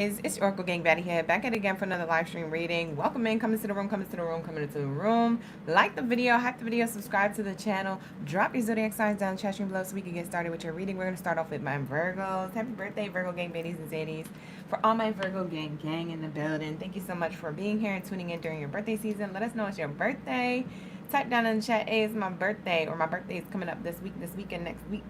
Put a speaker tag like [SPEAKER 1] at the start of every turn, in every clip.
[SPEAKER 1] It's your Oracle Gang Baddie here, back at it again for another live stream reading. Welcome in, coming to the room, coming to the room, coming into the room. Like the video, hype the video, subscribe to the channel, drop your zodiac signs down in the chat stream below so we can get started with your reading. We're going to start off with my Virgos. Happy birthday, Virgo Gang Baddies and Zadies. For all my Virgo gang in the building, thank you so much for being here and tuning in during your birthday season. Let us know it's your birthday. Type down in the chat, hey, it's my birthday, or my birthday is coming up this week, this weekend, next week.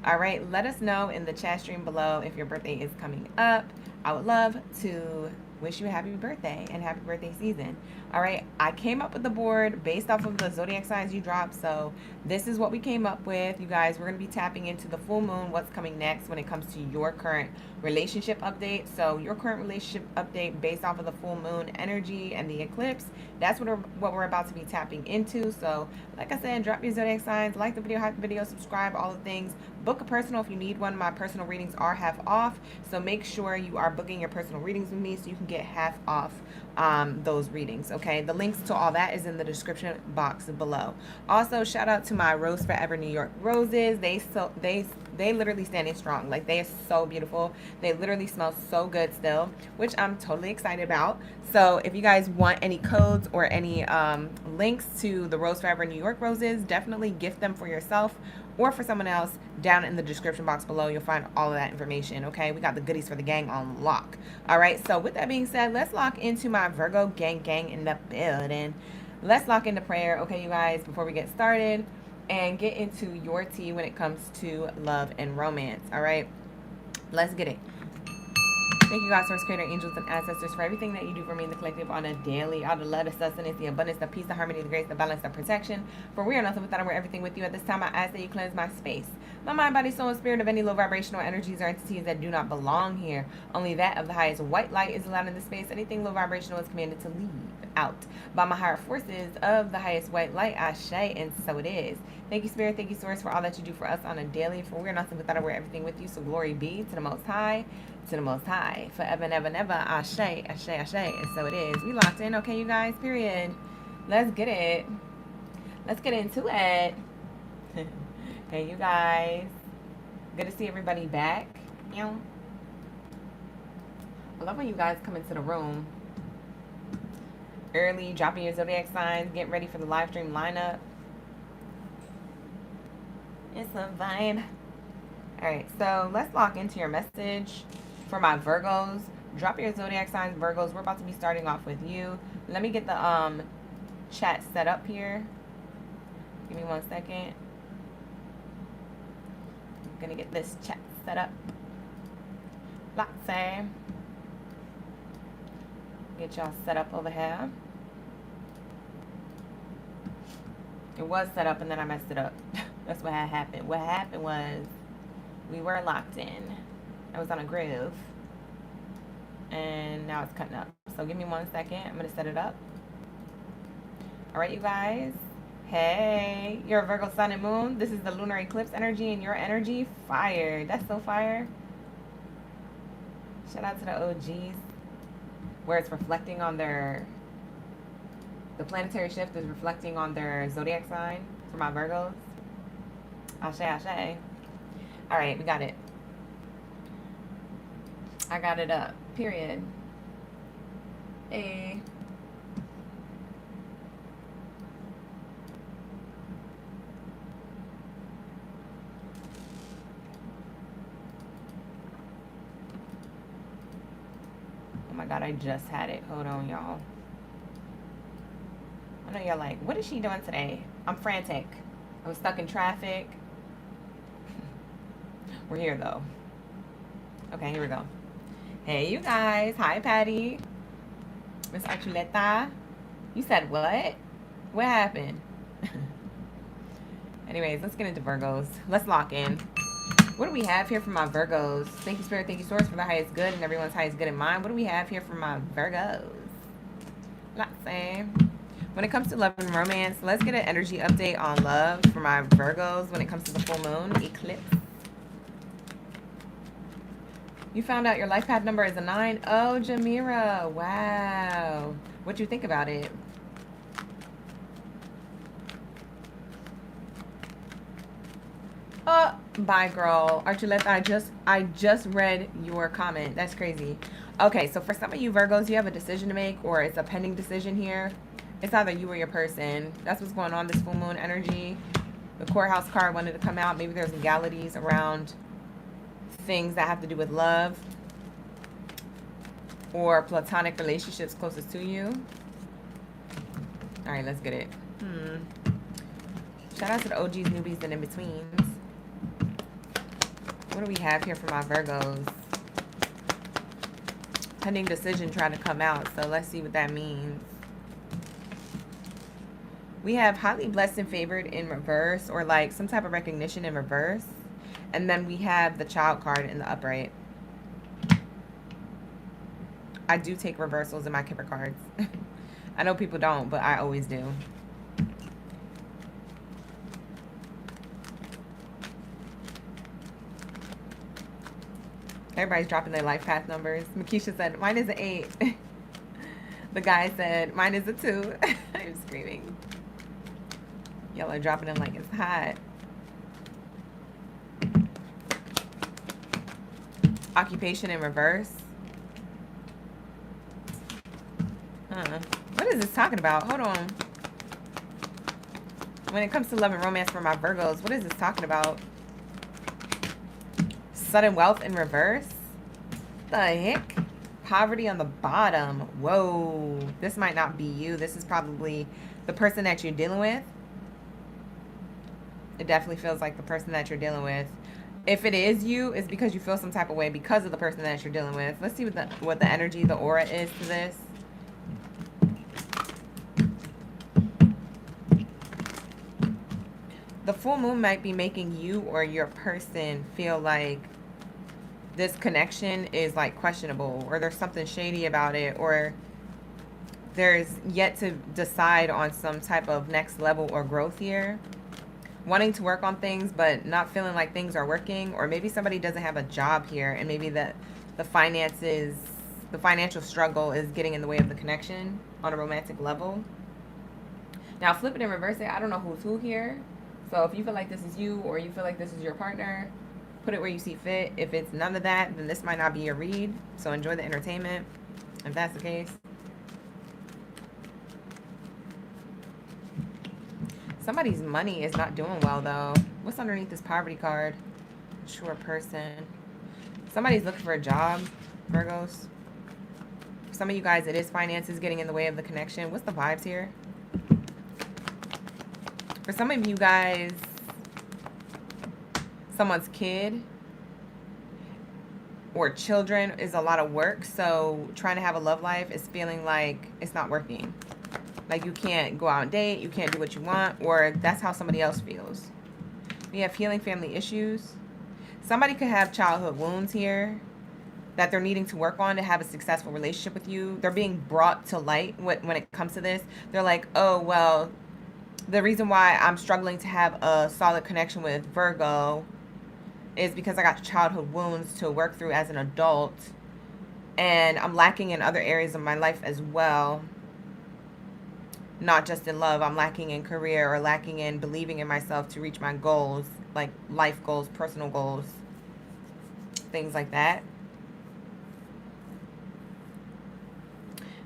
[SPEAKER 1] All right, let us know in the chat stream below if your birthday is coming up. I would love to wish you a happy birthday and happy birthday season. All right, I came up with the board based off of the zodiac signs you dropped. So this is what we came up with. You guys, we're going to be tapping into the full moon, what's coming next when it comes to your current relationship update. So your current relationship update based off of the full moon energy and the eclipse, that's what we're about to be tapping into. So like I said, drop your zodiac signs, like the video, hype the video, subscribe, all the things. Book a personal if you need one. My personal readings are half off, so make sure you are booking your personal readings with me so you can get half off those readings. Okay, the links to all that is in the description box below. Also, shout out to my Rose Forever New York roses. They literally standing strong. Like, they are so beautiful. They literally smell so good still, which I'm totally excited about. So if you guys want any codes or any links to the Rose Forever New York roses, definitely gift them for yourself or for someone else down in the description box below. You'll find all of that information. Okay, we got the goodies for the gang on lock. All right, so with that being said, let's lock into my Virgo gang in the building. Let's lock into prayer, okay, you guys, before we get started and get into your tea when it comes to love and romance. All right, let's get it. Thank you, God, Source, Creator, angels, and ancestors for everything that you do for me in the collective on a daily. All the love, the sustenance, the abundance, the peace, the harmony, the grace, the balance, the protection. For we are nothing without, and we're everything with you. At this time, I ask that you cleanse my space, my mind, body, soul, and spirit of any low vibrational energies or entities that do not belong here. Only that of the highest white light is allowed in this space. Anything low vibrational is commanded to leave out by my higher forces of the highest white light. Ashe, and so it is. Thank you, Spirit. Thank you, Source, for all that you do for us on a daily. For we are nothing without, and we're everything with you. So glory be to the Most High. To the Most High, forever and ever and ever. Ashe, ashe, ashe, and so it is. We locked in, okay, you guys, period. Let's get it. Let's get into it. Hey, you guys. Good to see everybody back. I love when you guys come into the room early, dropping your zodiac signs, getting ready for the live stream lineup. It's a vibe. All right, so let's lock into your message. For my Virgos, drop your zodiac signs, Virgos. We're about to be starting off with you. Let me get the chat set up here. Give me 1 second. I'm gonna get this chat set up. Latte. Get y'all set up over here. It was set up and then I messed it up. That's what had happened. What happened was we were locked in. I was on a groove, and now it's cutting up. So give me 1 second. I'm going to set it up. All right, you guys. Hey, you're a Virgo sun and moon. This is the lunar eclipse energy, and your energy, fire. That's so fire. Shout out to the OGs, where it's reflecting on the planetary shift is reflecting on their zodiac sign for my Virgos. Ashe, ashe. All right, we got it. I got it up. Period. Hey. Oh my God, I just had it. Hold on, y'all. I know y'all like, what is she doing today? I'm frantic. I'm stuck in traffic. We're here though. Okay, here we go. Hey, you guys. Hi, Patty. Miss Archuleta. You said what? What happened? Anyways, let's get into Virgos. Let's lock in. What do we have here for my Virgos? Thank you, Spirit. Thank you, Source, for the highest good and everyone's highest good in mind. What do we have here for my Virgos? Let's say. When it comes to love and romance, let's get an energy update on love for my Virgos when it comes to the full moon eclipse. You found out your life path number is a 9. Oh, Jamira. Wow. What'd you think about it? Bye, girl. Archuleta, I just read your comment. That's crazy. Okay, so for some of you Virgos, you have a decision to make, or it's a pending decision here. It's either you or your person. That's what's going on, this full moon energy. The courthouse card wanted to come out. Maybe there's legalities around things that have to do with love or platonic relationships closest to you. All right, let's get it. Shout out to the OGs, newbies, and in-betweens. What do we have here for my Virgos? Pending decision trying to come out, so let's see what that means. We have highly blessed and favored in reverse, or like some type of recognition in reverse. And then we have the child card in the upright. I do take reversals in my Kipper cards. I know people don't, but I always do. Everybody's dropping their life path numbers. Makisha said, mine is an 8. The guy said, mine is a 2. I'm screaming. Y'all are dropping them like it's hot. Occupation in reverse. What is this talking about? Hold on. When it comes to love and romance for my Virgos, what is this talking about? Sudden wealth in reverse? The heck? Poverty on the bottom. Whoa. This might not be you. This is probably the person that you're dealing with. It definitely feels like the person that you're dealing with. If it is you, it's because you feel some type of way because of the person that you're dealing with. Let's see what the energy, the aura is to this. The full moon might be making you or your person feel like this connection is like questionable, or there's something shady about it, or there's yet to decide on some type of next level or growth here. Wanting to work on things but not feeling like things are working, or maybe somebody doesn't have a job here and maybe the finances, the financial struggle is getting in the way of the connection on a romantic level. Now flip it and reverse it. I don't know who's who here. So if you feel like this is you, or you feel like this is your partner, put it where you see fit. If it's none of that, then this might not be your read. So enjoy the entertainment, if that's the case. Somebody's money is not doing well, though. What's underneath this poverty card? Sure person. Somebody's looking for a job, Virgos. For some of you guys, it is finances getting in the way of the connection. What's the vibes here? For some of you guys, someone's kid or children is a lot of work. So trying to have a love life is feeling like it's not working. Like you can't go out and date, you can't do what you want, or that's how somebody else feels. We have healing family issues. Somebody could have childhood wounds here that they're needing to work on to have a successful relationship with you. They're being brought to light when it comes to this. They're like, oh, well, the reason why I'm struggling to have a solid connection with Virgo is because I got childhood wounds to work through as an adult, and I'm lacking in other areas of my life as well. Not just in love, I'm lacking in career, or lacking in believing in myself to reach my goals, like life goals, personal goals, things like that.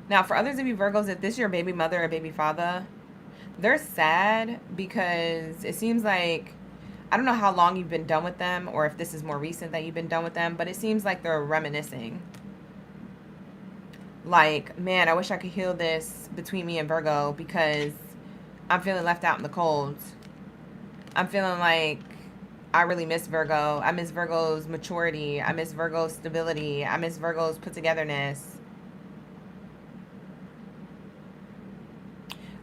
[SPEAKER 1] Now, for others of you Virgos, if this is your baby mother or baby father, they're sad because it seems like, I don't know how long you've been done with them, or if this is more recent that you've been done with them, but it seems like they're reminiscing. Like, man, I wish I could heal this between me and Virgo because I'm feeling left out in the cold. I'm feeling like I really miss Virgo. I miss Virgo's maturity. I miss Virgo's stability. I miss Virgo's put-togetherness.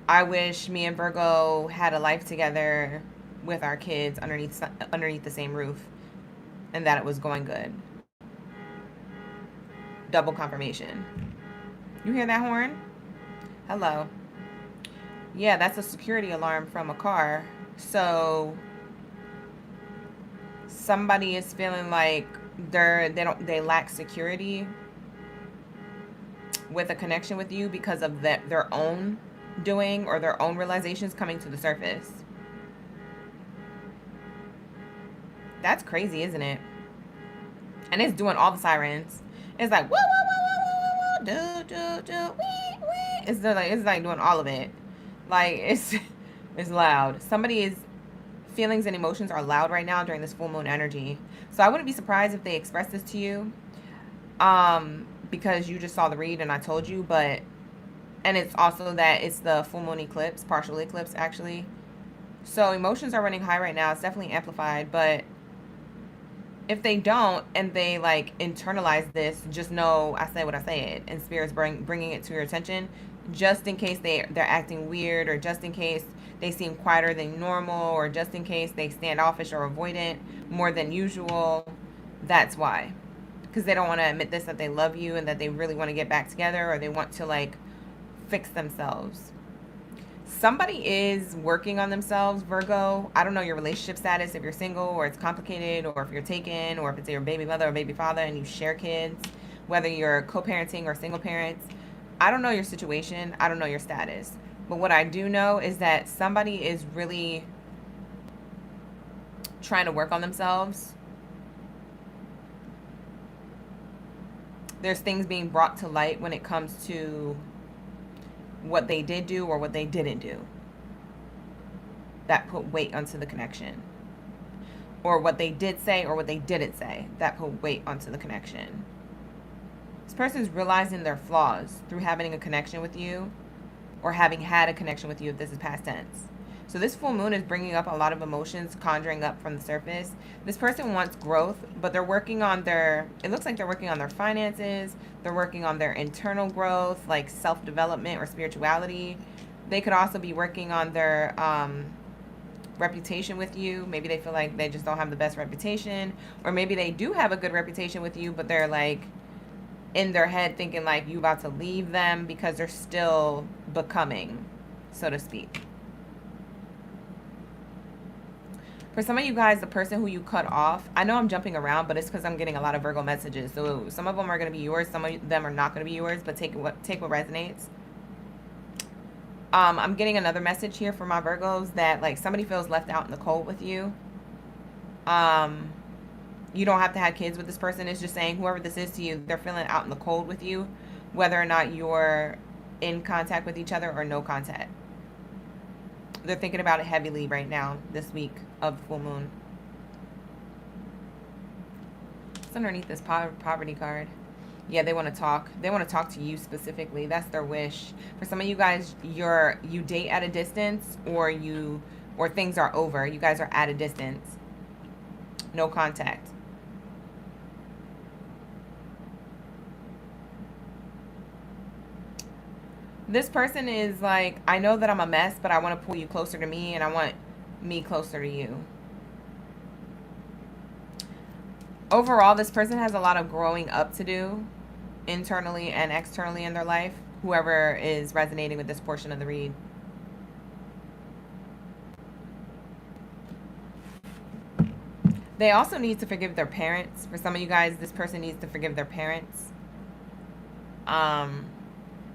[SPEAKER 1] I wish me and Virgo had a life together with our kids underneath the same roof, and that it was going good. Double confirmation. You hear that horn? Hello. Yeah, that's a security alarm from a car. So somebody is feeling like they lack security with a connection with you because of their own doing or their own realizations coming to the surface. That's crazy, isn't it? And it's doing all the sirens. It's like, whoa, whoa, whoa, whoa, whoa, whoa, do, do, do, wee, wee. It's like doing all of it. Like, it's loud. Somebody is, feelings and emotions are loud right now during this full moon energy. So I wouldn't be surprised if they express this to you. Because you just saw the read and I told you, but, and it's also that it's the full moon eclipse, partial eclipse actually. So emotions are running high right now. It's definitely amplified, but if they don't and they like internalize this, just know I said what I said, and Spirit's bringing it to your attention, just in case they're acting weird, or just in case they seem quieter than normal, or just in case they standoffish or avoidant more than usual. That's why, because they don't want to admit this, that they love you and that they really want to get back together, or they want to like fix themselves. Somebody is working on themselves, Virgo. I don't know your relationship status, if you're single or it's complicated, or if you're taken, or if it's your baby mother or baby father and you share kids, whether you're co-parenting or single parents. I don't know your situation. I don't know your status. But what I do know is that somebody is really trying to work on themselves. There's things being brought to light when it comes to what they did do or what they didn't do that put weight onto the connection, or what they did say or what they didn't say that put weight onto the connection. This person is realizing their flaws through having a connection with you, or having had a connection with you if this is past tense. So this full moon is bringing up a lot of emotions conjuring up from the surface. This person wants growth, but they're working on their, it looks like they're working on their finances. They're working on their internal growth, like self-development or spirituality. They could also be working on their reputation with you. Maybe they feel like they just don't have the best reputation, or maybe they do have a good reputation with you, but they're like in their head thinking like you about to leave them because they're still becoming, so to speak. For some of you guys, the person who you cut off, I know I'm jumping around, but it's because I'm getting a lot of Virgo messages. So some of them are going to be yours. Some of them are not going to be yours, but take what resonates. I'm getting another message here for my Virgos that like somebody feels left out in the cold with you. You don't have to have kids with this person. It's just saying whoever this is to you, they're feeling out in the cold with you, whether or not you're in contact with each other or no contact. They're thinking about it heavily right now, this week of the full moon. It's underneath this poverty card. Yeah, they want to talk. They want to talk to you specifically. That's their wish. For some of you guys, you date at a distance, or things are over. You guys are at a distance. No contact. This person is like, I know that I'm a mess, but I want to pull you closer to me, and I want me closer to you. Overall, this person has a lot of growing up to do, internally and externally in their life, whoever is resonating with this portion of the read. They also need to forgive their parents. For some of you guys, this person needs to forgive their parents.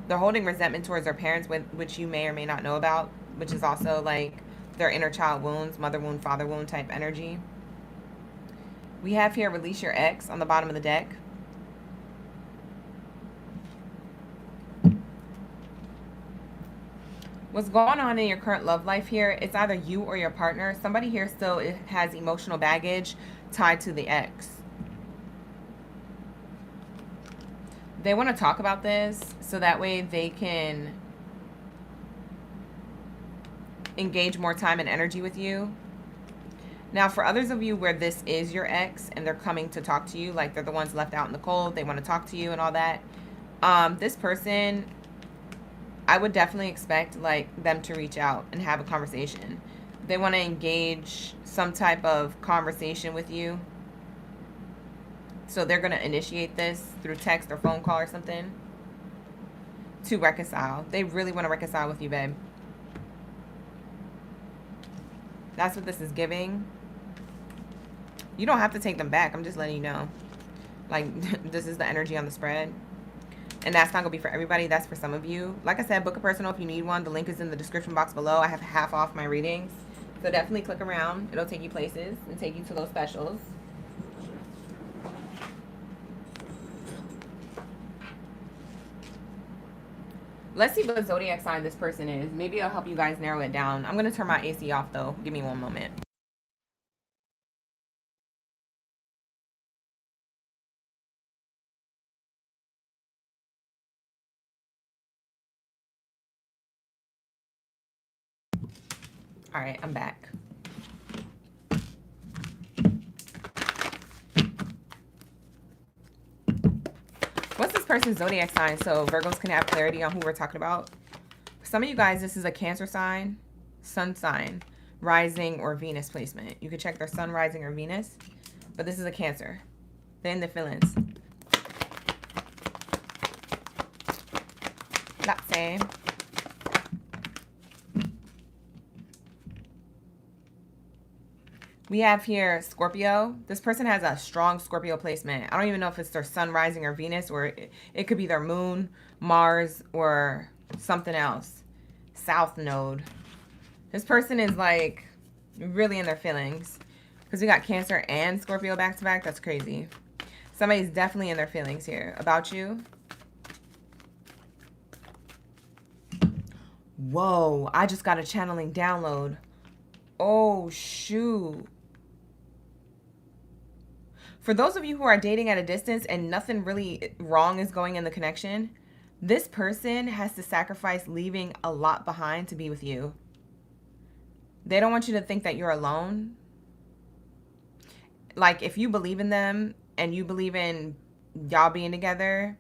[SPEAKER 1] They're holding resentment towards their parents, which you may or may not know about, which is also like their inner child wounds, mother wound, father wound type energy. We have here release your ex on the bottom of the deck. What's going on in your current love life here, it's either you or your partner. Somebody here still has emotional baggage tied to the ex. They want to talk about this so that way they can engage more time and energy with you. Now, for others of you where this is your ex and they're coming to talk to you, like they're the ones left out in the cold, they want to talk to you and all that, this person, I would definitely expect like them to reach out and have a conversation. They want to engage some type of conversation with you. So they're going to initiate this through text or phone call or something to reconcile. They really want to reconcile with you, babe. That's what this is giving. You don't have to take them back. I'm just letting you know. Like, this is the energy on the spread. And that's not going to be for everybody. That's for some of you. Like I said, book a personal if you need one. The link is in the description box below. I have half off my readings. So definitely click around. It'll take you places and take you to those specials. Let's see what zodiac sign this person is. Maybe it'll help you guys narrow it down. I'm going to turn my AC off, though. Give me one moment. All right, I'm back. What's this person's zodiac sign so Virgos can have clarity on who we're talking about? For some of you guys, this is a Cancer sign, Sun sign, rising, or Venus placement. You can check their Sun, rising, or Venus, but this is a Cancer. They're in the feelings. That's same. We have here Scorpio. This person has a strong Scorpio placement. I don't even know if it's their Sun, rising, or Venus, or it could be their Moon, Mars, or something else. South node. This person is like really in their feelings. Because we got Cancer and Scorpio back to back. That's crazy. Somebody's definitely in their feelings here. About you. Whoa, I just got a channeling download. Oh, shoot. For those of you who are dating at a distance and nothing really wrong is going in the connection, this person has to sacrifice leaving a lot behind to be with you. They don't want you to think that you're alone. Like, if you believe in them and you believe in y'all being together,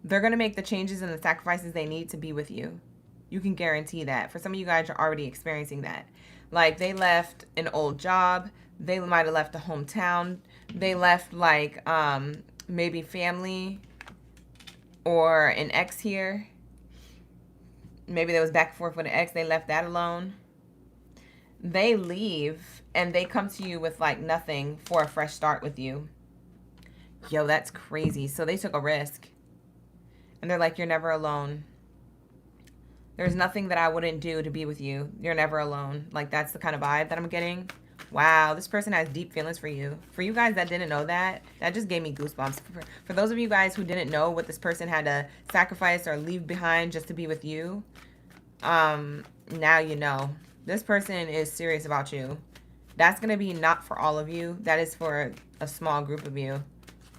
[SPEAKER 1] they're going to make the changes and the sacrifices they need to be with you. You can guarantee that. For some of you guys, you're already experiencing that. Like, they left an old job. They might have left a hometown. They left, like, maybe family or an ex here. Maybe they was back and forth with an ex. They left that alone. They leave and they come to you with, like, nothing for a fresh start with you. Yo, that's crazy. So they took a risk. And they're like, you're never alone. There's nothing that I wouldn't do to be with you. You're never alone. Like, that's the kind of vibe that I'm getting. Wow, this person has deep feelings for you. For you guys that didn't know that, that just gave me goosebumps. For those of you guys who didn't know what this person had to sacrifice or leave behind just to be with you, now you know. This person is serious about you. That's going to be not for all of you. That is for a small group of you.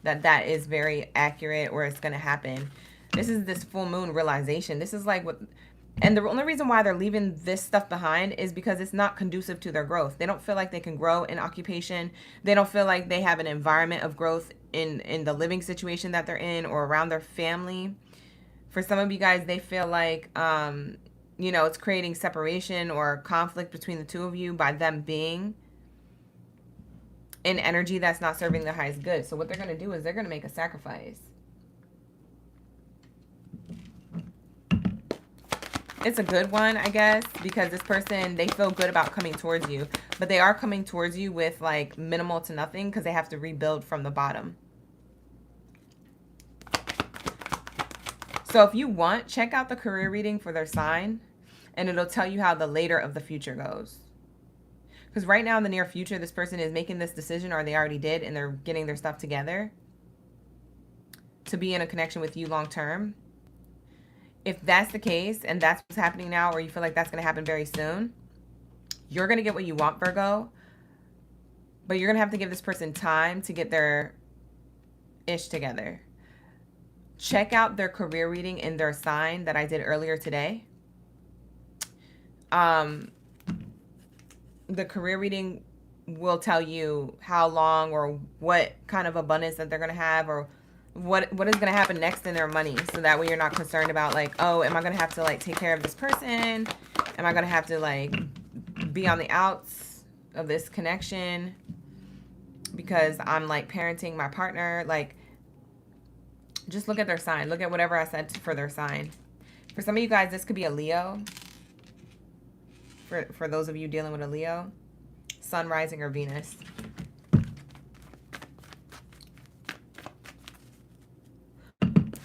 [SPEAKER 1] That is very accurate, or it's going to happen. This is this full moon realization. This is like what... And the only reason why they're leaving this stuff behind is because it's not conducive to their growth. They don't feel like they can grow in occupation. They don't feel like they have an environment of growth in the living situation that they're in or around their family. For some of you guys, they feel like, you know, it's creating separation or conflict between the two of you by them being in energy that's not serving their highest good. So what they're going to do is they're going to make a sacrifice. It's a good one, I guess, because this person, they feel good about coming towards you. But they are coming towards you with, like, minimal to nothing because they have to rebuild from the bottom. So if you want, check out the career reading for their sign. And it'll tell you how the later of the future goes. Because right now in the near future, this person is making this decision, or they already did, and they're getting their stuff together to be in a connection with you long term. If that's the case, and that's what's happening now, or you feel like that's going to happen very soon, you're going to get what you want, Virgo. But you're going to have to give this person time to get their ish together. Check out their career reading in their sign that I did earlier today. The career reading will tell you how long or what kind of abundance that they're going to have, or what is going to happen next in their money. So that way you're not concerned about, like, oh, am I going to have to, like, take care of this person? Am I going to have to, like, be on the outs of this connection because I'm, like, parenting my partner? Like, just look at their sign. Look at whatever I said for their sign. For some of you guys, this could be a Leo. For those of you dealing with a Leo, Sun, rising, or Venus.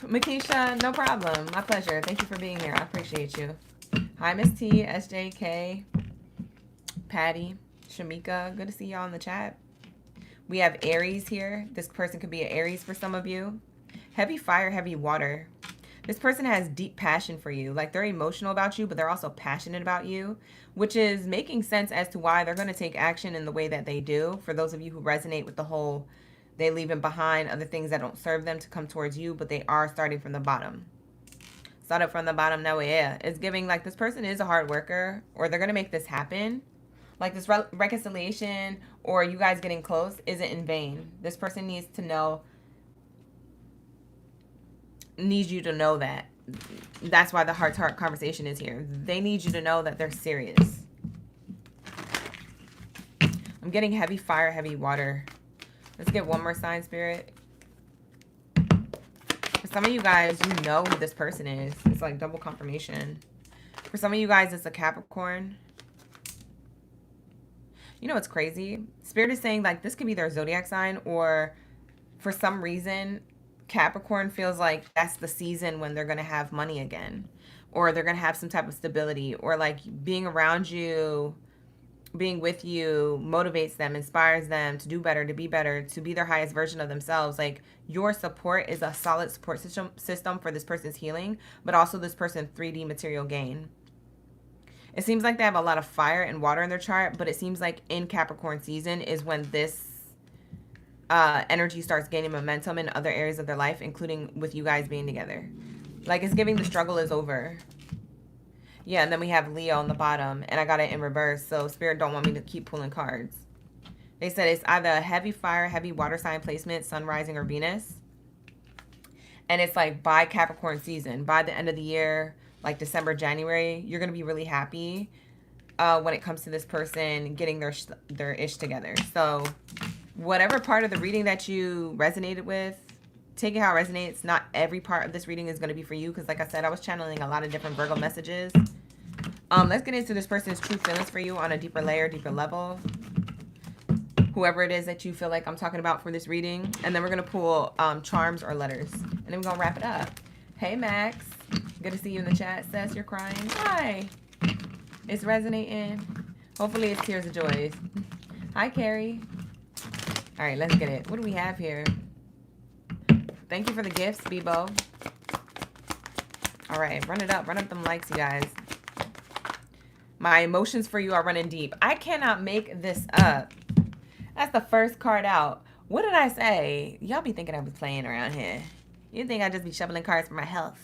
[SPEAKER 1] Makisha, no problem. My pleasure. Thank you for being here. I appreciate you. Hi, Miss T, SJK. Patty, Shamika, good to see y'all in the chat. We have Aries here. This person could be an Aries for some of you. Heavy fire, heavy water. This person has deep passion for you. Like, they're emotional about you, but they're also passionate about you, which is making sense as to why they're going to take action in the way that they do. For those of you who resonate with the whole, they leaving behind other things that don't serve them to come towards you, but they are starting from the bottom. Started from the bottom. No, yeah. It's giving like this person is a hard worker, or they're going to make this happen. Like, this reconciliation or you guys getting close isn't in vain. This person needs to know, needs you to know that. That's why the heart-to-heart conversation is here. They need you to know that they're serious. I'm getting heavy fire, heavy water. Let's get one more sign, Spirit. For some of you guys, you know who this person is. It's like double confirmation. For some of you guys, it's a Capricorn. You know what's crazy? Spirit is saying like this could be their zodiac sign, or for some reason, Capricorn feels like that's the season when they're going to have money again, or they're going to have some type of stability, or like being around you, being with you motivates them, inspires them to do better, to be better, to be their highest version of themselves. Like, your support is a solid support system for this person's healing, but also this person's 3D material gain. It seems like they have a lot of fire and water in their chart, but it seems like in Capricorn season is when this energy starts gaining momentum in other areas of their life, including with you guys being together. Like, it's giving the struggle is over. Yeah, and then we have Leo on the bottom, and I got it in reverse, so Spirit don't want me to keep pulling cards. They said it's either a heavy fire, heavy water sign placement, Sun, rising, or Venus. And it's like by Capricorn season, by the end of the year, like December, January, you're going to be really happy when it comes to this person getting their ish together. So whatever part of the reading that you resonated with, take it how it resonates. Not every part of this reading is going to be for you, because like I said, I was channeling a lot of different Virgo messages. Let's get into this person's true feelings for you on a deeper layer, deeper level. Whoever it is that you feel like I'm talking about for this reading. And then we're going to pull charms or letters. And then we're going to wrap it up. Hey, Max. Good to see you in the chat. Says you're crying. Hi. It's resonating. Hopefully it's tears of joy. Hi, Carrie. All right, let's get it. What do we have here? Thank you for the gifts, Bebo. All right, run it up. Run up them likes, you guys. My emotions for you are running deep. I cannot make this up. That's the first card out. What did I say? Y'all be thinking I was playing around here. You think I just be shoveling cards for my health?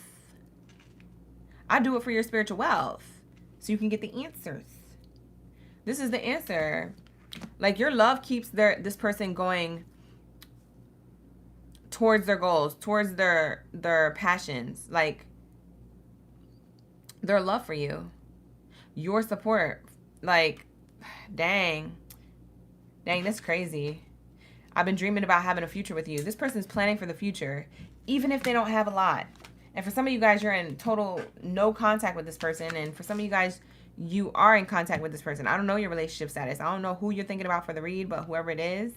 [SPEAKER 1] I do it for your spiritual wealth, so you can get the answers. This is the answer. Like, your love keeps this person going towards their goals, towards their passions, like their love for you, your support. Like, dang, that's crazy. I've been dreaming about having a future with you. This person's planning for the future, even if they don't have a lot. And for some of you guys, you're in total no contact with this person. And for some of you guys, you are in contact with this person. I don't know your relationship status. I don't know who you're thinking about for the read, but whoever it is,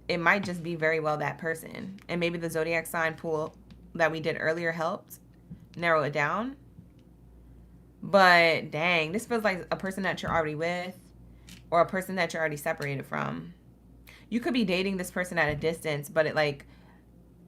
[SPEAKER 1] it might just be very well that person. And maybe the zodiac sign pool that we did earlier helped narrow it down. But dang, this feels like a person that you're already with, or a person that you're already separated from. You could be dating this person at a distance, but it like,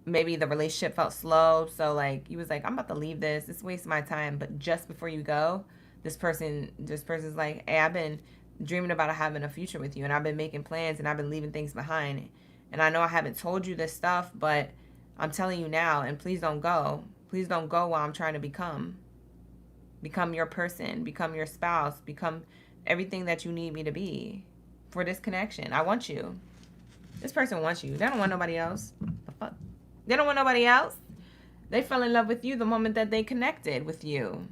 [SPEAKER 1] maybe the relationship felt slow. So like, he was like, I'm about to leave this. It's wasting my time. But just before you go, this person's like, hey, I've been dreaming about having a future with you, and I've been making plans, and I've been leaving things behind. And I know I haven't told you this stuff, but I'm telling you now, and please don't go. Please don't go while I'm trying to become your person, become your spouse, become everything that you need me to be for this connection. I want you. This person wants you. They don't want nobody else. The fuck? They don't want nobody else. They fell in love with you the moment that they connected with you.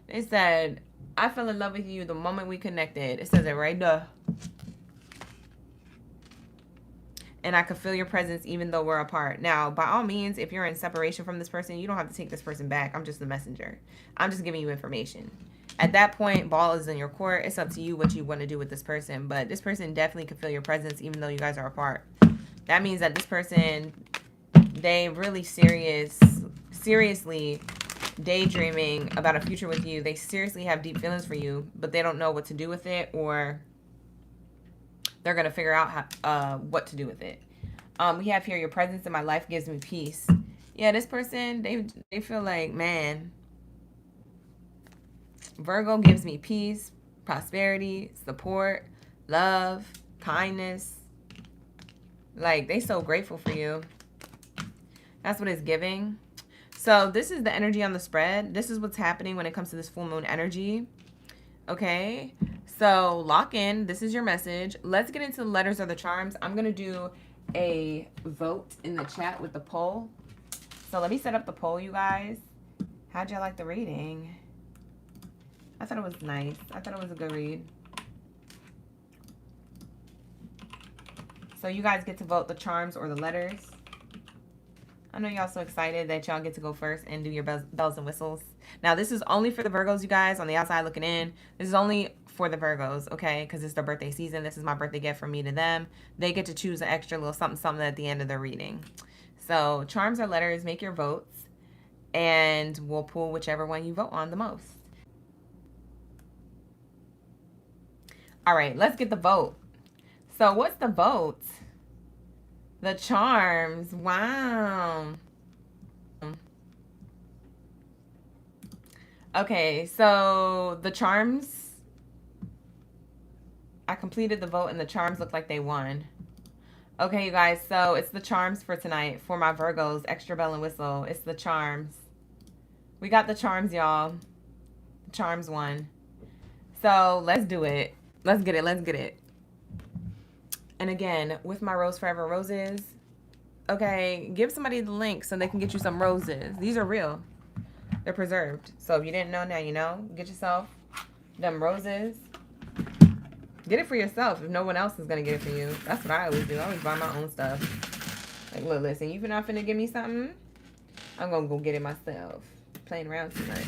[SPEAKER 1] They said, I fell in love with you the moment we connected. It says it right there. And I could feel your presence even though we're apart. Now, by all means, if you're in separation from this person, you don't have to take this person back. I'm just the messenger. I'm just giving you information. At that point, ball is in your court. It's up to you what you want to do with this person. But this person definitely could feel your presence even though you guys are apart. That means that this person, they really seriously daydreaming about a future with you. They seriously have deep feelings for you, but they don't know what to do with it, or they're going to figure out how, what to do with it. We have here, your presence in my life gives me peace. Yeah, this person, they feel like, man, Virgo gives me peace, prosperity, support, love, kindness. Like, they so grateful for you. That's what it's giving. So this is the energy on the spread. This is what's happening when it comes to this full moon energy. Okay, so lock in. This is your message. Let's get into the letters or the charms. I'm going to do a vote in the chat with the poll. So let me set up the poll, you guys. How'd y'all like the reading? I thought it was nice. I thought it was a good read. So you guys get to vote the charms or the letters. I know y'all so excited that y'all get to go first and do your bells and whistles. Now, this is only for the Virgos, you guys, on the outside looking in. This is only for the Virgos, okay? Because it's their birthday season. This is my birthday gift from me to them. They get to choose an extra little something, something at the end of their reading. So charms or letters, make your votes, and we'll pull whichever one you vote on the most. All right, let's get the vote. So what's the vote? The charms. Wow. Okay, so the charms, I completed the vote and the charms look like they won. Okay, you guys, so it's the charms for tonight for my Virgos. Extra bell and whistle. It's the charms. We got the charms, y'all. The charms won. So let's do it. Let's get it. Let's get it. And again, with my Rose Forever roses, okay, give somebody the link so they can get you some roses. These are real. They're preserved. So if you didn't know, now you know. Get yourself them roses. Get it for yourself if no one else is going to get it for you. That's what I always do. I always buy my own stuff. Like, look, listen, you're not finna give me something? I'm going to go get it myself. Playing around too much.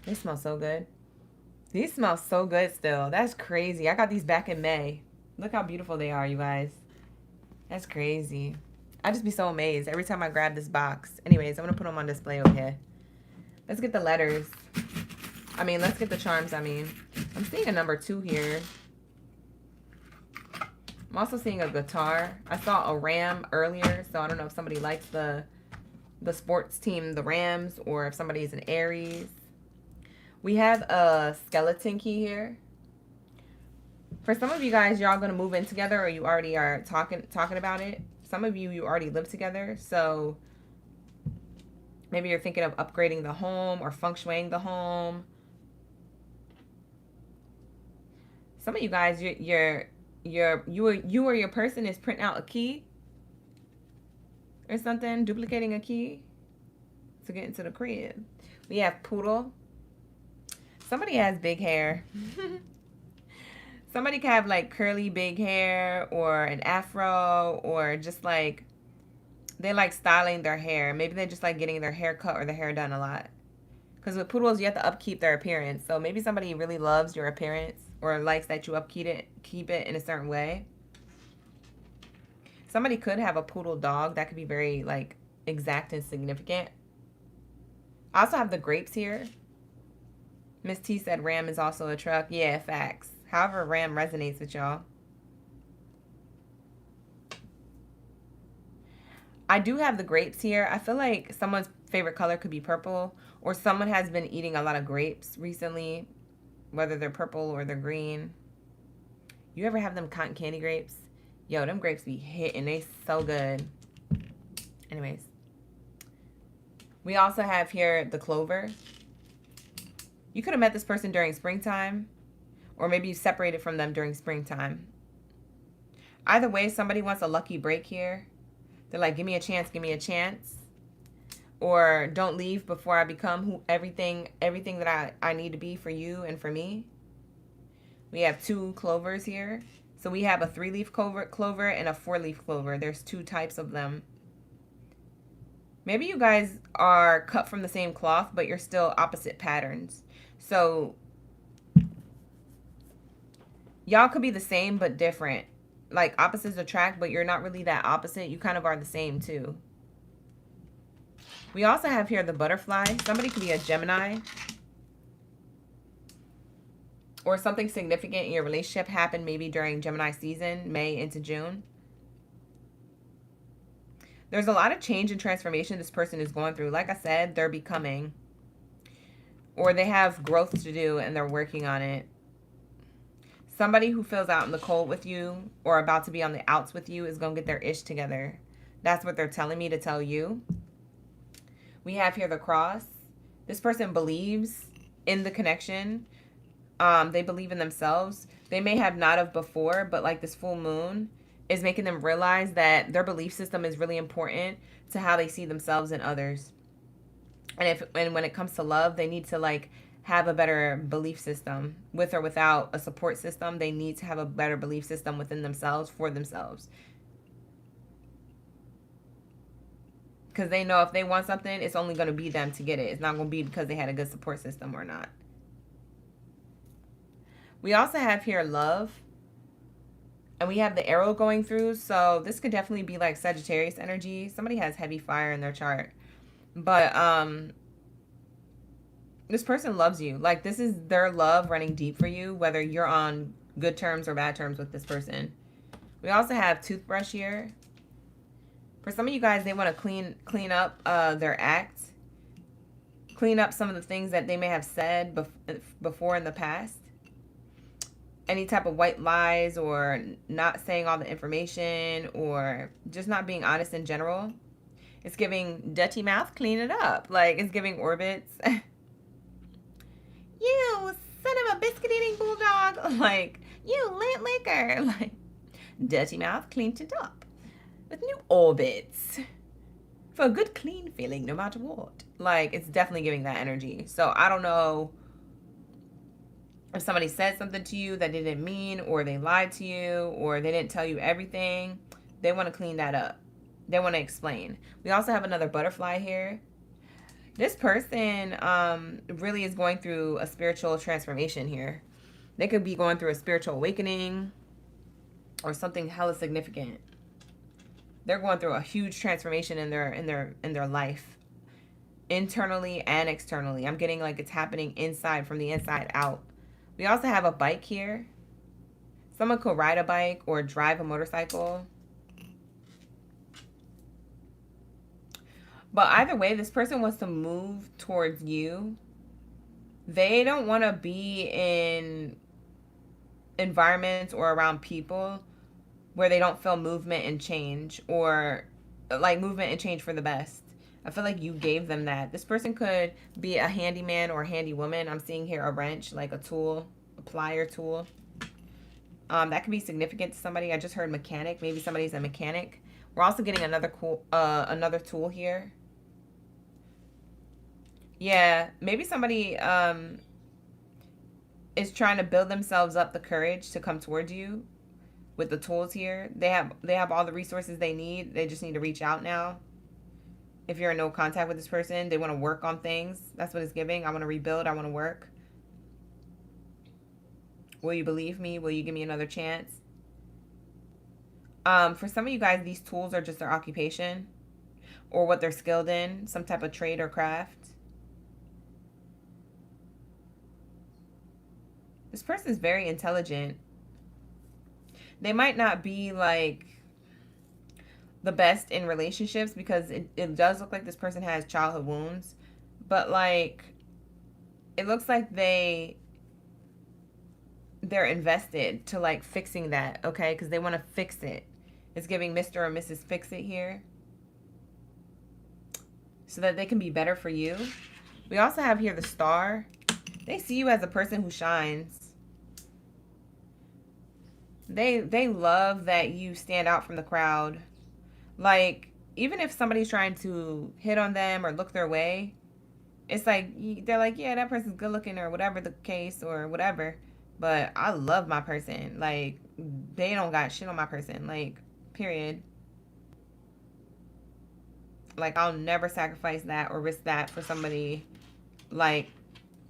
[SPEAKER 1] They smell so good. These smell so good still. That's crazy. I got these back in May. Look how beautiful they are, you guys. That's crazy. I just be so amazed every time I grab this box. Anyways, I'm going to put them on display over here. Let's get the letters. Let's get the charms, I'm seeing a number 2 here. I'm also seeing a guitar. I saw a ram earlier, so I don't know if somebody likes the sports team, the Rams, or if somebody's an Aries. We have a skeleton key here. For some of you guys, y'all going to move in together, or you already are talking about it. Some of you already live together, so maybe you're thinking of upgrading the home or feng shuiing the home. Some of you guys, you or your person is printing out a key or something, duplicating a key to get into the crib. We have poodle. Somebody has big hair. Somebody can have like curly big hair or an afro, or just like they like styling their hair. Maybe they just like getting their hair cut or their hair done a lot. Because with poodles, you have to upkeep their appearance. So maybe somebody really loves your appearance or likes that you keep it in a certain way. Somebody could have a poodle dog. That could be very like exact and significant. I also have the grapes here. Miss T said ram is also a truck. Yeah, facts. However, ram resonates with y'all. I do have the grapes here. I feel like someone's favorite color could be purple, or someone has been eating a lot of grapes recently, whether they're purple or they're green. You ever have them cotton candy grapes? Yo, them grapes be hitting. They so good. Anyways. We also have here the clover. You could have met this person during springtime, or maybe you separated from them during springtime. Either way, somebody wants a lucky break here. They're like, give me a chance, give me a chance. Or don't leave before I become everything that I need to be for you and for me. We have 2 clovers here. So we have a 3-leaf clover and a 4-leaf clover. There's 2 types of them. Maybe you guys are cut from the same cloth, but you're still opposite patterns. So y'all could be the same but different. like opposites attract, but you're not really that opposite. You kind of are the same too. We also have here the butterfly. Somebody could be a Gemini. Or something significant in your relationship happened maybe during Gemini season, May into June. There's a lot of change and transformation this person is going through. Like I said, they're becoming. Or they have growth to do and they're working on it. Somebody who feels out in the cold with you or about to be on the outs with you is going to get their ish together. That's what they're telling me to tell you. We have here the cross. This person believes in the connection. They believe in themselves. They may have not have before, but like this full moon is making them realize that their belief system is really important to how they see themselves and others. And when it comes to love, they need to like have a better belief system. With or without a support system, they need to have a better belief system within themselves for themselves. Because they know if they want something, it's only going to be them to get it. It's not going to be because they had a good support system or not. We also have here love. And we have the arrow going through. So this could definitely be like Sagittarius energy. Somebody has heavy fire in their chart. But this person loves you. Like this is their love running deep for you. Whether you're on good terms or bad terms with this person. We also have toothbrush here. For some of you guys, they want to clean up their act. Clean up some of the things that they may have said before in the past. Any type of white lies or not saying all the information or just not being honest in general. It's giving dirty mouth, clean it up. Like it's giving orbits. You son of a biscuit eating bulldog. Like you lit liquor. Like dirty mouth, cleaned it up. With new orbits. For a good clean feeling no matter what. Like it's definitely giving that energy. So I don't know if somebody said something to you that they didn't mean, or they lied to you, or they didn't tell you everything, they want to clean that up. They want to explain. We also have another butterfly here. This person really is going through a spiritual transformation here. They could be going through a spiritual awakening or something hella significant. They're going through a huge transformation in their life, internally and externally. I'm getting like it's happening inside, from the inside out. We also have a bike here. Someone could ride a bike or drive a motorcycle. But either way, this person wants to move towards you. They don't want to be in environments or around people where they don't feel movement and change, or like movement and change for the best. I feel like you gave them that. This person could be a handyman or a handy woman. I'm seeing here a wrench, like a tool, a plier tool. That could be significant to somebody. I just heard mechanic. Maybe somebody's a mechanic. We're also getting another tool here. Yeah, maybe somebody is trying to build themselves up the courage to come towards you with the tools here. They have all the resources they need. They just need to reach out now. If you're in no contact with this person, they want to work on things. That's what it's giving. I want to rebuild. I want to work. Will you believe me? Will you give me another chance? For some of you guys, these tools are just their occupation or what they're skilled in, some type of trade or craft. This person is very intelligent. They might not be like the best in relationships because it does look like this person has childhood wounds, but like it looks like they're invested to like fixing that, okay? Because they want to fix it. It's giving Mr. or Mrs. Fix It here so that they can be better for you. We also have here the star. They see you as a person who shines. They love that you stand out from the crowd. Like, even if somebody's trying to hit on them or look their way, it's like, they're like, yeah, that person's good looking or whatever the case or whatever. But I love my person. Like, they don't got shit on my person. Like, period. Like, I'll never sacrifice that or risk that for somebody like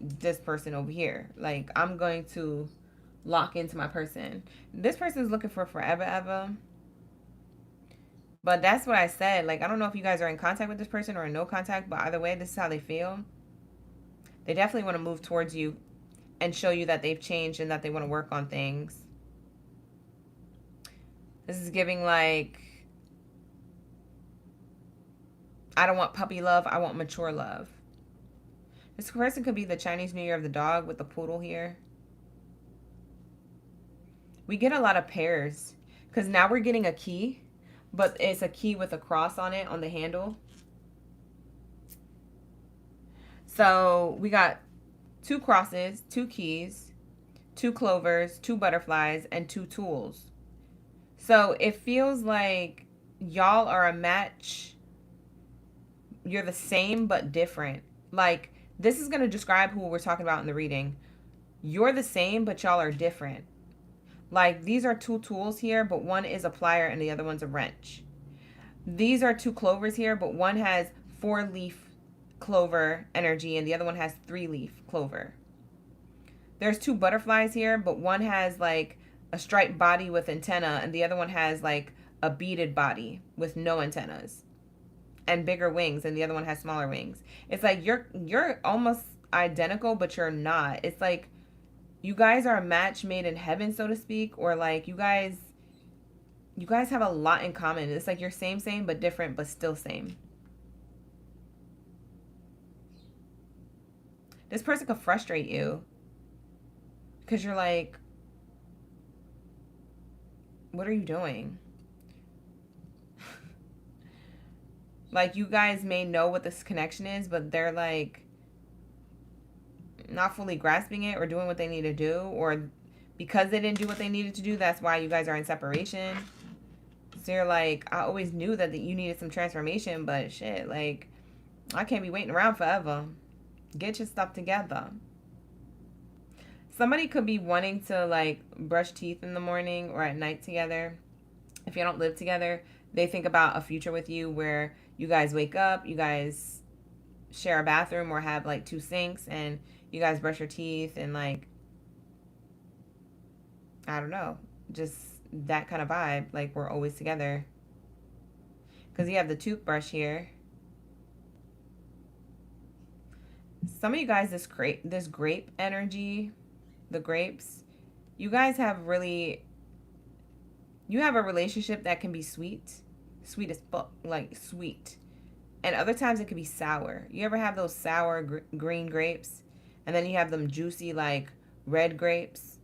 [SPEAKER 1] this person over here. Like, I'm going to lock into my person. This person is looking for forever, ever. But that's what I said. Like, I don't know if you guys are in contact with this person or in no contact, but either way, this is how they feel. They definitely want to move towards you and show you that they've changed and that they want to work on things. This is giving like, I don't want puppy love, I want mature love. This person could be the Chinese New Year of the dog with the poodle here. We get a lot of pairs because now we're getting a key, but it's a key with a cross on it on the handle. So we got 2 crosses, 2 keys, 2 clovers, 2 butterflies, and 2 tools. So it feels like y'all are a match. You're the same but different. Like, this is going to describe who we're talking about in the reading. You're the same, but y'all are different. Like, these are 2 tools here, but one is a plier and the other one's a wrench. These are 2 clovers here, but one has 4-leaf clover energy and the other one has 3-leaf clover. There's 2 butterflies here, but one has like a striped body with antenna and the other one has like a beaded body with no antennas and bigger wings, and the other one has smaller wings. It's like you're almost identical, but you're not. It's like you guys are a match made in heaven, so to speak, or like you guys have a lot in common. It's like you're same, but different, but still same. This person could frustrate you because you're like, what are you doing? Like, you guys may know what this connection is, but they're like not fully grasping it or doing what they need to do, or because they didn't do what they needed to do, that's why you guys are in separation. So you're like, I always knew that you needed some transformation, but shit, like, I can't be waiting around forever. Get your stuff together. Somebody could be wanting to like brush teeth in the morning or at night together. If you don't live together, they think about a future with you where you guys wake up, you guys share a bathroom or have like 2 sinks and you guys brush your teeth and like, I don't know, just that kind of vibe. Like, we're always together. Because you have the toothbrush here. Some of you guys, this grape energy, the grapes, you guys have really, you have a relationship that can be sweet as fuck, like sweet. And other times it could be sour. You ever have those sour green grapes? And then you have them juicy like red grapes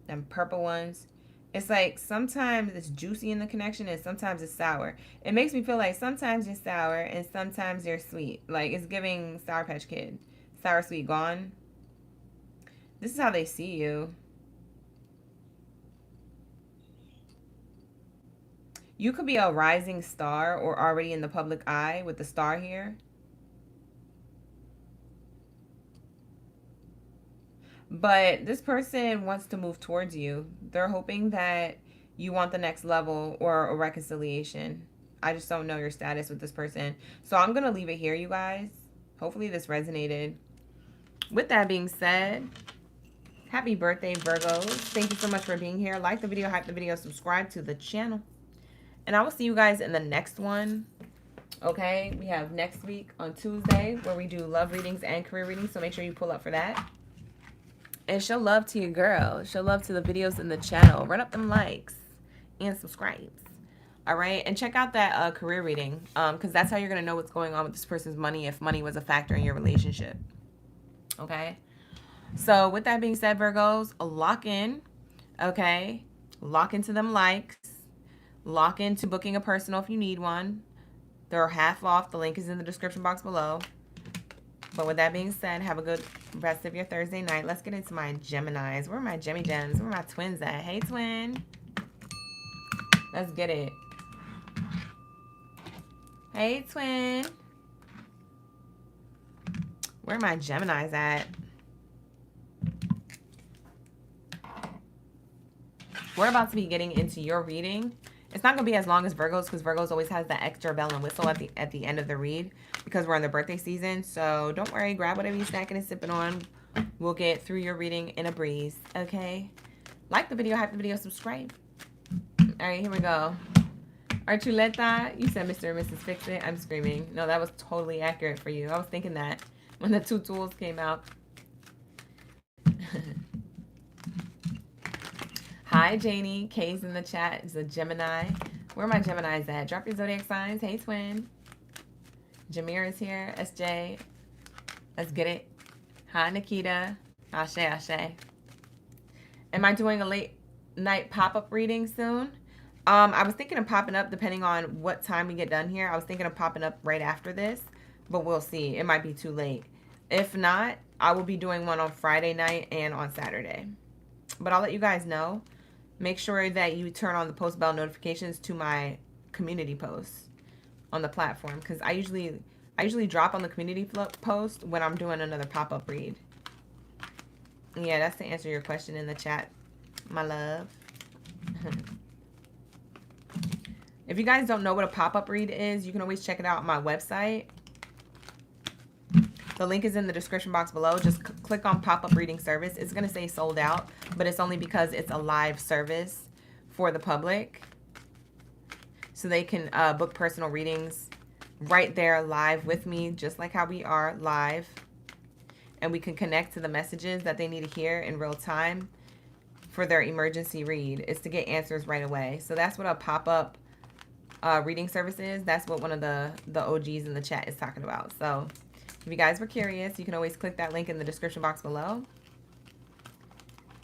[SPEAKER 1] and purple ones. It's like sometimes it's juicy in the connection and sometimes it's sour. It makes me feel like sometimes you're sour and sometimes you're sweet. Like, it's giving Sour Patch Kid. Sour, sweet, gone. This is how they see you. You could be a rising star or already in the public eye with the star here. But this person wants to move towards you. They're hoping that you want the next level or a reconciliation. I just don't know your status with this person. So I'm going to leave it here, you guys. Hopefully this resonated. With that being said, happy birthday, Virgos. Thank you so much for being here. Like the video, hype the video, subscribe to the channel. And I will see you guys in the next one. Okay, we have next week on Tuesday where we do love readings and career readings. So make sure you pull up for that. And show love to your girl. Show love to the videos in the channel. Run up them likes and subscribes. All right. And check out that career reading. Because that's how you're going to know what's going on with this person's money if money was a factor in your relationship. Okay. So with that being said, Virgos, lock in. Okay. Lock into them likes. Lock into booking a personal if you need one. They're half off. The link is in the description box below. But with that being said, have a good rest of your Thursday night. Let's get into my Geminis. Where are my Gemmy Gems? Where are my twins at? Hey, twin. Let's get it. Hey, twin. Where are my Geminis at? We're about to be getting into your reading. It's not going to be as long as Virgos because Virgos always has that extra bell and whistle at the end of the read because we're in the birthday season. So don't worry. Grab whatever you're snacking and sipping on. We'll get through your reading in a breeze, okay? Like the video, hype the video, subscribe. All right, here we go. Archuleta, you said Mr. and Mrs. Fix It. I'm screaming. No, that was totally accurate for you. I was thinking that when the two tools came out. Hi, Janie. Kay's in the chat. It's a Gemini. Where are my Geminis at? Drop your zodiac signs. Hey, twin. Jameer is here. SJ. Let's get it. Hi, Nikita. Ashe, Ashe. Am I doing a late night pop-up reading soon? I was thinking of popping up depending on what time we get done here. I was thinking of popping up right after this, but we'll see. It might be too late. If not, I will be doing one on Friday night and on Saturday. But I'll let you guys know. Make sure that you turn on the post bell notifications to my community posts on the platform, because I usually drop on the community post when I'm doing another pop-up read. Yeah, that's to answer your question in the chat, my love. If you guys don't know what a pop-up read is, you can always check it out on my website. The link is in the description box below. Just click on pop-up reading service. It's going to say sold out, but it's only because it's a live service for the public. So they can book personal readings right there live with me, just like how we are live. And we can connect to the messages that they need to hear in real time for their emergency read. It's to get answers right away. So that's what a pop-up reading service is. That's what one of the OGs in the chat is talking about. So if you guys were curious, you can always click that link in the description box below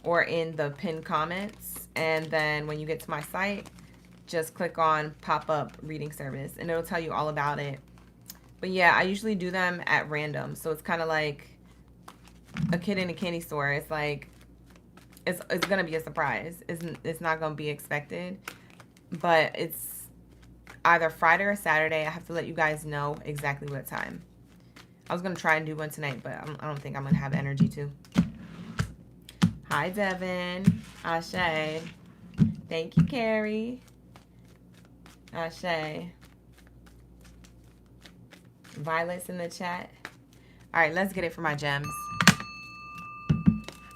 [SPEAKER 1] or in the pinned comments. And then when you get to my site, just click on pop-up reading service and it'll tell you all about it. But yeah, I usually do them at random. So it's kind of like a kid in a candy store. It's like, it's going to be a surprise. It's not going to be expected. But it's either Friday or Saturday. I have to let you guys know exactly what time. I was going to try and do one tonight, but I don't think I'm going to have energy to. Hi, Devin. Ashe. Thank you, Carrie. Ashe. Violet's in the chat. All right, let's get it for my gems.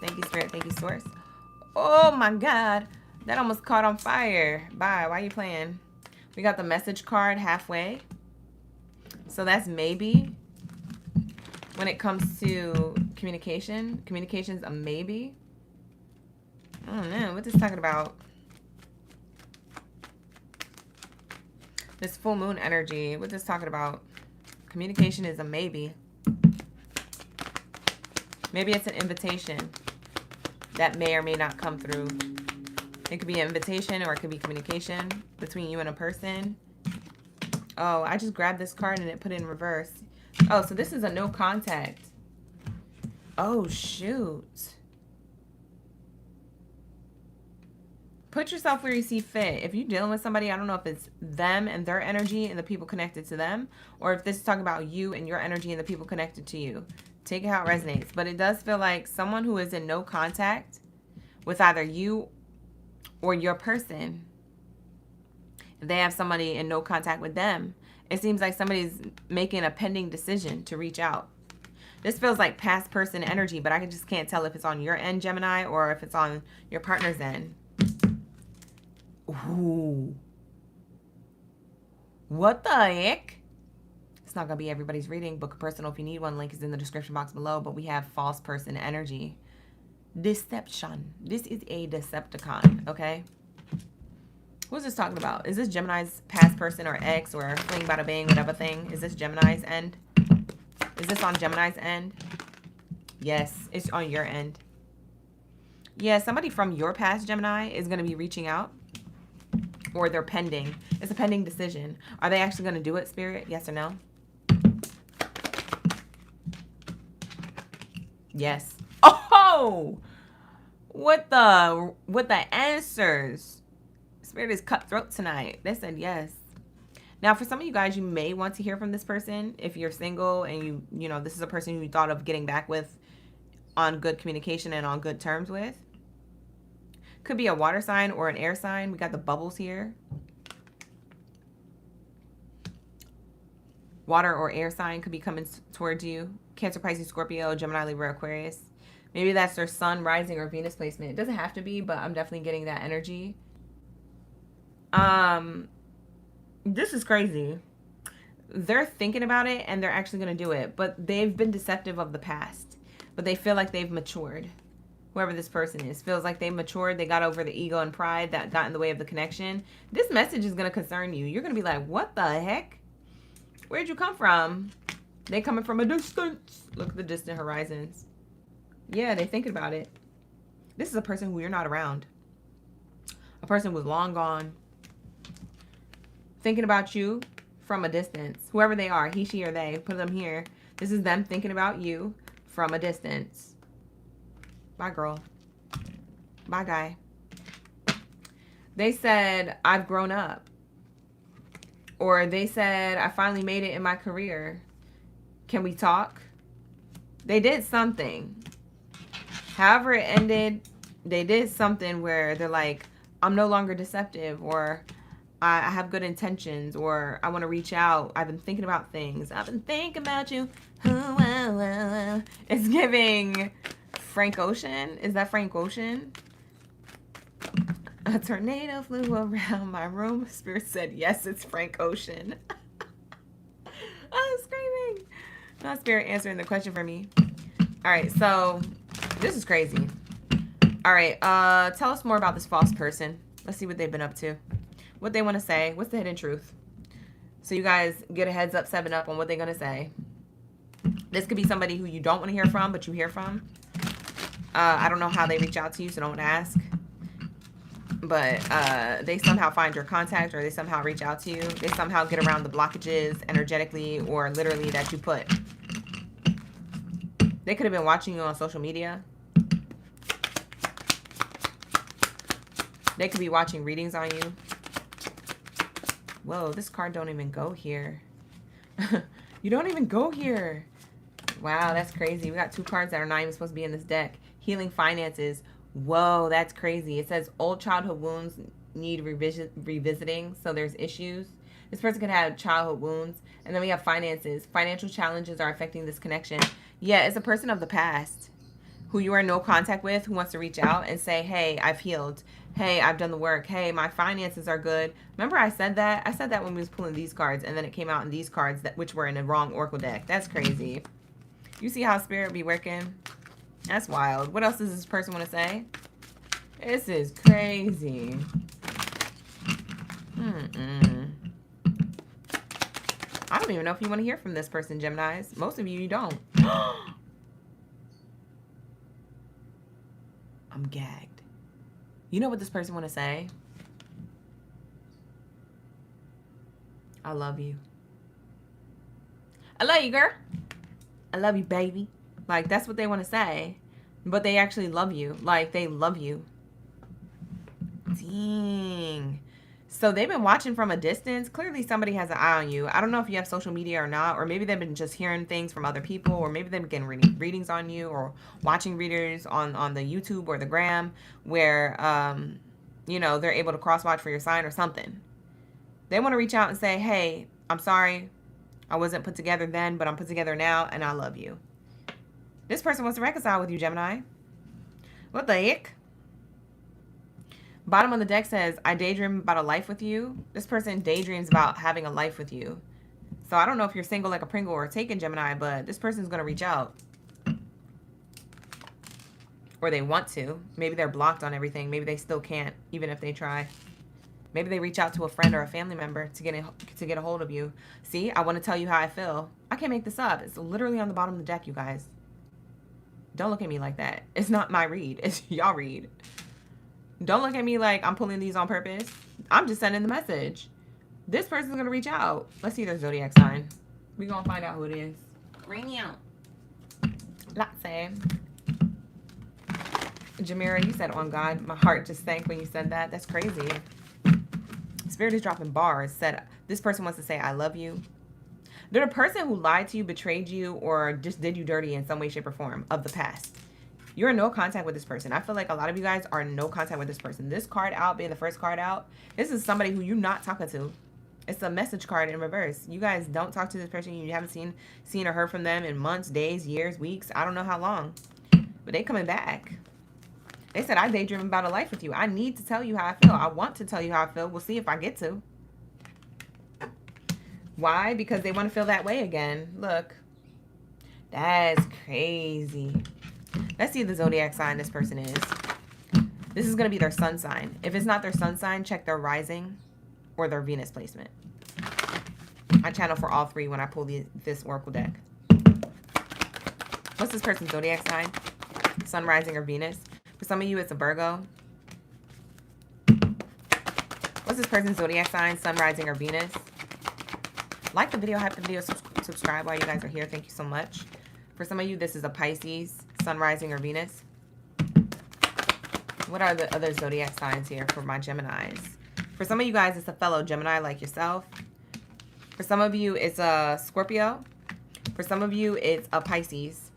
[SPEAKER 1] Thank you, Spirit. Thank you, Source. Oh, my God. That almost caught on fire. Bye. Why are you playing? We got the message card halfway. So that's maybe. When it comes to communication, communication's a maybe. I don't know. What's this talking about? This full moon energy. What's this talking about? Communication is a maybe. Maybe it's an invitation that may or may not come through. It could be an invitation or it could be communication between you and a person. Oh, I just grabbed this card and it put it in reverse. Oh, so this is a no contact. Oh, shoot. Put yourself where you see fit. If you're dealing with somebody, I don't know if it's them and their energy and the people connected to them, or if this is talking about you and your energy and the people connected to you. Take it how it resonates. But it does feel like someone who is in no contact with either you or your person, if they have somebody in no contact with them, it seems like somebody's making a pending decision to reach out. This feels like past person energy, but I just can't tell if it's on your end, Gemini, or if it's on your partner's end. Ooh. What the heck? It's not going to be everybody's reading. Book a personal if you need one. Link is in the description box below, but we have false person energy. Deception. This is a Decepticon, okay? Who's this talking about? Is this Gemini's past person or ex or fling bada bang, whatever thing? Is this Gemini's end? Is this on Gemini's end? Yes, it's on your end. Yeah, somebody from your past, Gemini, is going to be reaching out. Or they're pending. It's a pending decision. Are they actually going to do it, Spirit? Yes or no? Yes. Oh! What the answers? Spirit is cutthroat tonight. They said yes. Now, for some of you guys, you may want to hear from this person if you're single and you know, this is a person who you thought of getting back with on good communication and on good terms with. Could be a water sign or an air sign. We got the bubbles here. Water or air sign could be coming towards you. Cancer, Pisces, Scorpio, Gemini, Libra, Aquarius. Maybe that's their sun, rising, or Venus placement. It doesn't have to be, but I'm definitely getting that energy. This is crazy. They're thinking about it and they're actually going to do it, but they've been deceptive of the past, but they feel like they've matured. Whoever this person is feels like they've matured. They got over the ego and pride that got in the way of the connection. This message is going to concern you. You're going to be like, what the heck? Where'd you come from? They coming from a distance. Look at the distant horizons. Yeah, they thinking about it. This is a person who you're not around. A person who's long gone. Thinking about you from a distance. Whoever they are, he, she, or they, put them here. This is them thinking about you from a distance. Bye, girl. Bye, guy. They said, I've grown up. Or they said, I finally made it in my career. Can we talk? They did something. However it ended, they did something where they're like, I'm no longer deceptive, or I have good intentions, or I want to reach out. I've been thinking about things. I've been thinking about you. It's giving Frank Ocean. Is that Frank Ocean? A tornado flew around my room. Spirit said, yes, it's Frank Ocean. I'm screaming. Not Spirit answering the question for me. All right, so this is crazy. All right, tell us more about this false person. Let's see what they've been up to. What they want to say. What's the hidden truth? So you guys get a heads up, 7 up on what they're going to say. This could be somebody who you don't want to hear from, but you hear from. I don't know how they reach out to you, so don't ask. But they somehow find your contact, or they somehow reach out to you. They somehow get around the blockages energetically or literally that you put. They could have been watching you on social media. They could be watching readings on you. Whoa, this card don't even go here. You don't even go here. Wow, that's crazy. We got 2 cards that are not even supposed to be in this deck. Healing finances. Whoa, that's crazy. It says old childhood wounds need revisiting, so there's issues. This person could have childhood wounds. And then we have finances. Financial challenges are affecting this connection. Yeah, it's a person of the past who you are in no contact with, who wants to reach out and say, hey, I've healed. Hey, I've done the work. Hey, my finances are good. Remember I said that? I said that when we was pulling these cards, and then it came out in these cards, which were in the wrong Oracle deck. That's crazy. You see how Spirit be working? That's wild. What else does this person want to say? This is crazy. I don't even know if you want to hear from this person, Geminis. Most of you don't. I'm gagged. You know what this person want to say? I love you. I love you, girl. I love you, baby. Like, that's what they want to say. But they actually love you. Like, they love you. Dang. So they've been watching from a distance. Clearly somebody has an eye on you. I don't know if you have social media or not, or maybe they've been just hearing things from other people, or maybe they've been getting readings on you, or watching readers on the YouTube or the gram where, you know, they're able to cross-watch for your sign or something. They want to reach out and say, hey, I'm sorry. I wasn't put together then, but I'm put together now, and I love you. This person wants to reconcile with you, Gemini. What the heck? Bottom of the deck says, I daydream about a life with you. This person daydreams about having a life with you. So I don't know if you're single like a Pringle or taken, Gemini, but this person's going to reach out. Or they want to. Maybe they're blocked on everything. Maybe they still can't, even if they try. Maybe they reach out to a friend or a family member to get a hold of you. See, I want to tell you how I feel. I can't make this up. It's literally on the bottom of the deck, you guys. Don't look at me like that. It's not my read. It's y'all read. Don't look at me like I'm pulling these on purpose. I'm just sending the message. This person's going to reach out. Let's see their zodiac sign. We're going to find out who it is. Ring me out. Latse. Jamira, you said on God. My heart just sank when you said that. That's crazy. Spirit is dropping bars. Said this person wants to say I love you. They're the person who lied to you, betrayed you, or just did you dirty in some way, shape, or form of the past. You're in no contact with this person. I feel like a lot of you guys are in no contact with this person. This card out being the first card out, this is somebody who you're not talking to. It's a message card in reverse. You guys don't talk to this person. You haven't seen or heard from them in months, days, years, weeks. I don't know how long. But they coming back. They said, I daydream about a life with you. I need to tell you how I feel. I want to tell you how I feel. We'll see if I get to. Why? Because they want to feel that way again. Look. That's crazy. Let's see the zodiac sign this person is. This is going to be their sun sign. If it's not their sun sign, check their rising or their Venus placement. I channel for all three when I pull this oracle deck. What's this person's zodiac sign? Sun, rising, or Venus? For some of you, it's a Virgo. What's this person's zodiac sign? Sun, rising, or Venus? Like the video, hype the video, subscribe while you guys are here. Thank you so much. For some of you, this is a Pisces, Sun, rising, or Venus. What are the other zodiac signs here for my Geminis? For some of you guys, it's a fellow Gemini like yourself. For some of you, it's a Scorpio. For some of you, it's a Pisces.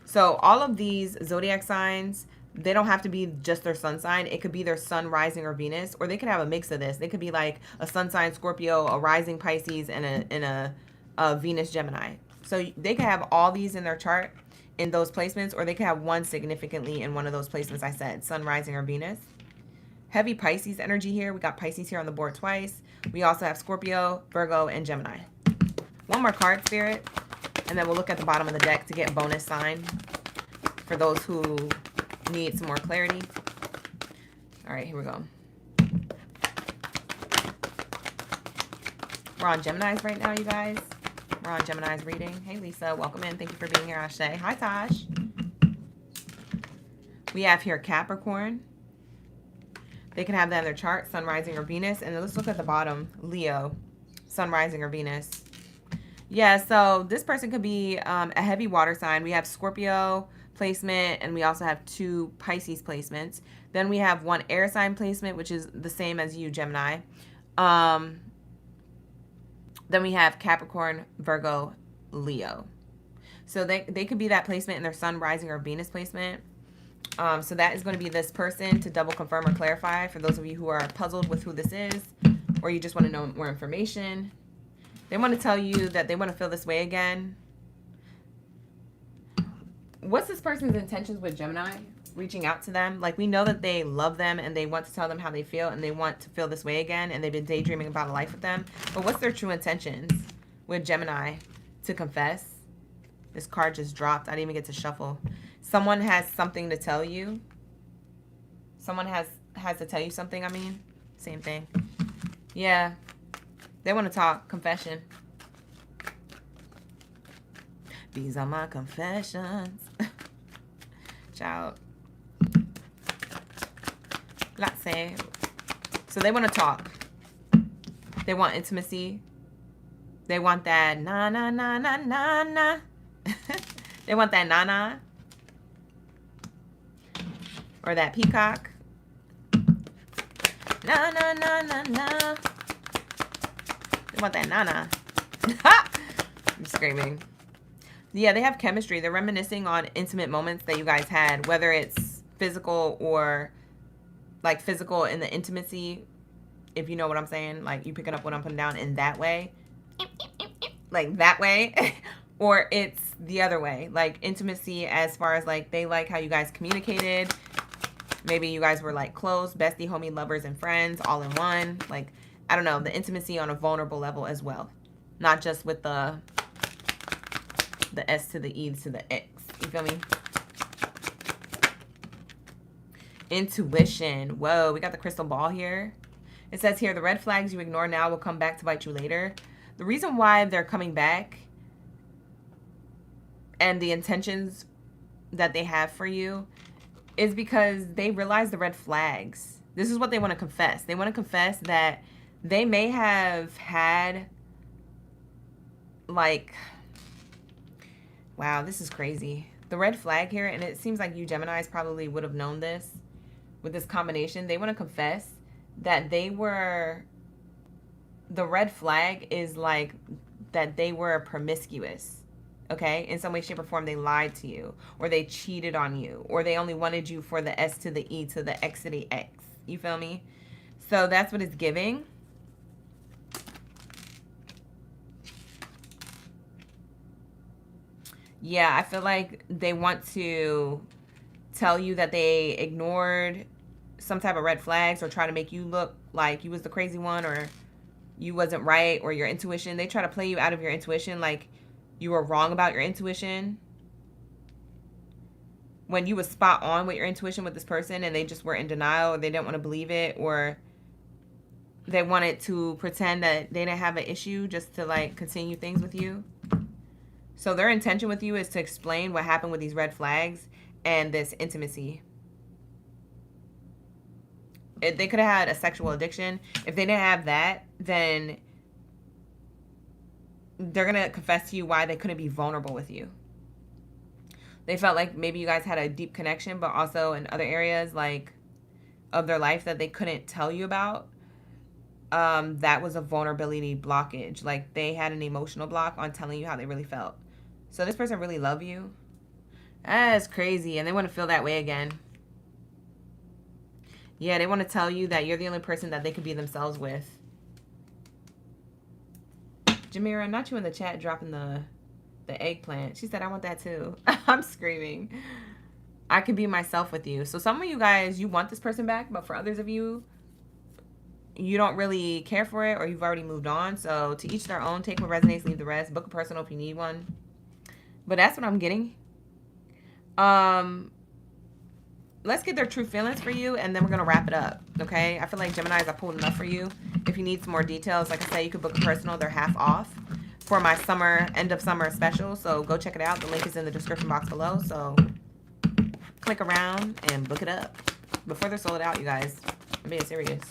[SPEAKER 1] So all of these zodiac signs, they don't have to be just their sun sign. It could be their sun, rising, or Venus, or they could have a mix of this. They could be like a sun sign Scorpio, a rising Pisces, and a Venus Gemini. So they could have all these in their chart in those placements, or they could have one significantly in one of those placements I said, sun, rising, or Venus. Heavy Pisces energy here. We got Pisces here on the board twice. We also have Scorpio, Virgo, and Gemini. One more card, Spirit, and then we'll look at the bottom of the deck to get bonus sign for those who need some more clarity. All right, here we go. We're on Geminis right now, you guys. We're on Gemini's reading. Hey, Lisa, welcome in. Thank you for being here, Ashe. Hi, Tosh. We have here Capricorn. They can have that in their chart, sun, rising, or Venus. And let's look at the bottom, Leo, sun, rising, or Venus. Yeah, so this person could be a heavy water sign. We have Scorpio placement, and we also have 2 Pisces placements. Then we have 1 air sign placement, which is the same as you, Gemini. Then we have Capricorn, Virgo, Leo. So they could be that placement in their sun, rising, or Venus placement. So that is going to be this person to double confirm or clarify for those of you who are puzzled with who this is, or you just want to know more information. They want to tell you that they want to feel this way again. What's this person's intentions with Gemini? Reaching out to them. Like, we know that they love them and they want to tell them how they feel and they want to feel this way again, and they've been daydreaming about a life with them. But what's their true intentions with Gemini to confess? This card just dropped. I didn't even get to shuffle. Someone has something to tell you. Someone has to tell you something, I mean. Same thing. Yeah. They want to talk. Confession. These are my confessions. Child. Let's say. So they want to talk. They want intimacy. They want that na na na na na na. They want that na na. Or that peacock. Na na na na na. They want that na na. I'm screaming. Yeah, they have chemistry. They're reminiscing on intimate moments that you guys had, whether it's physical or like physical in the intimacy, if you know what I'm saying. Like, you picking up what I'm putting down in that way. Like that way. Or it's the other way. Like intimacy as far as like they like how you guys communicated. Maybe you guys were like close, bestie, homie, lovers, and friends all in one. Like, I don't know, the intimacy on a vulnerable level as well. Not just with the S to the E to the X. You feel me? Intuition. Whoa, we got the crystal ball here. It says here, the red flags you ignore now will come back to bite you later. The reason why they're coming back and the intentions that they have for you is because they realize the red flags. This is what they want to confess. They want to confess that they may have had, like, wow, this is crazy. The red flag here, and it seems like you Geminis probably would have known this with this combination. They want to confess that they were, the red flag is like that they were promiscuous. Okay, in some way, shape, or form, they lied to you, or they cheated on you, or they only wanted you for the S to the E to the X to the X. You feel me? So that's what it's giving. Yeah, I feel like they want to tell you that they ignored some type of red flags or try to make you look like you was the crazy one or you wasn't right, or your intuition. They try to play you out of your intuition, like you were wrong about your intuition when you was spot on with your intuition with this person, and they just were in denial, or they didn't want to believe it, or they wanted to pretend that they didn't have an issue just to like continue things with you. So their intention with you is to explain what happened with these red flags and this intimacy. They could have had a sexual addiction. If they didn't have that, then they're going to confess to you why they couldn't be vulnerable with you. They felt like maybe you guys had a deep connection, but also in other areas like of their life that they couldn't tell you about. That was a vulnerability blockage. Like they had an emotional block on telling you how they really felt. So this person really loved you. That's crazy. And they want to feel that way again. Yeah, they want to tell you that you're the only person that they could be themselves with. Jamira, not you in the chat dropping the eggplant. She said, I want that too. I'm screaming. I can be myself with you. So some of you guys, you want this person back, but for others of you, you don't really care for it, or you've already moved on. So to each their own. Take what resonates, leave the rest. Book a personal if you need one. But that's what I'm getting. Let's get their true feelings for you, and then we're going to wrap it up, okay? I feel like Geminis, I pulled enough for you. If you need some more details, like I said, you could book a personal. They're half off for my end of summer special. So go check it out. The link is in the description box below. So click around and book it up before they're sold out, you guys. I'm being serious.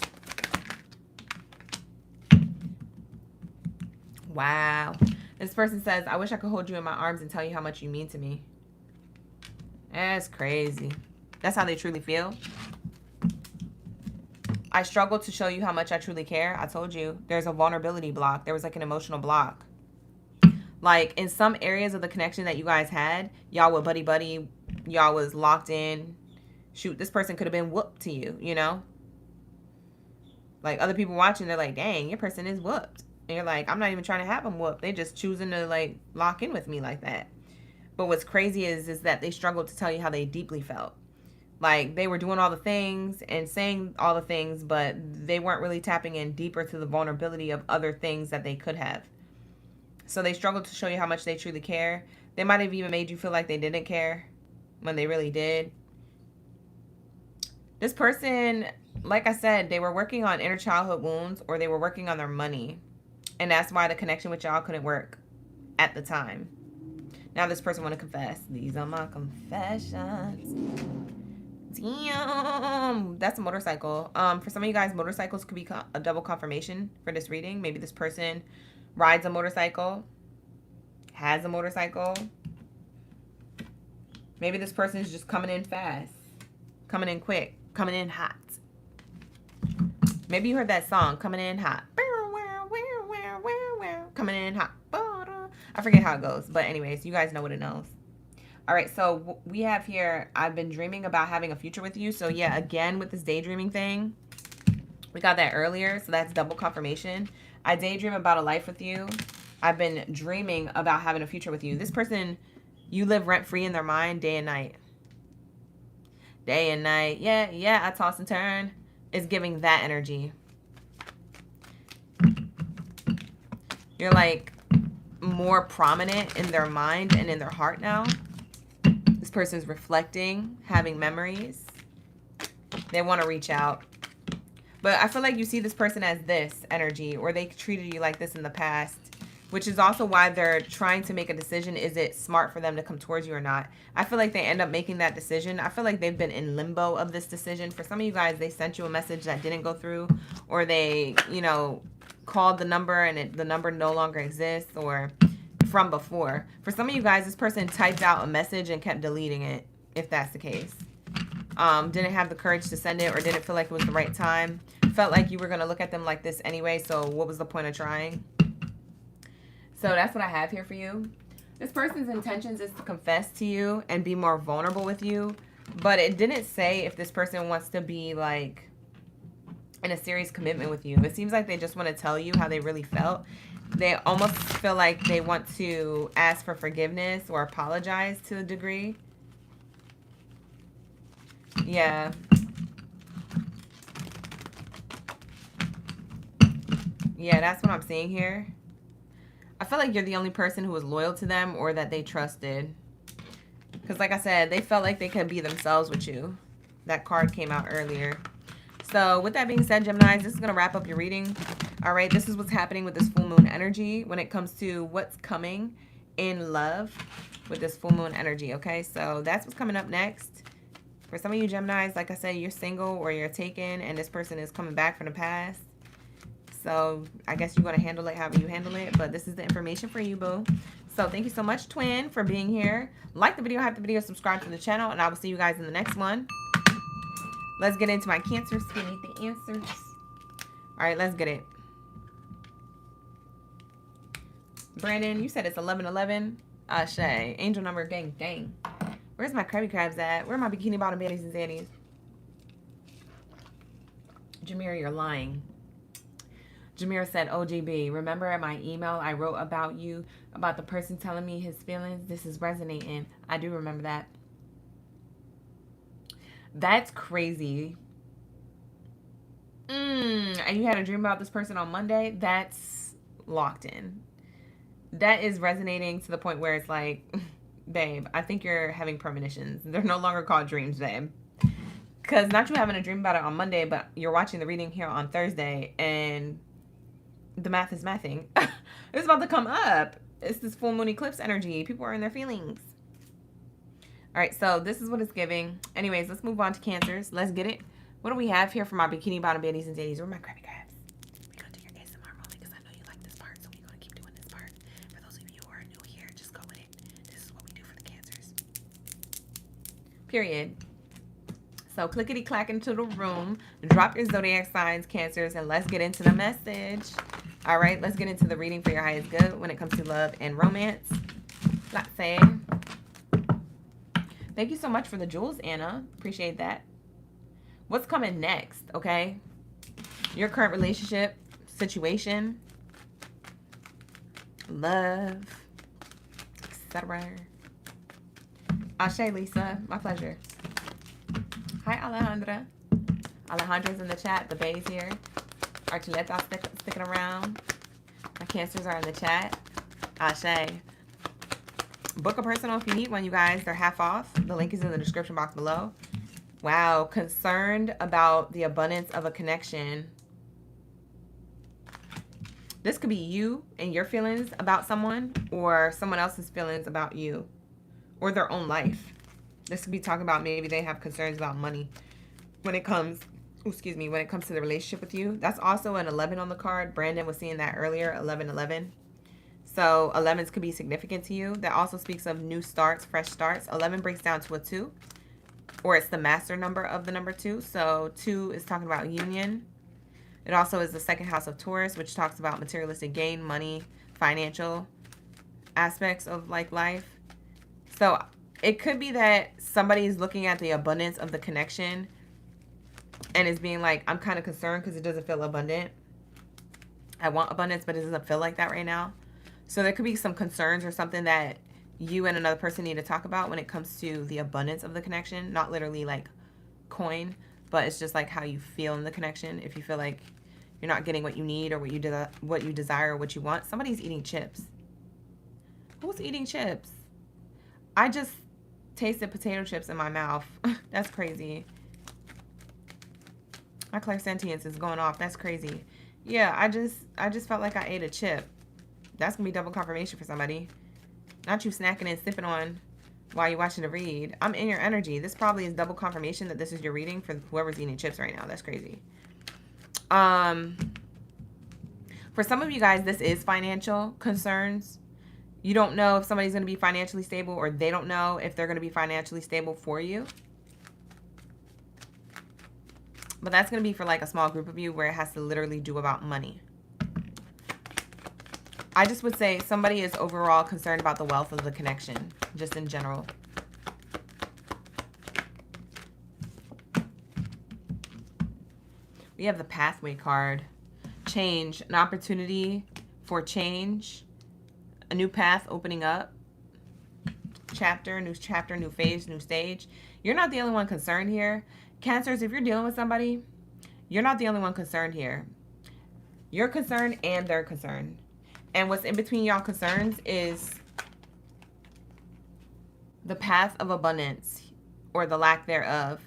[SPEAKER 1] Wow. This person says, I wish I could hold you in my arms and tell you how much you mean to me. That's crazy. That's how they truly feel. I struggle to show you how much I truly care. I told you there's a vulnerability block. There was like an emotional block. Like in some areas of the connection that you guys had, y'all were buddy-buddy. Y'all was locked in. Shoot, this person could have been whooped to you, you know? Like other people watching, they're like, dang, your person is whooped. And you're like, I'm not even trying to have them whooped. They just choosing to like lock in with me like that. But what's crazy is that they struggled to tell you how they deeply felt. Like they were doing all the things and saying all the things, but they weren't really tapping in deeper to the vulnerability of other things that they could have. So they struggled to show you how much they truly care. They might have even made you feel like they didn't care when they really did. This person, like I said, they were working on inner childhood wounds, or they were working on their money. And that's why the connection with y'all couldn't work at the time. Now this person want to confess. These are my confessions. Damn, that's a motorcycle. For some of you guys, motorcycles could be a double confirmation for this reading. Maybe this person rides a motorcycle, has a motorcycle. Maybe this person is just coming in fast, coming in quick, coming in hot. Maybe you heard that song, coming in hot. Coming in hot. I forget how it goes, but anyways, you guys know what it knows. All right, so we have here, I've been dreaming about having a future with you. So yeah, again, with this daydreaming thing, we got that earlier. So that's double confirmation. I daydream about a life with you. I've been dreaming about having a future with you. This person, you live rent-free in their mind day and night. Day and night. Yeah, I toss and turn. It's giving that energy. You're like more prominent in their mind and in their heart now. This person's reflecting, having memories. They want to reach out. But I feel like you see this person as this energy, or they treated you like this in the past, which is also why they're trying to make a decision. Is it smart for them to come towards you or not? I feel like they end up making that decision. I feel like they've been in limbo of this decision. For some of you guys, they sent you a message that didn't go through, or they, you know, called the number and the number no longer exists, or from before. For some of you guys, this person typed out a message and kept deleting it, if that's the case. Didn't have the courage to send it, or didn't feel like it was the right time. Felt like you were going to look at them like this anyway, so what was the point of trying? So that's what I have here for you. This person's intentions is to confess to you and be more vulnerable with you, but it didn't say if this person wants to be like in a serious commitment with you. It seems like they just want to tell you how they really felt. They almost feel like they want to ask for forgiveness or apologize to a degree. Yeah. Yeah, that's what I'm seeing here. I feel like you're the only person who was loyal to them or that they trusted. Because like I said, they felt like they could be themselves with you. That card came out earlier. So with that being said, Geminis, this is going to wrap up your reading. All right, this is what's happening with this full moon energy when it comes to what's coming in love with this full moon energy, okay? So that's what's coming up next. For some of you Geminis, like I said, you're single or you're taken and this person is coming back from the past. So I guess you're going to handle it however you handle it. But this is the information for you, boo. So thank you so much, twin, for being here. Like the video, hype the video, subscribe to the channel, and I will see you guys in the next one. Let's get into my Cancers. We need the answers. All right, let's get it. Brandon, you said it's 1111. Shay. Angel number, gang, gang. Where's my Krabby Crabs at? Where are my Bikini Bottom Baddies and Zaddies? Jameer, you're lying. Jameer said, OGB, remember at my email I wrote about you, about the person telling me his feelings? This is resonating. I do remember that. That's crazy. And you had a dream about this person on Monday? That's locked in. That is resonating to the point where it's like, babe, I think you're having premonitions. They're no longer called dreams, babe. Because not you having a dream about it on Monday, but you're watching the reading here on Thursday, and the math is mathing. It's about to come up. It's this full moon eclipse energy. People are in their feelings. All right, so this is what it's giving. Anyways, let's move on to Cancers. Let's get it. What do we have here for my Bikini Bottom Baddies and Zaddies? Where are my Krabby Crabs? We're going to do your ASMR moment because I know you like this part, so we're going to keep doing this part. For those of you who are new here, just go with it. This is what we do for the Cancers. Period. So clickety-clack into the room. Drop your zodiac signs, Cancers, and let's get into the message. All right, let's get into the reading for your highest good when it comes to love and romance. Let's say. Thank you so much for the jewels, Anna. Appreciate that. What's coming next, okay? Your current relationship, situation, love, etc. Ashe, Lisa. My pleasure. Hi, Alejandra. Alejandra's in the chat. The Bay's here. Archuleta's sticking around. My Cancers are in the chat. Ashe. Book a personal if you need one, you guys. They're half off. The link is in the description box below. Wow. Concerned about the abundance of a connection. This could be you and your feelings about someone, or someone else's feelings about you, or their own life. This could be talking about maybe they have concerns about money when it comes, when it comes to the relationship with you. That's also an 11 on the card. Brandon was seeing that earlier, 1111. So 11s could be significant to you. That also speaks of new starts, fresh starts. 11 breaks down to a 2, or it's the master number of the number 2. So 2 is talking about union. It also is the second house of Taurus, which talks about materialistic gain, money, financial aspects of like life. So it could be that somebody is looking at the abundance of the connection and is being like, I'm kind of concerned because it doesn't feel abundant. I want abundance, but it doesn't feel like that right now. So there could be some concerns or something that you and another person need to talk about when it comes to the abundance of the connection. Not literally like coin, but it's just like how you feel in the connection. If you feel like you're not getting what you need or what you desire or what you want. Somebody's eating chips. Who's eating chips? I just tasted potato chips in my mouth. That's crazy. My clairsentience is going off. That's crazy. Yeah, I just felt like I ate a chip. That's gonna be double confirmation for somebody. Not you snacking and sipping on while you're watching the read. I'm in your energy. This probably is double confirmation that this is your reading for whoever's eating chips right now. That's crazy. For some of you guys, this is financial concerns. You don't know if somebody's going to be financially stable, or they don't know if they're going to be financially stable for you. But that's going to be for like a small group of you where it has to literally do about money. I just would say somebody is overall concerned about the wealth of the connection, just in general. We have the pathway card. Change, an opportunity for change, a new path opening up, new chapter, new phase, new stage. You're not the only one concerned here. Cancers, if you're dealing with somebody, you're not the only one concerned here. You're concerned and they're concerned. And what's in between y'all concerns is the path of abundance or the lack thereof.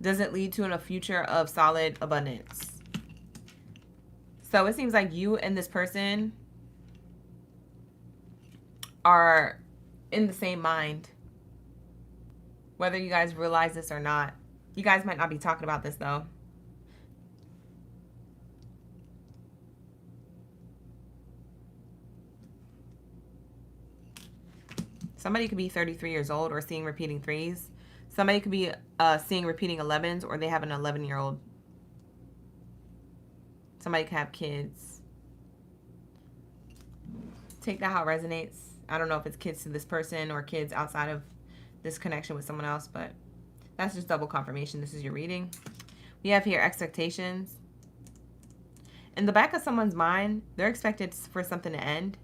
[SPEAKER 1] Does it lead to a future of solid abundance? So it seems like you and this person are in the same mind, whether you guys realize this or not. You guys might not be talking about this though. Somebody could be 33 years old or seeing repeating threes. Somebody could be seeing repeating 11s, or they have an 11-year-old. Somebody could have kids. Take that how it resonates. I don't know if it's kids to this person or kids outside of this connection with someone else, but that's just double confirmation. This is your reading. We have here expectations. In the back of someone's mind, they're expected for something to end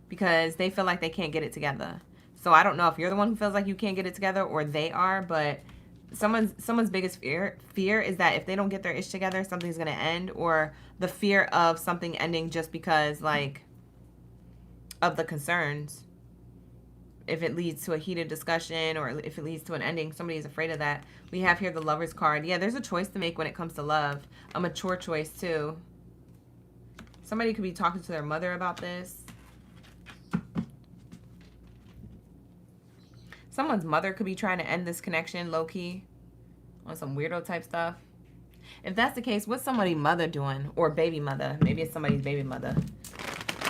[SPEAKER 1] because they feel like they can't get it together. So I don't know if you're the one who feels like you can't get it together or they are, but someone's biggest fear is that if they don't get their ish together, something's going to end, or the fear of something ending just because, like, of the concerns. If it leads to a heated discussion or if it leads to an ending, somebody's afraid of that. We have here the Lover's card. Yeah, there's a choice to make when it comes to love. A mature choice, too. Somebody could be talking to their mother about this. Someone's mother could be trying to end this connection low-key on some weirdo type stuff. If that's the case, what's somebody's mother doing? Or baby mother. Maybe it's somebody's baby mother.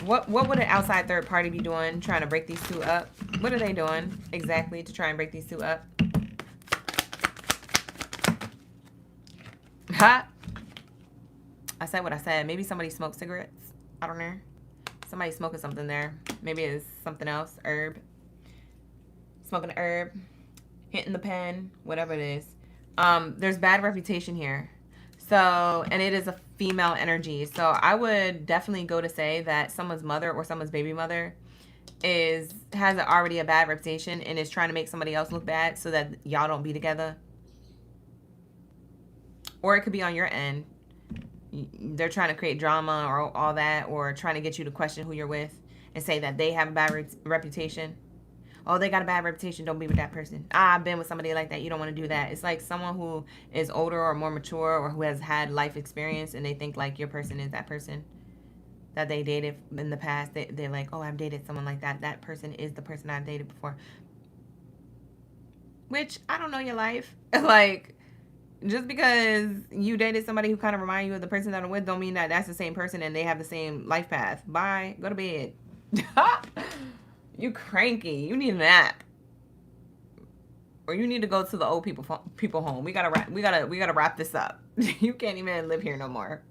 [SPEAKER 1] What would an outside third party be doing trying to break these two up? What are they doing exactly to try and break these two up? Ha! I said what I said. Maybe somebody smoked cigarettes. I don't know. Somebody smoking something there. Maybe it's something else. Herb. Smoking an herb. Hitting the pen. Whatever it is. There's bad reputation here. So, and it is a female energy. So I would definitely go to say that someone's mother or someone's baby mother has already a bad reputation and is trying to make somebody else look bad so that y'all don't be together. Or it could be on your end. They're trying to create drama or all that, or trying to get you to question who you're with and say that they have a bad reputation. Oh, they got a bad reputation. Don't be with that person. I've been with somebody like that. You don't want to do that. It's like someone who is older or more mature or who has had life experience and they think like your person is that person that they dated in the past. They're like, oh, I've dated someone like that. That person is the person I've dated before. Which, I don't know your life. Like, just because you dated somebody who kind of remind you of the person that I'm with don't mean that that's the same person and they have the same life path. Bye. Go to bed. You cranky. You need a nap, or you need to go to the old people home. We gotta wrap this up. You can't even live here no more,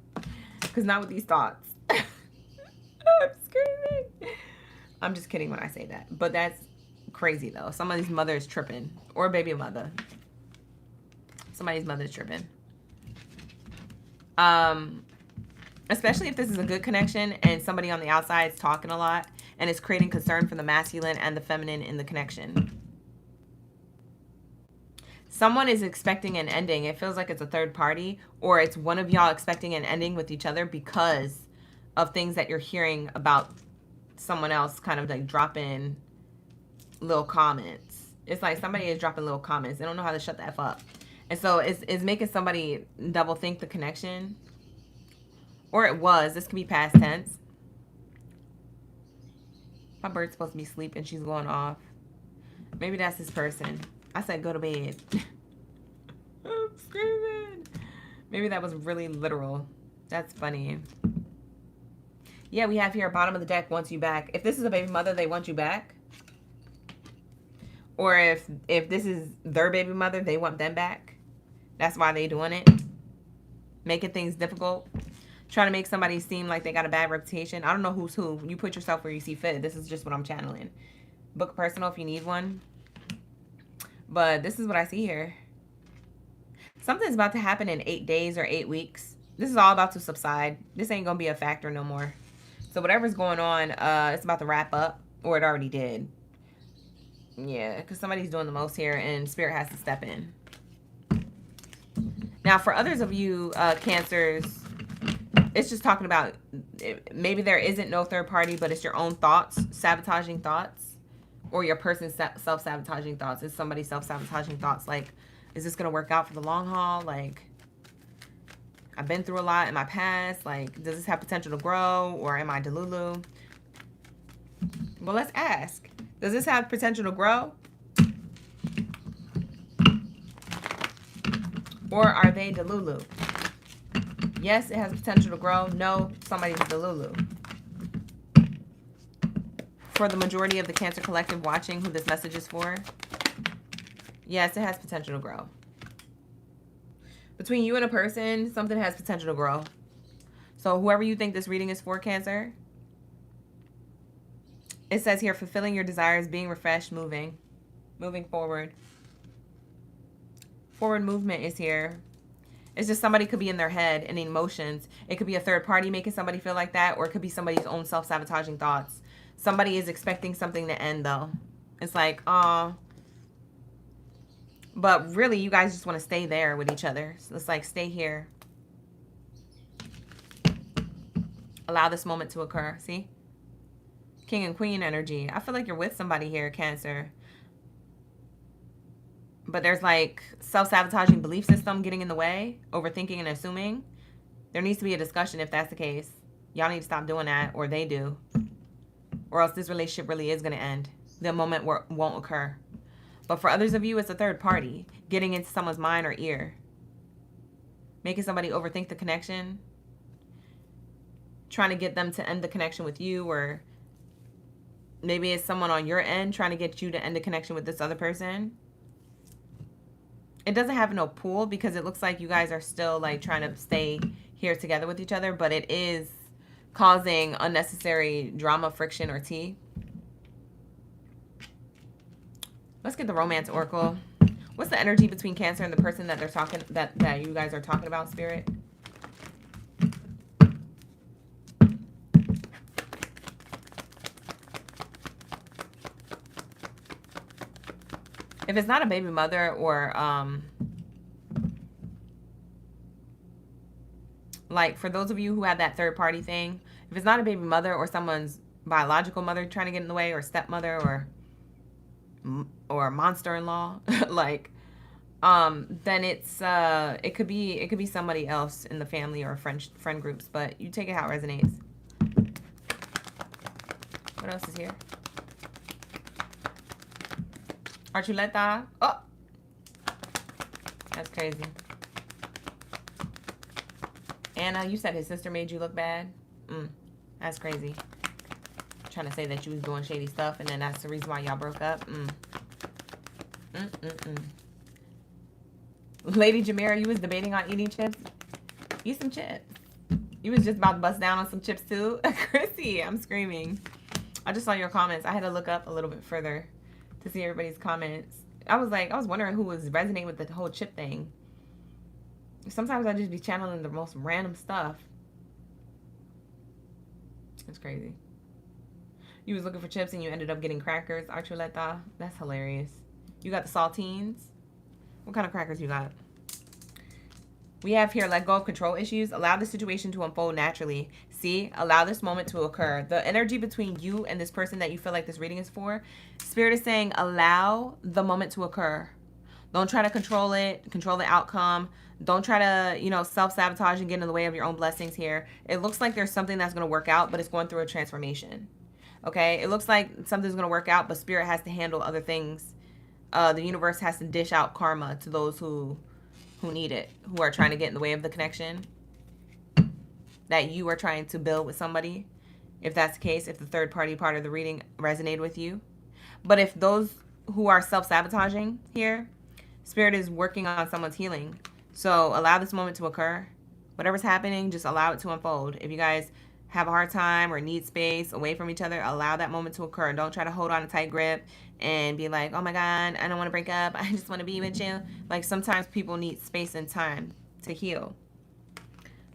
[SPEAKER 1] cause not with these thoughts. I'm screaming. I'm just kidding when I say that, but that's crazy though. Somebody's mother is tripping, or baby mother. Somebody's mother is tripping. Especially if this is a good connection and somebody on the outside is talking a lot. And it's creating concern for the masculine and the feminine in the connection. Someone is expecting an ending. It feels like it's a third party, or it's one of y'all expecting an ending with each other because of things that you're hearing about someone else kind of like dropping little comments. It's like somebody is dropping little comments. They don't know how to shut the F up. And so it's making somebody double think the connection. Or it was. This could be past tense. My bird's supposed to be asleep and she's going off. Maybe that's his person. I said go to bed. I'm screaming. Maybe that was really literal. That's funny. Yeah, we have here bottom of the deck wants you back. If this is a baby mother, they want you back. Or if this is their baby mother, they want them back. That's why they doing it. Making things difficult. Trying to make somebody seem like they got a bad reputation. I don't know who's who. You put yourself where you see fit. This is just what I'm channeling. Book a personal if you need one. But this is what I see here. Something's about to happen in 8 days or 8 weeks. This is all about to subside. This ain't going to be a factor no more. So whatever's going on, it's about to wrap up. Or it already did. Yeah, because somebody's doing the most here and Spirit has to step in. Now, for others of you, Cancers, it's just talking about maybe there isn't no third party, but it's your own thoughts, sabotaging thoughts, or your person's self-sabotaging thoughts. It's somebody's self-sabotaging thoughts. Like, is this going to work out for the long haul? Like, I've been through a lot in my past. Like, does this have potential to grow, or am I delulu? Well, let's ask. Does this have potential to grow? Or are they delulu? Yes, it has potential to grow. No, somebody's delulu. For the majority of the Cancer Collective watching who this message is for, yes, it has potential to grow. Between you and a person, something has potential to grow. So whoever you think this reading is for, Cancer, it says here, fulfilling your desires, being refreshed, moving forward. Forward movement is here. It's just somebody could be in their head and emotions. It could be a third party making somebody feel like that, or it could be somebody's own self-sabotaging thoughts. Somebody is expecting something to end, though. It's like, but really, you guys just want to stay there with each other. So it's like, stay here. Allow this moment to occur. See? King and Queen energy. I feel like you're with somebody here, Cancer. But there's like self-sabotaging belief system getting in the way, overthinking and assuming. There needs to be a discussion if that's the case. Y'all need to stop doing that, or they do. Or else this relationship really is going to end. The moment won't occur. But for others of you, it's a third party getting into someone's mind or ear. Making somebody overthink the connection. Trying to get them to end the connection with you, or maybe it's someone on your end trying to get you to end the connection with this other person. It doesn't have no pool because it looks like you guys are still like trying to stay here together with each other, but it is causing unnecessary drama, friction, or tea. Let's get the romance oracle. What's the energy between Cancer and the person that they're talking that you guys are talking about, Spirit? If it's not a baby mother or, like for those of you who have that third party thing, if it's not a baby mother or someone's biological mother trying to get in the way, or stepmother or monster-in-law, like, then it's, it could be somebody else in the family or friend groups, but you take it how it resonates. What else is here? Archuleta. Oh, that's crazy. Anna, you said his sister made you look bad. That's crazy. Trying to say that you was doing shady stuff, and then that's the reason why y'all broke up. Lady Jamira, you was debating on eating chips. Eat some chips. You was just about to bust down on some chips too. Chrissy, I'm screaming. I just saw your comments. I had to look up a little bit further to see everybody's comments. I was wondering who was resonating with the whole chip thing. Sometimes I just be channeling the most random stuff. It's crazy. You was looking for chips and you ended up getting crackers, Archuleta. That's hilarious. You got the saltines. What kind of crackers you got? We have here, let go of control issues. Allow the situation to unfold naturally. See, allow this moment to occur. The energy between you and this person that you feel like this reading is for, Spirit is saying, allow the moment to occur. Don't try to control it, control the outcome. Don't try to, self-sabotage and get in the way of your own blessings here. It looks like there's something that's going to work out, but it's going through a transformation. Okay? It looks like something's going to work out, but Spirit has to handle other things. The universe has to dish out karma to those who need it, who are trying to get in the way of the connection that you are trying to build with somebody. If that's the case, if the third party part of the reading resonated with you. But if those who are self-sabotaging here, Spirit is working on someone's healing. So allow this moment to occur. Whatever's happening, just allow it to unfold. If you guys have a hard time or need space away from each other, allow that moment to occur. Don't try to hold on a tight grip and be like, oh my God, I don't want to break up. I just want to be with you. Like sometimes people need space and time to heal.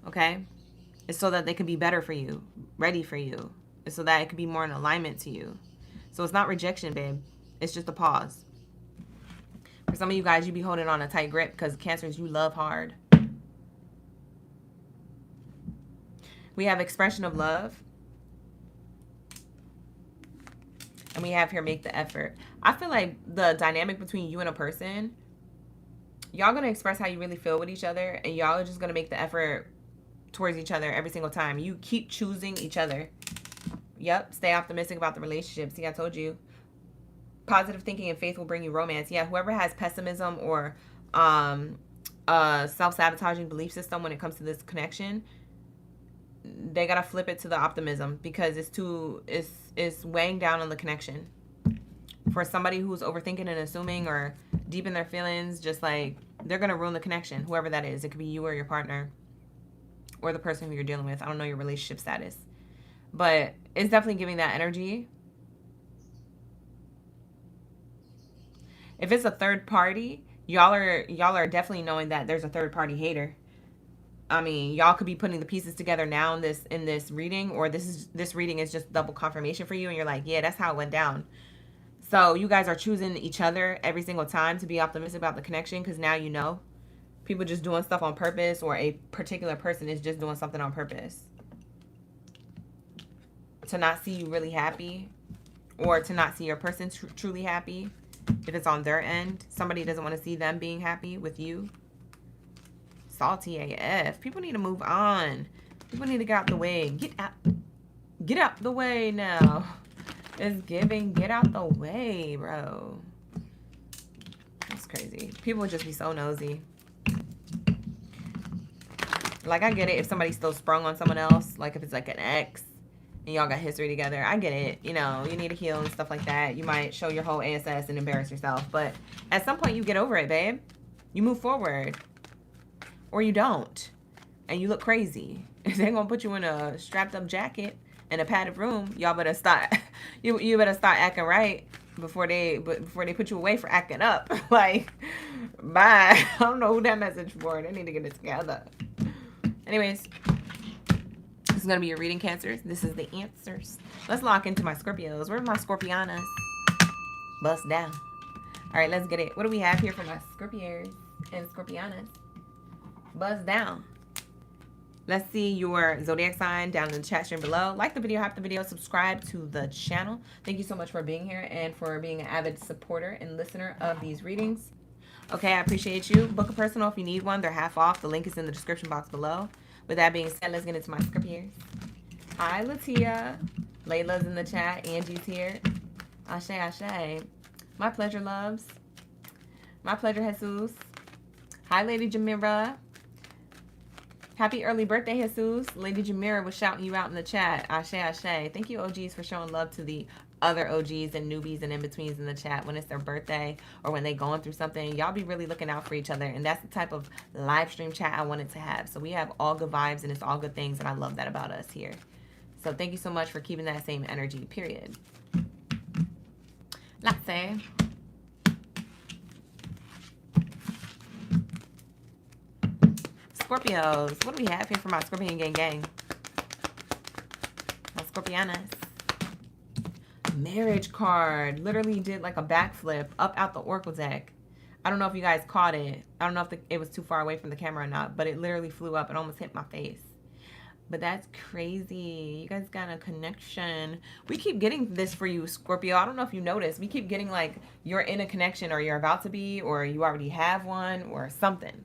[SPEAKER 1] Okay? It's so that they can be better for you, ready for you. It's so that it can be more in alignment to you. So it's not rejection, babe. It's just a pause. For some of you guys, you be holding on a tight grip because Cancers, you love hard. We have expression of love. And we have here make the effort. I feel like the dynamic between you and a person, y'all going to express how you really feel with each other. And y'all are just going to make the effort towards each other every single time. You keep choosing each other. Yep. Stay optimistic about the relationship. See, I told you. Positive thinking and faith will bring you romance. Yeah, whoever has pessimism or self-sabotaging belief system when it comes to this connection, they gotta flip it to the optimism because it's weighing down on the connection. For somebody who's overthinking and assuming or deep in their feelings, just like they're gonna ruin the connection, whoever that is. It could be you or your partner or the person who you're dealing with. I don't know your relationship status, but it's definitely giving that energy. If it's a third party, y'all are definitely knowing that there's a third party hater. I mean, y'all could be putting the pieces together now in this reading, or this reading is just double confirmation for you, and you're like, yeah, that's how it went down. So you guys are choosing each other every single time to be optimistic about the connection because now you know. People just doing stuff on purpose, or a particular person is just doing something on purpose to not see you really happy, or to not see your person truly happy. If it's on their end, somebody doesn't want to see them being happy with you. Salty AF. People need to move on. People need to get out the way. Get out the way now. It's giving. Get out the way, bro. That's crazy. People just be so nosy. Like, I get it if somebody's still sprung on someone else. Like, if it's like an ex and y'all got history together. I get it. You know, you need to heal and stuff like that. You might show your whole ASS and embarrass yourself. But at some point, you get over it, babe. You move forward. Or you don't. And you look crazy. If they're going to put you in a strapped up jacket in a padded room, y'all better start. You better start acting right before they put you away for acting up. Like, bye. I don't know who that message for. They need to get it together. Anyways. This is going to be your reading, Cancers. This is the answers. Let's lock into my Scorpios. Where are my Scorpianas? Bust down. All right, let's get it. What do we have here for my Scorpios and Scorpianas? Buzz down. Let's see your zodiac sign down in the chat stream below. Like the video, hype the video, subscribe to the channel. Thank you so much for being here and for being an avid supporter and listener of these readings. Okay, I appreciate you. Book a personal if you need one. They're half off. The link is in the description box below. With that being said, let's get into my Scorpios. Hi, Latia. Layla's in the chat. Angie's here. Ashe, ashe. My pleasure, loves. My pleasure, Jesus. Hi, Lady Jamira. Happy early birthday, Jesus. Lady Jamira was shouting you out in the chat. Ashe, ashe. Thank you, OGs, for showing love to the other OGs and newbies and in-betweens in the chat when it's their birthday or when they're going through something. Y'all be really looking out for each other, and that's the type of live stream chat I wanted to have. So we have all good vibes, and it's all good things, and I love that about us here. So thank you so much for keeping that same energy, period. Latte. Scorpios. What do we have here for my Scorpion gang? My Scorpianas. Marriage card. Literally did like a backflip up out the Oracle deck. I don't know if you guys caught it. I don't know if it was too far away from the camera or not, but it literally flew up and almost hit my face. But that's crazy. You guys got a connection. We keep getting this for you, Scorpio. I don't know if you noticed. We keep getting like you're in a connection, or you're about to be, or you already have one, or something.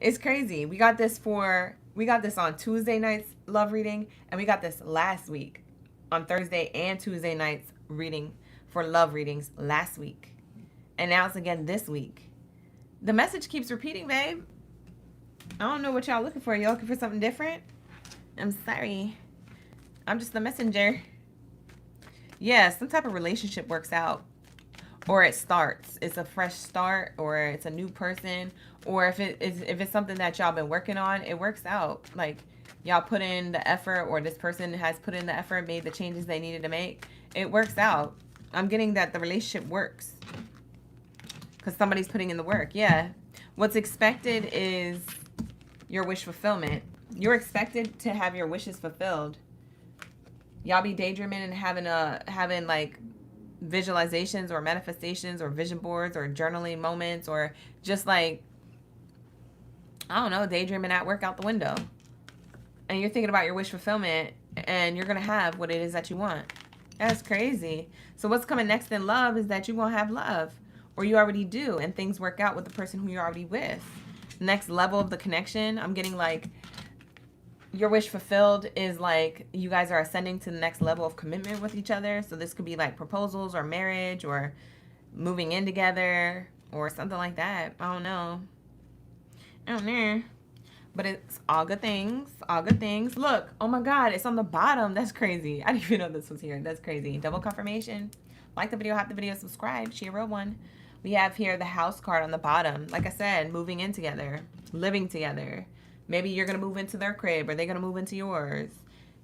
[SPEAKER 1] It's crazy. We got this on Tuesday night's love reading, and we got this last week on Thursday and Tuesday night's reading for love readings last week. And now it's again this week. The message keeps repeating, babe. I don't know what y'all looking for. Y'all looking for something different? I'm sorry. I'm just the messenger. Yeah, some type of relationship works out. Or it starts. It's a fresh start, or it's a new person. Or if it's something that y'all been working on, it works out. Like, y'all put in the effort, or this person has put in the effort, made the changes they needed to make. It works out. I'm getting that the relationship works. Because somebody's putting in the work. Yeah. What's expected is your wish fulfillment. You're expected to have your wishes fulfilled. Y'all be daydreaming and having like visualizations or manifestations or vision boards or journaling moments, or just like, I don't know, daydreaming at work out the window. And you're thinking about your wish fulfillment, and you're going to have what it is that you want. That's crazy. So what's coming next in love is that you won't have love, or you already do, and things work out with the person who you're already with. Next level of the connection, I'm getting like your wish fulfilled is like you guys are ascending to the next level of commitment with each other. So this could be like proposals or marriage or moving in together or something like that. I don't know. But it's all good things. All good things. Look, oh my God, it's on the bottom. That's crazy. I didn't even know this was here. That's crazy. Double confirmation. Like the video, hype the video, subscribe. She a real one. We have here the house card on the bottom. Like I said, moving in together, living together. Maybe you're going to move into their crib, or they're going to move into yours.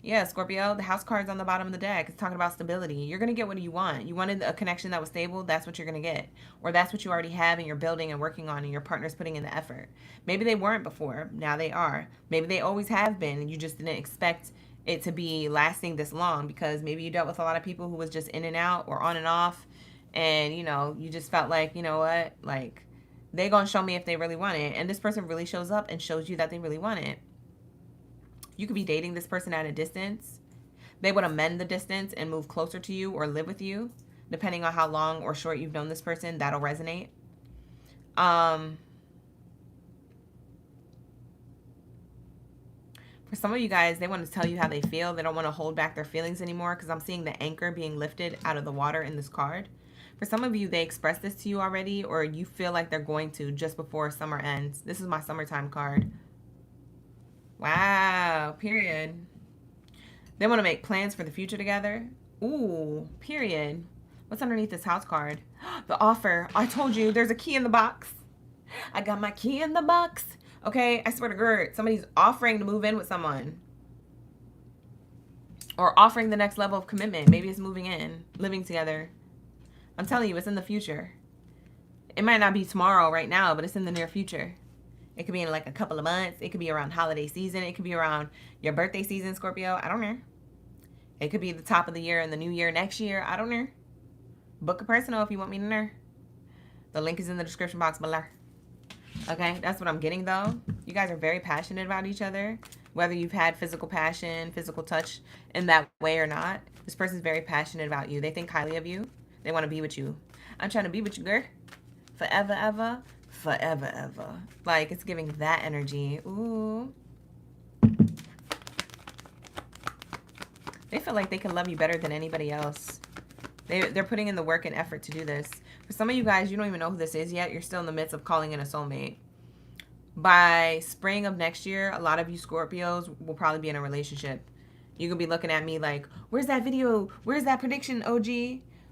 [SPEAKER 1] Yeah, Scorpio, the house card's on the bottom of the deck. It's talking about stability. You're going to get what you want. You wanted a connection that was stable. That's what you're going to get. Or that's what you already have and you're building and working on, and your partner's putting in the effort. Maybe they weren't before. Now they are. Maybe they always have been, and you just didn't expect it to be lasting this long, because maybe you dealt with a lot of people who was just in and out or on and off. And, you know, you just felt like, you know what, like, they gonna show me if they really want it. And this person really shows up and shows you that they really want it. You could be dating this person at a distance. They would amend the distance and move closer to you or live with you, depending on how long or short you've known this person. That'll resonate. For some of you guys, they want to tell you how they feel. They don't want to hold back their feelings anymore, because I'm seeing the anchor being lifted out of the water in this card. For some of you, they expressed this to you already, or you feel like they're going to just before summer ends. This is my summertime card. Wow, period. They want to make plans for the future together. Ooh, period. What's underneath this house card? The offer. I told you, there's a key in the box. I got my key in the box. Okay, I swear to God, somebody's offering to move in with someone. Or offering the next level of commitment. Maybe it's moving in, living together. I'm telling you, it's in the future. It might not be tomorrow right now, but it's in the near future. It could be in like a couple of months. It could be around holiday season. It could be around your birthday season, Scorpio. I don't know. It could be the top of the year and the new year next year. I don't know. Book a personal if you want me to know. The link is in the description box below. Okay, that's what I'm getting though. You guys are very passionate about each other. Whether you've had physical passion, physical touch in that way or not, this person's very passionate about you. They think highly of you. They want to be with you. I'm trying to be with you, girl. Forever, ever. Forever, ever. Like, it's giving that energy. Ooh. They feel like they can love you better than anybody else. They're putting in the work and effort to do this. For some of you guys, you don't even know who this is yet. You're still in the midst of calling in a soulmate. By spring of next year, a lot of you Scorpios will probably be in a relationship. You're going to be looking at me like, where's that video? Where's that prediction, OG?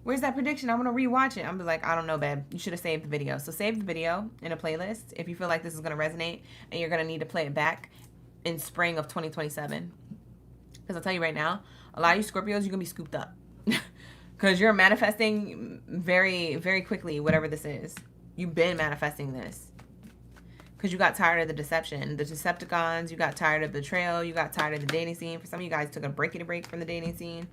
[SPEAKER 1] Where's that prediction? I want to rewatch it. I'm like, I don't know, babe. You should have saved the video. So save the video in a playlist if you feel like this is going to resonate, and you're going to need to play it back in spring of 2027. Because I'll tell you right now, a lot of you Scorpios, you're going to be scooped up. Because you're manifesting very, very quickly, whatever this is. You've been manifesting this. Because you got tired of the deception. The Decepticons, you got tired of the betrayal, you got tired of the dating scene. For some of you guys, took a break from the dating scene.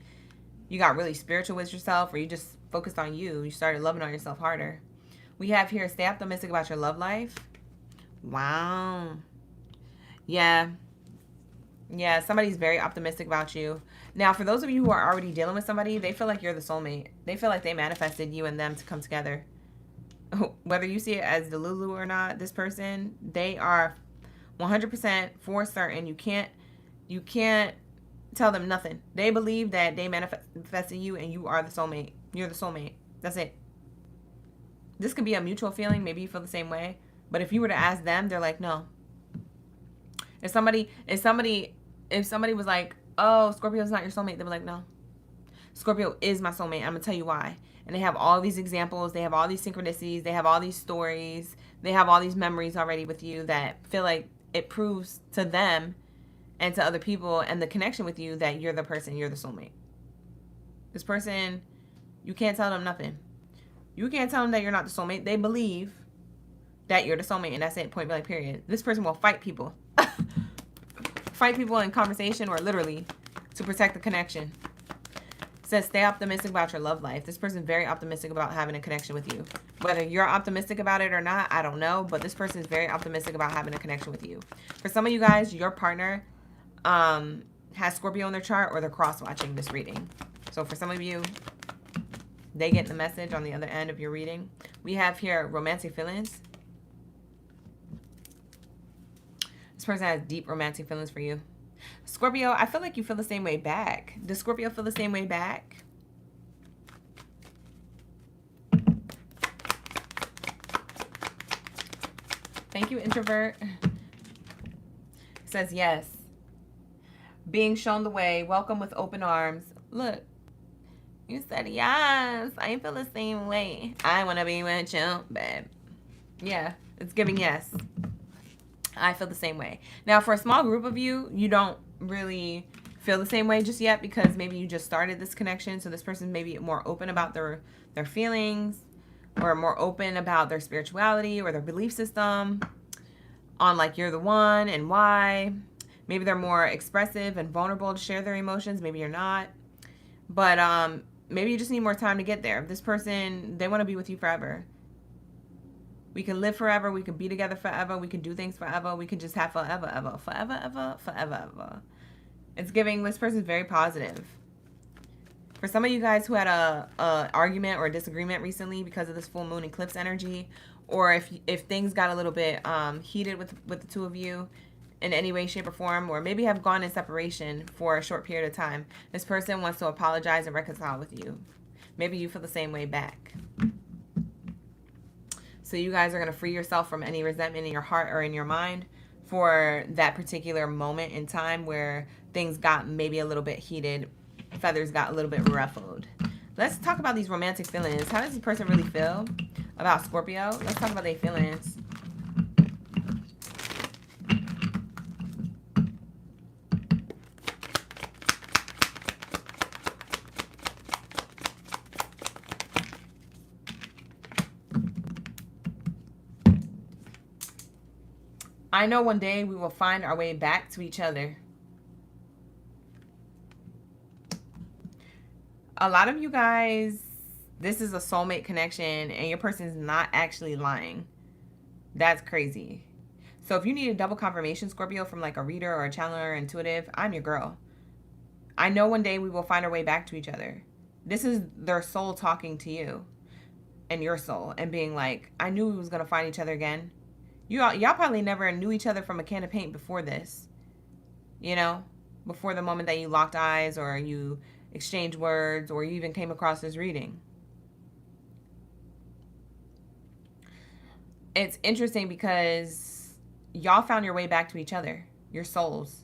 [SPEAKER 1] You got really spiritual with yourself, or you just focused on you. You started loving on yourself harder. We have here, stay optimistic about your love life. Wow. Yeah. Yeah, somebody's very optimistic about you. Now, for those of you who are already dealing with somebody, they feel like you're the soulmate. They feel like they manifested you and them to come together. Whether you see it as Delulu or not, this person, they are 100% for certain. You can't tell them nothing. They believe that they manifested you and you are the soulmate. You're the soulmate. That's it. This could be a mutual feeling. Maybe you feel the same way. But if you were to ask them, they're like, no. If somebody was like, oh, Scorpio's not your soulmate, they'd be like, no. Scorpio is my soulmate. I'm going to tell you why. And they have all these examples. They have all these synchronicities. They have all these stories. They have all these memories already with you that feel like it proves to them and to other people and the connection with you that you're the person, you're the soulmate. This person, you can't tell them nothing. You can't tell them that you're not the soulmate. They believe that you're the soulmate, and that's it, point blank, period. This person will fight people. Fight people in conversation or literally to protect the connection. It says stay optimistic about your love life. This person is very optimistic about having a connection with you. Whether you're optimistic about it or not, I don't know. But this person is very optimistic about having a connection with you. For some of you guys, your partner has Scorpio in their chart, or they're cross-watching this reading. So for some of you, they get the message on the other end of your reading. We have here romantic feelings. This person has deep romantic feelings for you. Scorpio, I feel like you feel the same way back. Does Scorpio feel the same way back? Thank you, introvert. It says yes. Being shown the way. Welcome with open arms. Look. You said yes. I feel the same way. I want to be with you, babe. Yeah, it's giving yes. I feel the same way. Now, for a small group of you, you don't really feel the same way just yet because maybe you just started this connection. So this person may be more open about their feelings, or more open about their spirituality or their belief system on like you're the one and why. Maybe they're more expressive and vulnerable to share their emotions. Maybe you're not. But maybe you just need more time to get there. This person, they want to be with you forever. We can live forever. We can be together forever. We can do things forever. We can just have forever, ever. Forever, ever, forever, ever. It's giving, this person's very positive. For some of you guys who had a argument or a disagreement recently because of this full moon eclipse energy, or if things got a little bit heated with the two of you in any way, shape, or form, or maybe have gone in separation for a short period of time, this person wants to apologize and reconcile with you. Maybe you feel the same way back. So you guys are going to free yourself from any resentment in your heart or in your mind for that particular moment in time where things got maybe a little bit heated, feathers got a little bit ruffled. Let's talk about these romantic feelings. How does this person really feel about Scorpio? Let's talk about their feelings. I know one day we will find our way back to each other. A lot of you guys, this is a soulmate connection and your person is not actually lying. That's crazy. So if you need a double confirmation, Scorpio, from like a reader or a channeler or intuitive, I'm your girl. I know one day we will find our way back to each other. This is their soul talking to you and your soul and being like, I knew we was going to find each other again. Y'all probably never knew each other from a can of paint before this. You know, before the moment that you locked eyes or you exchanged words or you even came across this reading. It's interesting because y'all found your way back to each other. Your souls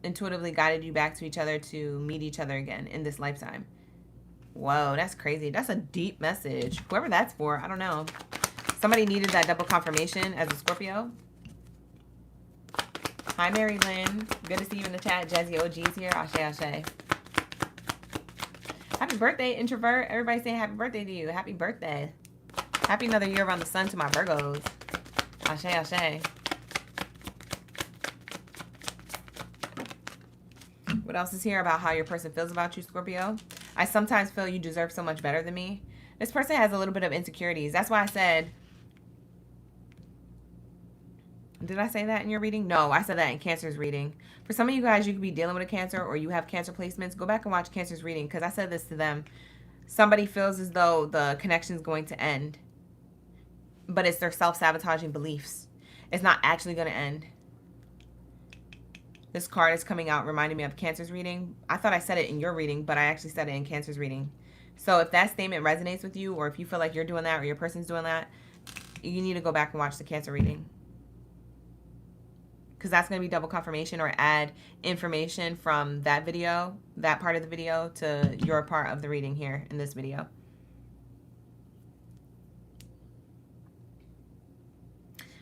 [SPEAKER 1] intuitively guided you back to each other to meet each other again in this lifetime. Whoa, that's crazy. That's a deep message. Whoever that's for, I don't know. Somebody needed that double confirmation as a Scorpio. Hi, Mary Lynn. Good to see you in the chat. Jazzy OG's here. Ashe, ashe. Happy birthday, introvert. Everybody saying happy birthday to you. Happy birthday. Happy another year around the sun to my Virgos. Ashe, ashe. What else is here about how your person feels about you, Scorpio? I sometimes feel you deserve so much better than me. This person has a little bit of insecurities. That's why I said... Did I say that in your reading? No, I said that in Cancer's reading. For some of you guys, you could be dealing with a Cancer or you have Cancer placements. Go back and watch Cancer's reading because I said this to them. Somebody feels as though the connection is going to end. But it's their self-sabotaging beliefs. It's not actually going to end. This card is coming out reminding me of Cancer's reading. I thought I said it in your reading, but I actually said it in Cancer's reading. So if that statement resonates with you or if you feel like you're doing that or your person's doing that, you need to go back and watch the Cancer reading. Because that's going to be double confirmation or add information from that video, that part of the video, to your part of the reading here in this video.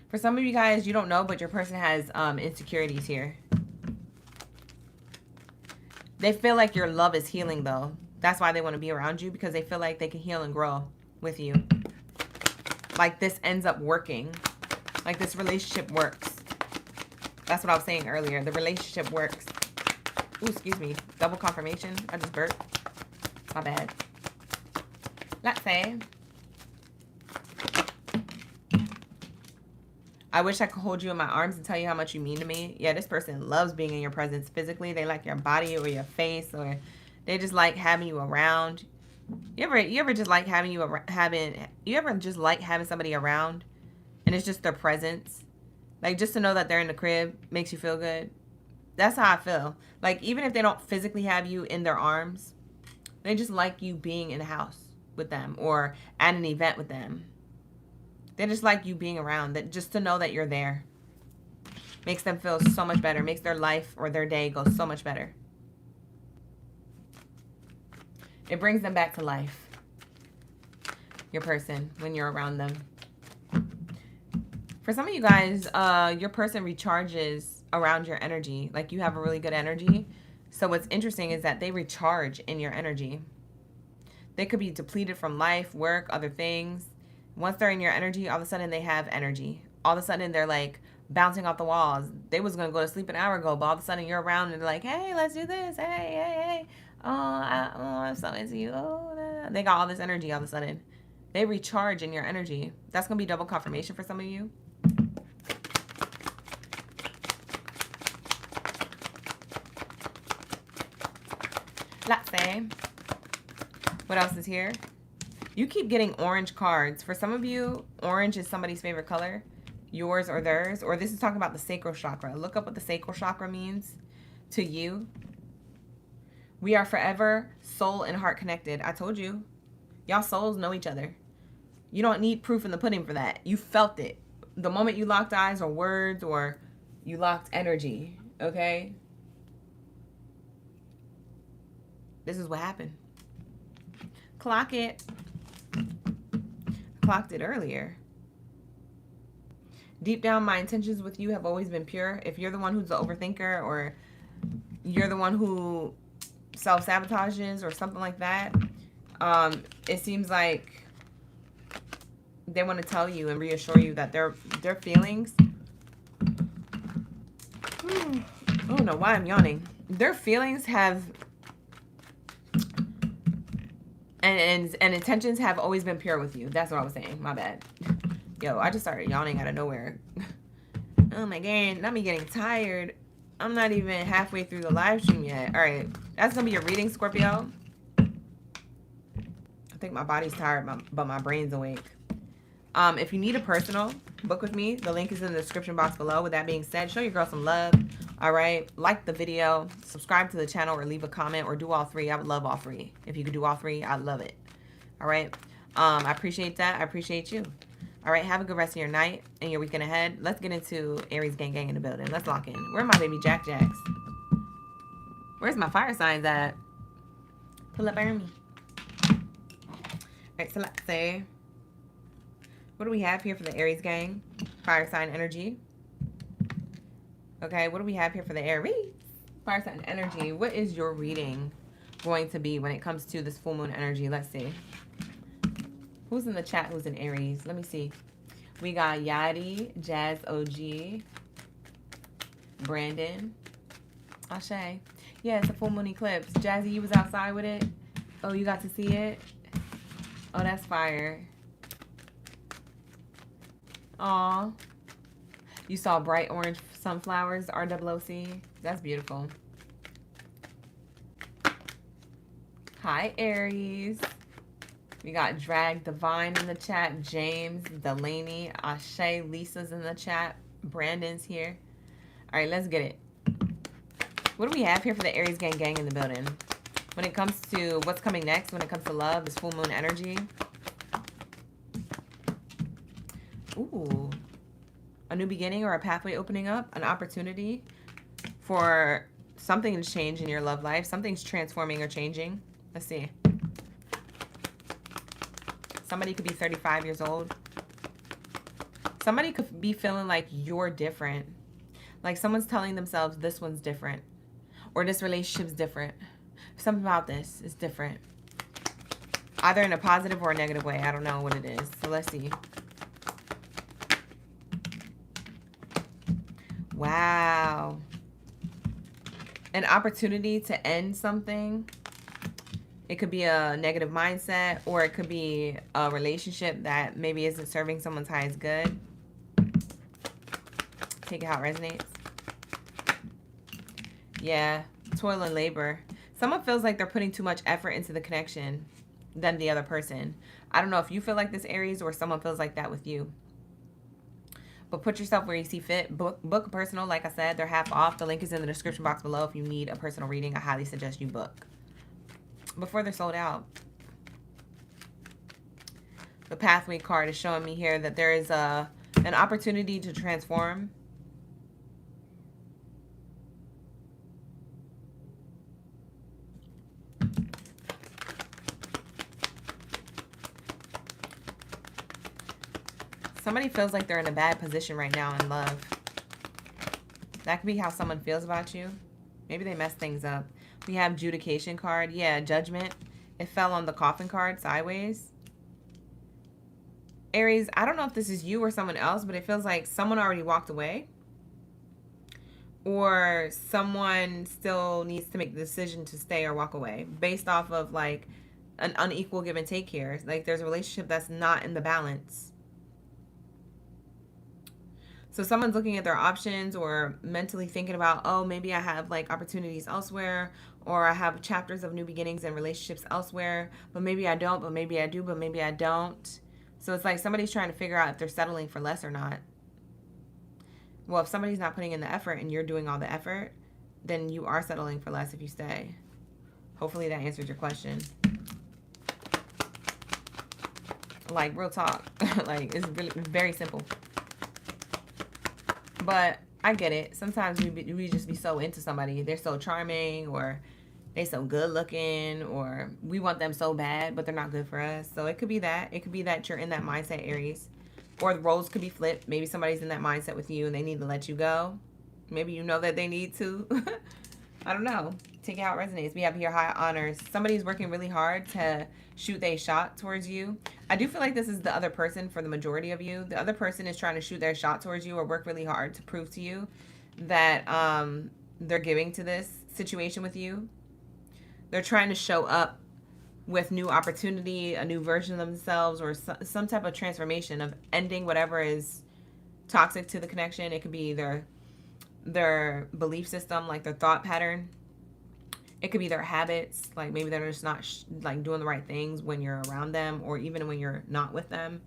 [SPEAKER 1] For some of you guys, you don't know, but your person has insecurities here. They feel like your love is healing, though. That's why they want to be around you, because they feel like they can heal and grow with you. Like this ends up working. Like this relationship works. That's what I was saying earlier. The relationship works. Ooh, excuse me. Double confirmation. I just burped. My bad. Let's say. I wish I could hold you in my arms and tell you how much you mean to me. Yeah, this person loves being in your presence physically. They like your body or your face, or they just like having you around. You ever just like having somebody around and it's just their presence? Like, just to know that they're in the crib makes you feel good. That's how I feel. Like, even if they don't physically have you in their arms, they just like you being in the house with them or at an event with them. They just like you being around. That just to know that you're there makes them feel so much better. Makes their life or their day go so much better. It brings them back to life. Your person, when you're around them. For some of you guys, your person recharges around your energy. Like, you have a really good energy. So what's interesting is that they recharge in your energy. They could be depleted from life, work, other things. Once they're in your energy, all of a sudden they have energy. All of a sudden they're like bouncing off the walls. They was going to go to sleep an hour ago, but all of a sudden you're around and they're like, hey, let's do this. Hey. I'm so into you. They got all this energy all of a sudden. They recharge in your energy. That's going to be double confirmation for some of you. Let's say. What else is here? You keep getting orange cards. For some of you, orange is somebody's favorite color. Yours or theirs. Or this is talking about the sacral chakra. Look up what the sacral chakra means to you. We are forever soul and heart connected. I told you. Y'all souls know each other. You don't need proof in the pudding for that. You felt it. The moment you locked eyes or words or you locked energy. Okay? This is what happened. Clock it. Clocked it earlier. Deep down, my intentions with you have always been pure. If you're the one who's the overthinker or you're the one who self-sabotages or something like that, it seems like they want to tell you and reassure you that their feelings, I don't know why I'm yawning, their feelings have and intentions have always been pure with you. That's what I was saying. My bad. Yo, I just started yawning out of nowhere. Oh my god, not me getting tired. I'm not even halfway through the live stream yet. All right, that's gonna be your reading, Scorpio. I think my body's tired, but my brain's awake. If you need a personal, book with me. The link is in the description box below. With that being said, show your girl some love. All right, like the video, subscribe to the channel, or leave a comment, or do all three. I would love all three. If you could do all three, I'd love it. All right, I appreciate that. I appreciate you. All right, have a good rest of your night and your weekend ahead. Let's get into Aries gang in the building. Let's lock in. Where are my baby Jacks? Where's my fire signs at? Pull up on me. All right, so let's say, what do we have here for the Aries gang? Fire sign energy. Okay, what do we have here for the Aries? Fire sign energy. What is your reading going to be when it comes to this full moon energy? Let's see. Who's in the chat who's in Aries? Let me see. We got Yadi, Jazz OG, Brandon, Ashay. Yeah, it's a full moon eclipse. Jazzy, you was outside with it? Oh, you got to see it? Oh, that's fire. Aw. You saw bright orange sunflowers, RWC. That's beautiful. Hi, Aries. We got Drag Divine in the chat. James, Delaney, Ashay, Lisa's in the chat. Brandon's here. All right, let's get it. What do we have here for the Aries gang in the building? When it comes to what's coming next, when it comes to love, this full moon energy. Ooh. A new beginning or a pathway opening up. An opportunity for something to change in your love life. Something's transforming or changing. Let's see. Somebody could be 35 years old. Somebody could be feeling like you're different. Like someone's telling themselves this one's different. Or this relationship's different. Something about this is different. Either in a positive or a negative way. I don't know what it is. So let's see. Wow. an opportunity to end something. It could be a negative mindset, or it could be a relationship that maybe isn't serving someone's highest good. Take it how it resonates. Yeah, toil and labor. Someone feels like they're putting too much effort into the connection than the other person. I don't know if you feel like this, Aries, or someone feels like that with you. But put yourself where you see fit. Book a personal, like I said, they're half off. The link is in the description box below. If you need a personal reading, I highly suggest you book before they're sold out. The pathway card is showing me here that there is an opportunity to transform. Somebody feels like they're in a bad position right now in love. That could be how someone feels about you. Maybe they messed things up. We have adjudication card. Yeah, judgment. It fell on the coffin card sideways. Aries, I don't know if this is you or someone else, but it feels like someone already walked away. Or someone still needs to make the decision to stay or walk away based off of like an unequal give and take here. Like there's a relationship that's not in the balance. So someone's looking at their options or mentally thinking about, oh, maybe I have like opportunities elsewhere, or I have chapters of new beginnings and relationships elsewhere, but maybe I don't, but maybe I do, but maybe I don't. So it's like somebody's trying to figure out if they're settling for less or not. Well, if somebody's not putting in the effort and you're doing all the effort, then you are settling for less if you stay. Hopefully that answers your question. Like, real talk. Like, it's really very simple. But I get it. Sometimes we just be so into somebody. They're so charming, or they so good looking, or we want them so bad, but they're not good for us. So it could be that. It could be that you're in that mindset, Aries. Or the roles could be flipped. Maybe somebody's in that mindset with you and they need to let you go. Maybe you know that they need to. I don't know. Take it how it resonates. We have here high honors. Somebody's working really hard to shoot their shot towards you. I do feel like this is the other person for the majority of you. The other person is trying to shoot their shot towards you or work really hard to prove to you that they're giving to this situation with you. They're trying to show up with new opportunity, a new version of themselves, or some type of transformation of ending whatever is toxic to the connection. It could be their belief system, like their thought pattern. It could be their habits, like maybe they're just not like doing the right things when you're around them, or even when you're not with them.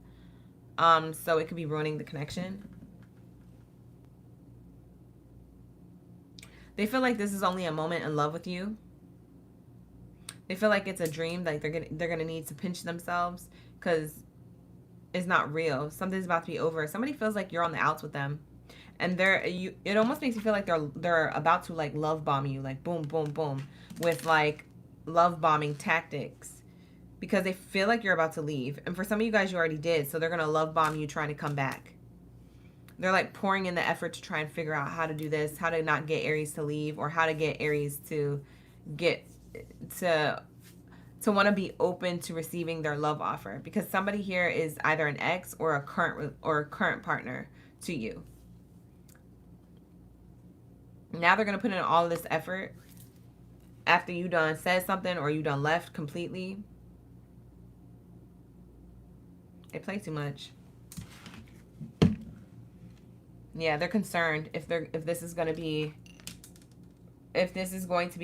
[SPEAKER 1] So it could be ruining the connection. They feel like this is only a moment in love with you. They feel like it's a dream, like they're gonna need to pinch themselves because it's not real. Something's about to be over. Somebody feels like you're on the outs with them, and it almost makes you feel like they're about to like love bomb you, like boom, boom, boom, with like love bombing tactics, because they feel like you're about to leave. And for some of you guys, you already did, so they're gonna love bomb you trying to come back. They're like pouring in the effort to try and figure out how to do this, how to not get Aries to leave, or how to get Aries to get to want to be open to receiving their love offer, because somebody here is either an ex or a current partner to you. Now they're going to put in all of this effort after you done said something or you done left completely. They play too much. Yeah, they're concerned if this is going to be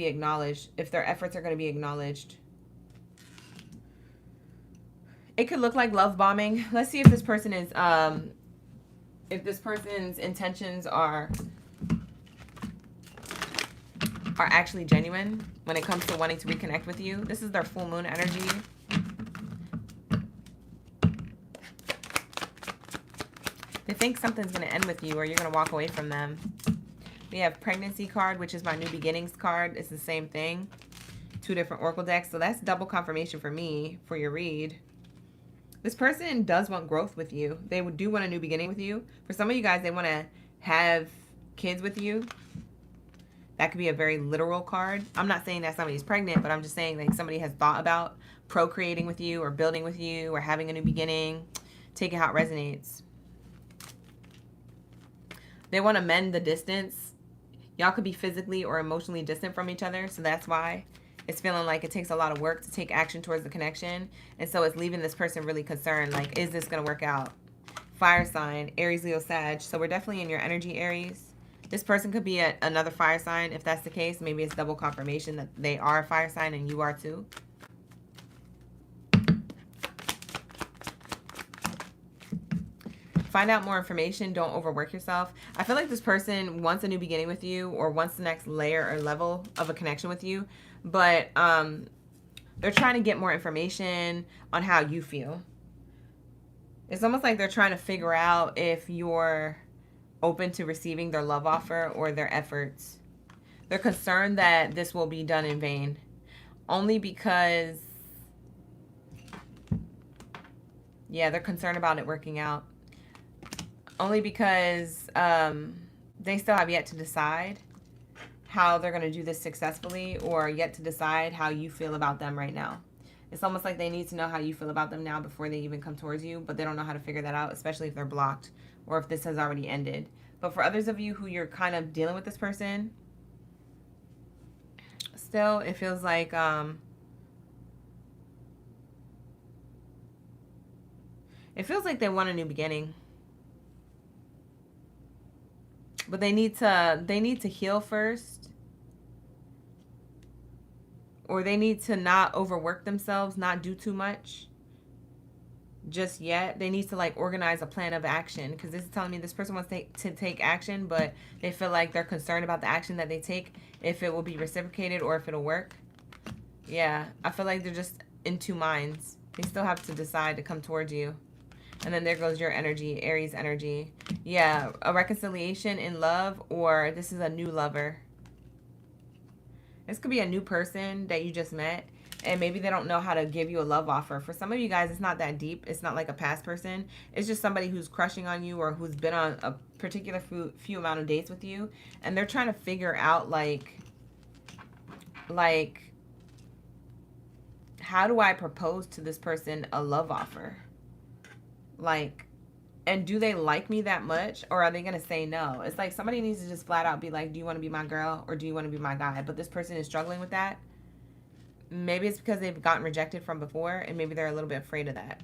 [SPEAKER 1] acknowledged, if their efforts are going to be acknowledged. It could look like love bombing. Let's see if this person is if this person's intentions are actually genuine when it comes to wanting to reconnect with you. This is their full moon energy. They think something's going to end with you, or you're going to walk away from them. We have pregnancy card, which is my new beginnings card. It's the same thing. 2 different oracle decks. So that's double confirmation for me for your read. This person does want growth with you. They do want a new beginning with you. For some of you guys, they want to have kids with you. That could be a very literal card. I'm not saying that somebody's pregnant, but I'm just saying like somebody has thought about procreating with you, or building with you, or having a new beginning. Take it how it resonates. They want to mend the distance. Y'all could be physically or emotionally distant from each other, so that's why it's feeling like it takes a lot of work to take action towards the connection. And so it's leaving this person really concerned, like, is this going to work out? Fire sign, Aries, Leo, Sag. So we're definitely in your energy, Aries. This person could be another fire sign. If that's the case, maybe it's double confirmation that they are a fire sign and you are too. Find out more information. Don't overwork yourself. I feel like this person wants a new beginning with you or wants the next layer or level of a connection with you. But they're trying to get more information on how you feel. It's almost like they're trying to figure out if you're open to receiving their love offer or their efforts. They're concerned that this will be done in vain. Only because, yeah, they're concerned about it working out. Only because they still have yet to decide how they're going to do this successfully, or yet to decide how you feel about them right now. It's almost like they need to know how you feel about them now before they even come towards you, but they don't know how to figure that out, especially if they're blocked or if this has already ended. But for others of you who you're kind of dealing with this person, still it feels like they want a new beginning. But they need to heal first. Or they need to not overwork themselves, not do too much just yet. They need to like organize a plan of action, because this is telling me this person wants to take action, but they feel like they're concerned about the action that they take, if it will be reciprocated or if it'll work. Yeah, I feel like they're just in two minds. They still have to decide to come towards you. And then there goes your energy, Aries energy. Yeah, a reconciliation in love, or this is a new lover. This could be a new person that you just met, and maybe they don't know how to give you a love offer. For some of you guys, it's not that deep. It's not like a past person. It's just somebody who's crushing on you or who's been on a particular few amount of dates with you, and they're trying to figure out like how do I propose to this person a love offer? Like, and do they like me that much, or are they going to say no? It's like somebody needs to just flat out be like, do you want to be my girl or do you want to be my guy? But this person is struggling with that. Maybe it's because they've gotten rejected from before, and maybe they're a little bit afraid of that.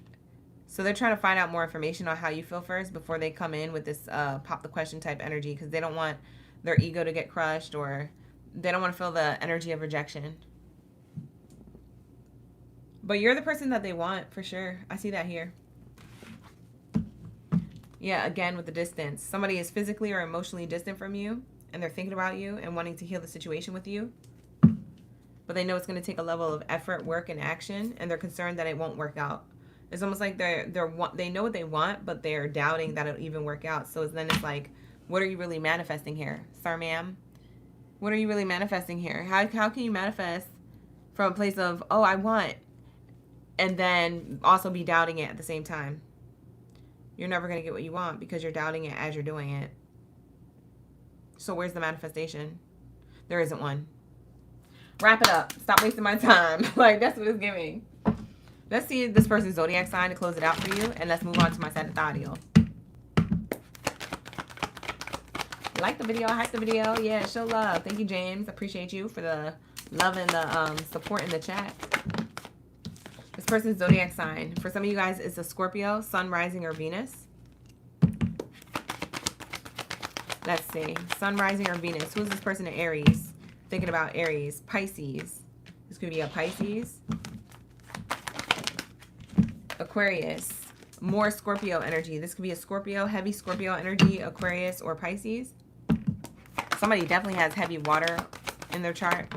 [SPEAKER 1] So they're trying to find out more information on how you feel first before they come in with this pop the question type energy, because they don't want their ego to get crushed, or they don't want to feel the energy of rejection. But you're the person that they want for sure. I see that here. Yeah, again, with the distance. Somebody is physically or emotionally distant from you, and they're thinking about you and wanting to heal the situation with you. But they know it's going to take a level of effort, work, and action, and they're concerned that it won't work out. It's almost like they know what they want, but they're doubting that it'll even work out. So then it's like, what are you really manifesting here, sir, ma'am? What are you really manifesting here? How can you manifest from a place of, oh, I want, and then also be doubting it at the same time? You're never going to get what you want because you're doubting it as you're doing it. So where's the manifestation? There isn't one. Wrap it up. Stop wasting my time. Like, that's what it's giving. Let's see this person's zodiac sign to close it out for you. And let's move on to my Sagittarius. Like the video. Hype the video. Yeah, show love. Thank you, James. Appreciate you for the love and the support in the chat. This person's zodiac sign. For some of you guys, it's a Scorpio, Sun, Rising, or Venus. Let's see. Sun, Rising, or Venus. Who's this person in Aries? Thinking about Aries. Pisces. This could be a Pisces. Aquarius. More Scorpio energy. This could be a Scorpio, heavy Scorpio energy, Aquarius, or Pisces. Somebody definitely has heavy water in their chart.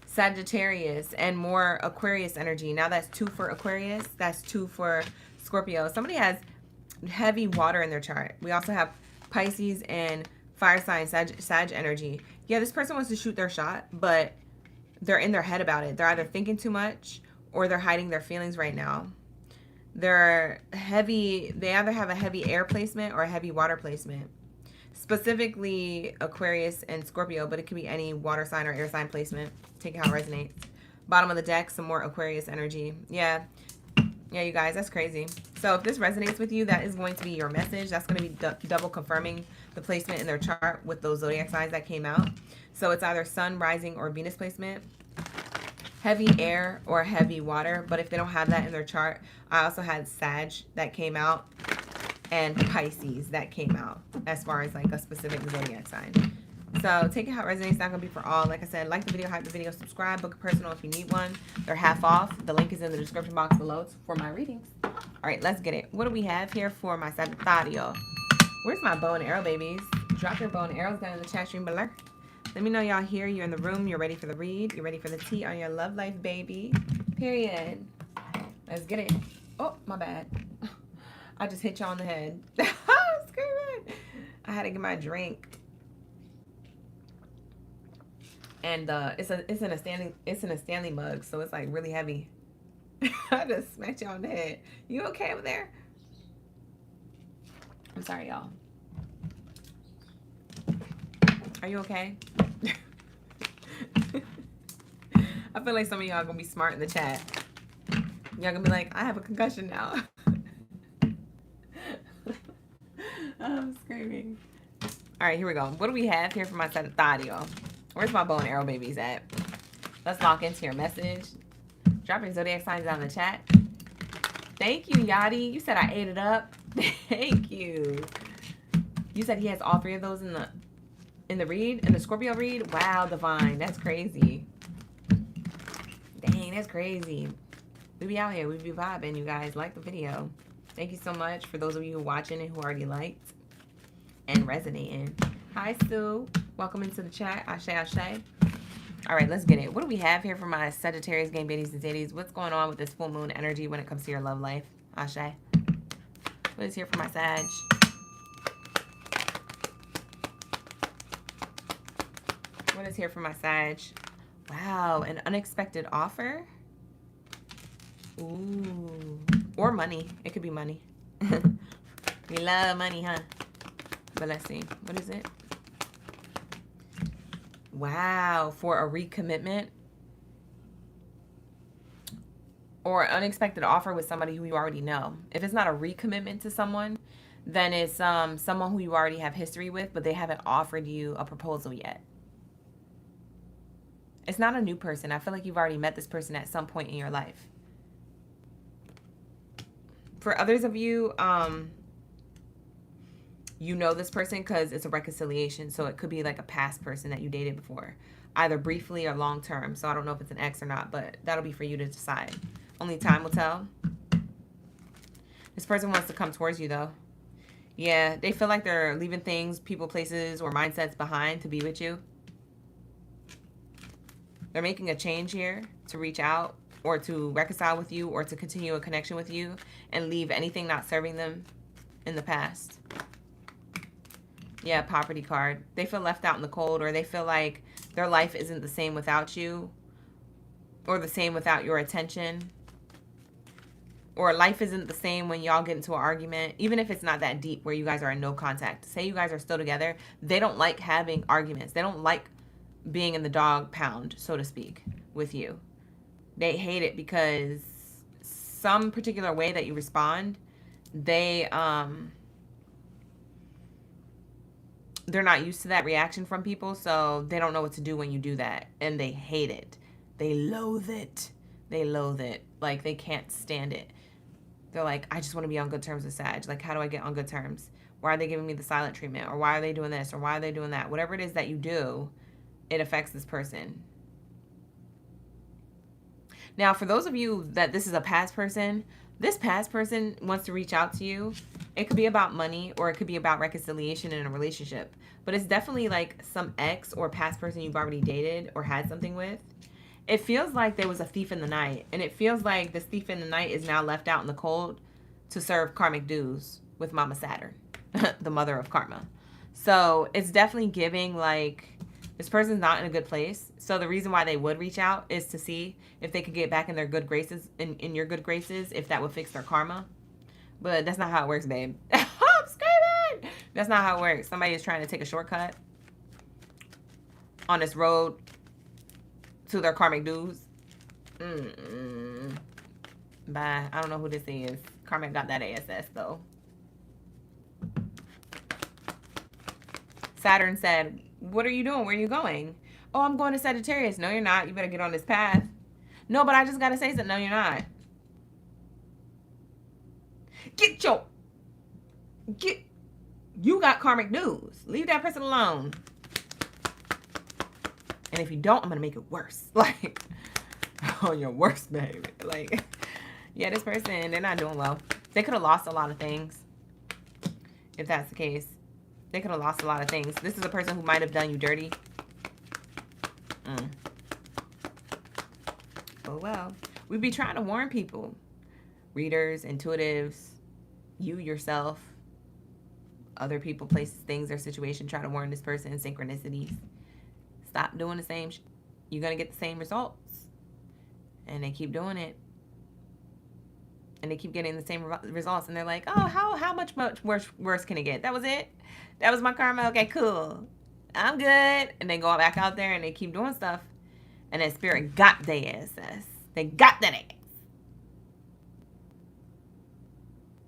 [SPEAKER 1] Sagittarius and more Aquarius energy. Now that's 2 for Aquarius. That's 2 for Scorpio. Somebody has heavy water in their chart. We also have Pisces and fire sign Sag energy. Yeah, this person wants to shoot their shot, but they're in their head about it. They're either thinking too much or they're hiding their feelings right now. They're heavy. They either have a heavy air placement or a heavy water placement. Specifically Aquarius and Scorpio, but it could be any water sign or air sign placement. Take it how it resonates. Bottom of the deck, some more Aquarius energy. Yeah, you guys, that's crazy. So if this resonates with you, that is going to be your message. That's going to be double confirming the placement in their chart with those zodiac signs that came out. So it's either sun, rising, or Venus placement. Heavy air or heavy water. But if they don't have that in their chart, I also had Sag that came out and Pisces that came out as far as like a specific zodiac sign. So take it how it resonates. It's not going to be for all. Like I said, like the video, hype the video, subscribe, book a personal if you need one. They're half off. The link is in the description box below for my readings. All right, let's get it. What do we have here for my Sagittario? Where's my bow and arrow, babies? Drop your bow and arrows down in the chat stream below. Let me know y'all here. You're in the room. You're ready for the read. You're ready for the tea on your love life, baby. Period. Let's get it. Oh, my bad. I just hit y'all on the head. I'm screaming. I had to get my drink. And it's in a Stanley mug, so it's like really heavy. I just smacked y'all on the head. You okay over there? I'm sorry, y'all. Are you okay? I feel like some of y'all gonna be smart in the chat. Y'all gonna be like, I have a concussion now. I'm screaming. All right, here we go. What do we have here for my Sagittario? Where's my bow and arrow babies at? Let's lock into your message. Drop your zodiac signs down in the chat. Thank you, Yachty. You said I ate it up. Thank you. You said he has all three of those in the read, in the Scorpio read. Wow, Divine, that's crazy. Dang, that's crazy. We be out here, we be vibing, you guys. Like the video. Thank you so much for those of you who are watching and who already liked and resonating. Hi, Sue. Welcome into the chat. Ashe, ashe. All right, let's get it. What do we have here for my Sagittarius, game baddies, and zaddies? What's going on with this full moon energy when it comes to your love life? Ashe. What is here for my Sag? What is here for my Sag? Wow, an unexpected offer. Ooh. Or money. It could be money. We love money, huh? But let's see. What is it? Wow, for a recommitment or unexpected offer with somebody who you already know. If it's not a recommitment to someone, then it's someone who you already have history with, but they haven't offered you a proposal yet. It's not a new person. I feel like you've already met this person at some point in your life. For others of you, you know this person because it's a reconciliation. So it could be like a past person that you dated before, either briefly or long term. So I don't know if it's an ex or not, but that'll be for you to decide. Only time will tell. This person wants to come towards you though. Yeah, they feel like they're leaving things, people, places, or mindsets behind to be with you. They're making a change here to reach out or to reconcile with you or to continue a connection with you and leave anything not serving them in the past. Yeah, poverty card. They feel left out in the cold, or they feel like their life isn't the same without you, or the same without your attention, or life isn't the same when y'all get into an argument, even if it's not that deep where you guys are in no contact. Say you guys are still together. They don't like having arguments. They don't like being in the dog pound, so to speak, with you. They hate it because some particular way that you respond, they're not used to that reaction from people, so they don't know what to do when you do that, and they hate it. They loathe it. They loathe it. Like, they can't stand it. They're like, I just want to be on good terms with Sag. Like, how do I get on good terms? Why are they giving me the silent treatment? Or why are they doing this? Or why are they doing that? Whatever it is that you do, it affects this person. Now, for those of you that this is a past person, this past person wants to reach out to you. It could be about money, or it could be about reconciliation in a relationship. But it's definitely like some ex or past person you've already dated or had something with. It feels like there was a thief in the night. And it feels like this thief in the night is now left out in the cold to serve karmic dues with Mama Saturn, the mother of karma. So it's definitely giving like this person's not in a good place. So the reason why they would reach out is to see if they could get back in their good graces, in your good graces, if that would fix their karma. But that's not how it works, babe. I'm screaming! That's not how it works. Somebody is trying to take a shortcut on this road to their karmic dues. Bye. I don't know who this is. Karmic got that ASS, though. Saturn said, what are you doing? Where are you going? Oh, I'm going to Sagittarius. No, you're not. You better get on this path. No, but I just got to say something. No, you're not. You got karmic news. Leave that person alone. And if you don't, I'm going to make it worse. Like, on your worst behavior. Like, yeah, this person, they're not doing well. They could have lost a lot of things. If that's the case. They could have lost a lot of things. This is a person who might have done you dirty. Oh, well. We'd be trying to warn people. Readers, intuitives, you yourself, other people, places, things, or situation. Try to warn this person. Synchronicities. Stop doing the same. You're going to get the same results. And they keep doing it. And they keep getting the same results. And they're like, oh, how much worse can it get? That was it? That was my karma? Okay, cool. I'm good. And they go back out there and they keep doing stuff. And that spirit got their asses. They got that ass.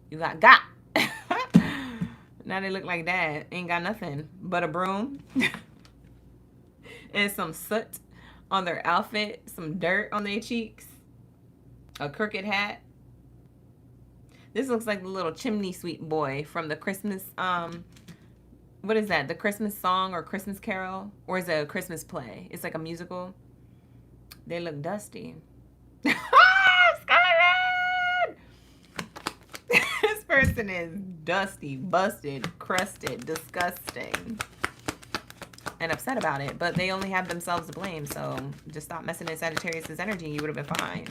[SPEAKER 1] You got. Now they look like that. Ain't got nothing but a broom. And some soot on their outfit. Some dirt on their cheeks. A crooked hat. This looks like the little chimney sweep boy from the Christmas, what is that? The Christmas song or Christmas carol? Or is it a Christmas play? It's like a musical. They look dusty. Skyline! This person is dusty, busted, crusted, disgusting. And upset about it. But they only have themselves to blame. So just stop messing in Sagittarius' energy and you would have been fine.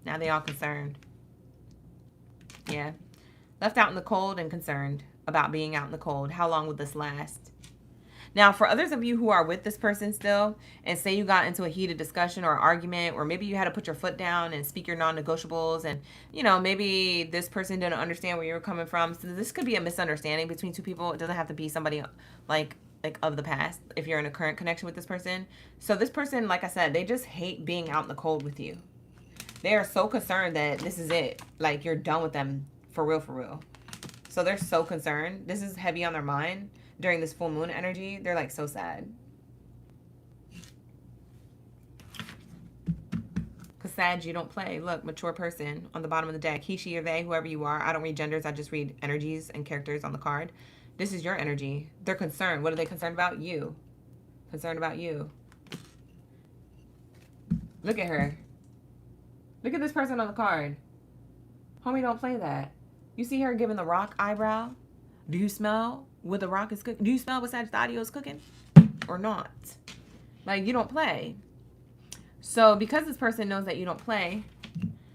[SPEAKER 1] Now they all concerned. Yeah. Left out in the cold and concerned about being out in the cold. How long will this last? Now, for others of you who are with this person still, and say you got into a heated discussion or argument, or maybe you had to put your foot down and speak your non-negotiables, and, you know, maybe this person didn't understand where you were coming from. So this could be a misunderstanding between two people. It doesn't have to be somebody like of the past if you're in a current connection with this person. So this person, like I said, they just hate being out in the cold with you. They are so concerned that this is it. Like, you're done with them for real, for real. So they're so concerned. This is heavy on their mind during this full moon energy. They're, like, so sad. Because Sag, you don't play. Look, mature person on the bottom of the deck. He, she, or they, whoever you are. I don't read genders. I just read energies and characters on the card. This is your energy. They're concerned. What are they concerned about? You. Concerned about you. Look at her. Look at this person on the card. Homie, don't play that. You see her giving the rock eyebrow? Do you smell what the rock is cooking? Do you smell what Sagittarius is cooking? Or not? Like, you don't play. So, because this person knows that you don't play,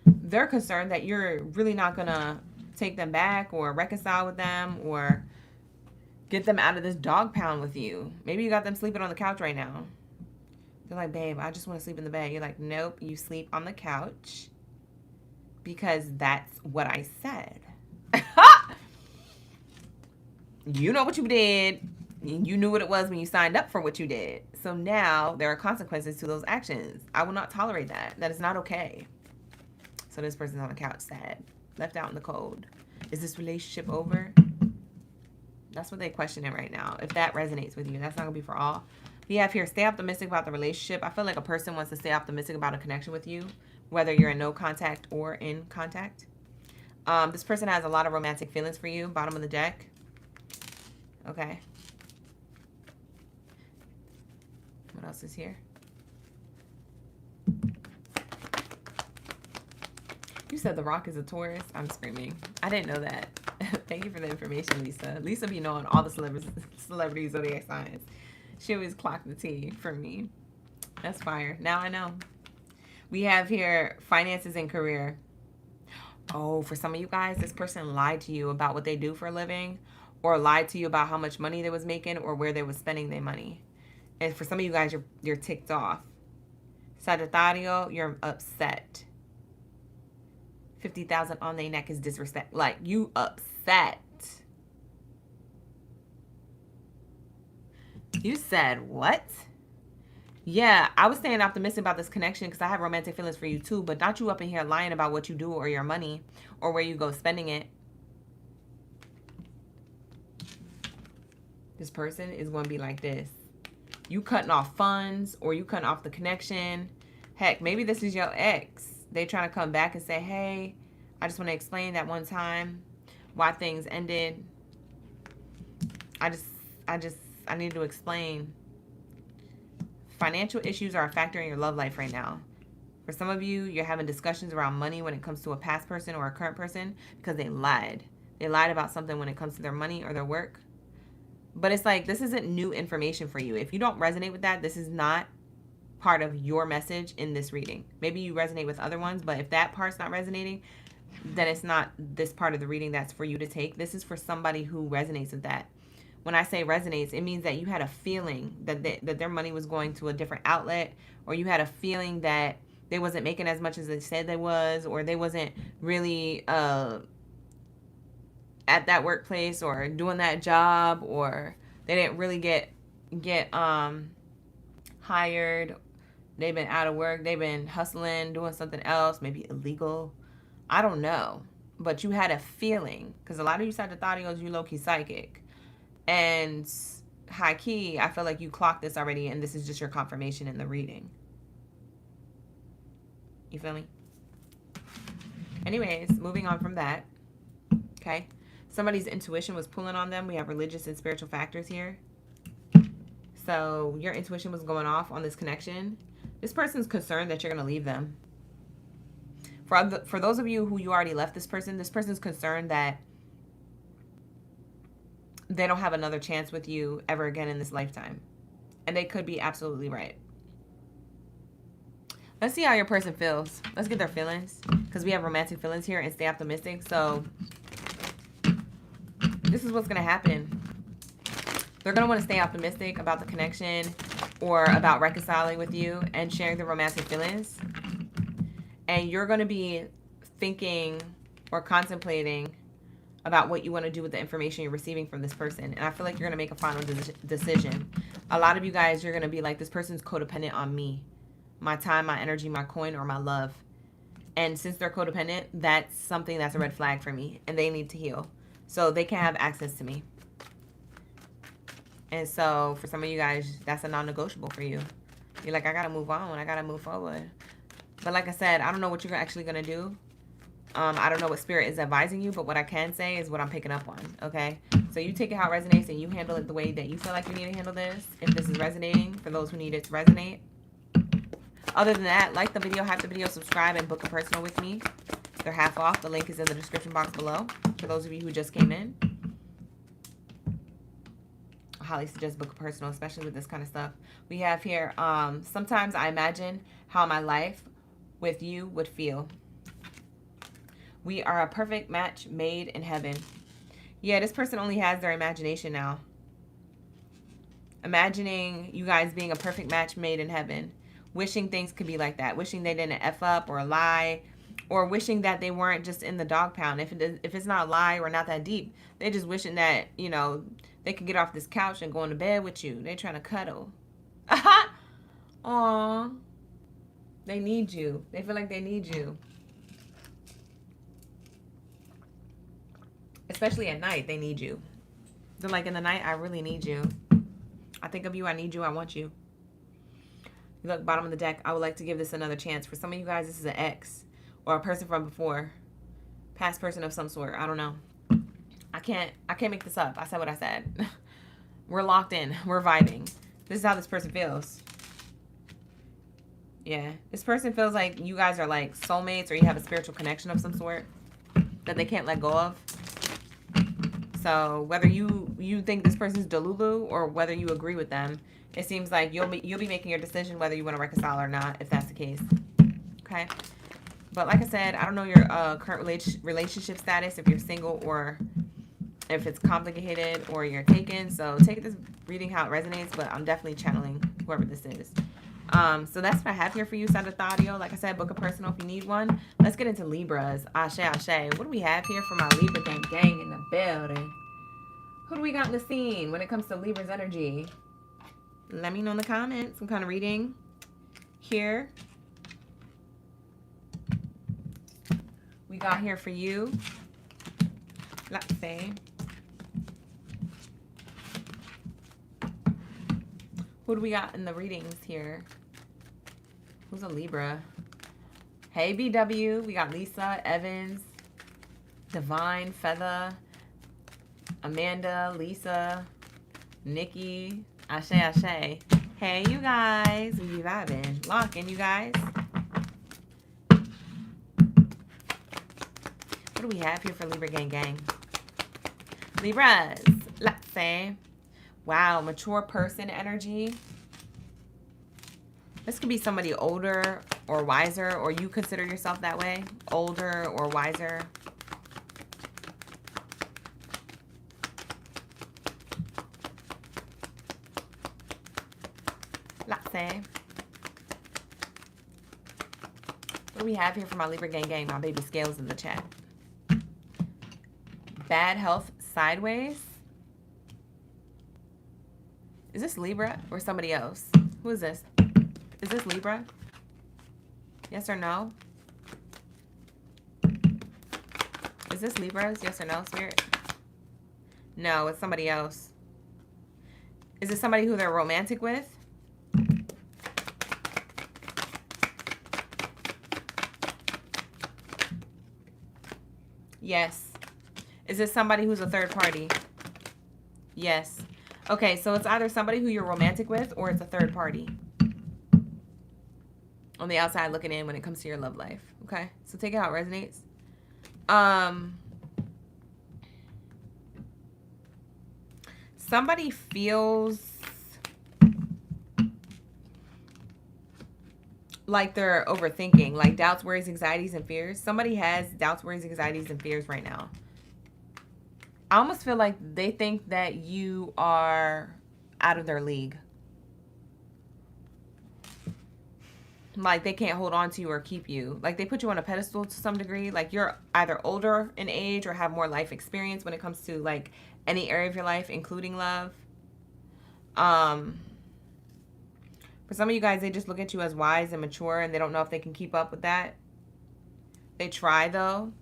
[SPEAKER 1] they're concerned that you're really not going to take them back or reconcile with them or get them out of this dog pound with you. Maybe you got them sleeping on the couch right now. They're like, babe, I just want to sleep in the bed. You're like, nope, you sleep on the couch because that's what I said. You know what you did. You knew what it was when you signed up for what you did. So now there are consequences to those actions. I will not tolerate that. That is not okay. So this person's on the couch sad. Left out in the cold. Is this relationship over? That's what they're questioning right now. If that resonates with you, that's not going to be for all. We have here, stay optimistic about the relationship. I feel like a person wants to stay optimistic about a connection with you, whether you're in no contact or in contact. This person has a lot of romantic feelings for you. Bottom of the deck. Okay. What else is here? You said the rock is a Taurus. I'm screaming. I didn't know that. Thank you for the information, Lisa. Lisa be knowing all the celebrity zodiac signs. She always clocked the T for me. That's fire. Now I know. We have here finances and career. Oh, for some of you guys, this person lied to you about what they do for a living, or lied to you about how much money they was making or where they was spending their money. And for some of you guys, you're ticked off. Sagittario, you're upset. 50,000 on their neck is disrespect. Like, you upset. You said what? Yeah, I was staying optimistic about this connection because I have romantic feelings for you too, but not you up in here lying about what you do or your money or where you go spending it. This person is going to be like this. You cutting off funds, or you cutting off the connection. Heck, maybe this is your ex. They trying to come back and say, hey, I just want to explain that one time why things ended. I need to explain. Financial issues are a factor in your love life right now. For some of you, you're having discussions around money when it comes to a past person or a current person because they lied. They lied about something when it comes to their money or their work. But it's like, this isn't new information for you. If you don't resonate with that, this is not part of your message in this reading. Maybe you resonate with other ones, but if that part's not resonating, then it's not this part of the reading that's for you to take. This is for somebody who resonates with that. When I say resonates, it means that you had a feeling that that their money was going to a different outlet, or you had a feeling that they wasn't making as much as they said they was, or they wasn't really at that workplace or doing that job, or they didn't really get hired. They've been out of work. They've been hustling, doing something else, maybe illegal. I don't know. But you had a feeling, because a lot of you Sagittarius, you low-key psychic. And high key, I feel like you clocked this already, and this is just your confirmation in the reading. You feel me? Anyways, moving on from that. Okay. Somebody's intuition was pulling on them. We have religious and spiritual factors here. So your intuition was going off on this connection. This person's concerned that you're going to leave them. For those of you who you already left this person's concerned that they don't have another chance with you ever again in this lifetime. And they could be absolutely right. Let's see how your person feels. Let's get their feelings, because we have romantic feelings here and stay optimistic. So this is what's going to happen. They're going to want to stay optimistic about the connection, or about reconciling with you and sharing the romantic feelings. And you're going to be thinking or contemplating about what you want to do with the information you're receiving from this person. And I feel like you're going to make a final decision. A lot of you guys, you're going to be like, this person's codependent on me. My time, my energy, my coin, or my love. And since they're codependent, that's something that's a red flag for me. And they need to heal. So they can't have access to me. And so for some of you guys, that's a non-negotiable for you. You're like, I got to move on. I got to move forward. But like I said, I don't know what you're actually going to do. I don't know what spirit is advising you, but what I can say is what I'm picking up on, okay? So you take it how it resonates, and you handle it the way that you feel like you need to handle this. If this is resonating, for those who need it to resonate. Other than that, like the video, hype the video, subscribe, and book a personal with me. They're half off. The link is in the description box below for those of you who just came in. I highly suggest book a personal, especially with this kind of stuff. We have here, sometimes I imagine how my life with you would feel. We are a perfect match made in heaven. Yeah, this person only has their imagination now. Imagining you guys being a perfect match made in heaven. Wishing things could be like that. Wishing they didn't F up or lie. Or wishing that they weren't just in the dog pound. If it's not a lie or not that deep, they just wishing that, you know, they could get off this couch and go into bed with you. They're trying to cuddle. Aw. They need you. They feel like they need you. Especially at night, they need you. They're like, in the night, I really need you. I think of you, I need you, I want you. You look, bottom of the deck, I would like to give this another chance. For some of you guys, this is an ex or a person from before. Past person of some sort. I don't know. I can't make this up. I said what I said. We're locked in. We're vibing. This is how this person feels. Yeah. This person feels like you guys are like soulmates, or you have a spiritual connection of some sort that they can't let go of. So whether you think this person's Delulu or whether you agree with them, it seems like you'll be making your decision whether you want to reconcile or not, if that's the case. Okay. But like I said, I don't know your current relationship status, if you're single or if it's complicated or you're taken. So take this reading how it resonates, but I'm definitely channeling whoever this is. So that's what I have here for you, Sagittario. Like I said, book a personal if you need one. Let's get into Libras. Ashe, ashe. What do we have here for my Libra gang in the building? Who do we got in the scene when it comes to Libra's energy? Let me know in the comments. Some kind of reading here. We got here for you. Let's see. Who do we got in the readings here? Who's a Libra? Hey, BW. We got Lisa, Evans, Divine, Feather, Amanda, Lisa, Nikki, Ashe, Ashe. Hey, you guys. We be vibing. Locking, you guys. What do we have here for Libra Gang Gang? Libras. Let's say. Wow, mature person energy. This could be somebody older or wiser, or you consider yourself that way. Older or wiser. Let's say. What do we have here for my Libra Gang Gang? My baby Scales in the chat. Bad health sideways. Is this Libra or somebody else? Who is this? Is this Libra? Yes or no? Is this Libra? Yes or no, Spirit? No, it's somebody else. Is it somebody who they're romantic with? Yes. Is this somebody who's a third party? Yes. Okay, so it's either somebody who you're romantic with or it's a third party. On the outside looking in when it comes to your love life. Okay, so take it how it resonates. Somebody feels like they're overthinking, like doubts, worries, anxieties, and fears. Somebody has doubts, worries, anxieties, and fears right now. I almost feel like they think that you are out of their league. Like they can't hold on to you or keep you. Like they put you on a pedestal to some degree. Like you're either older in age or have more life experience when it comes to like any area of your life, including love. For some of you guys, they just look at you as wise and mature and they don't know if they can keep up with that. They try though.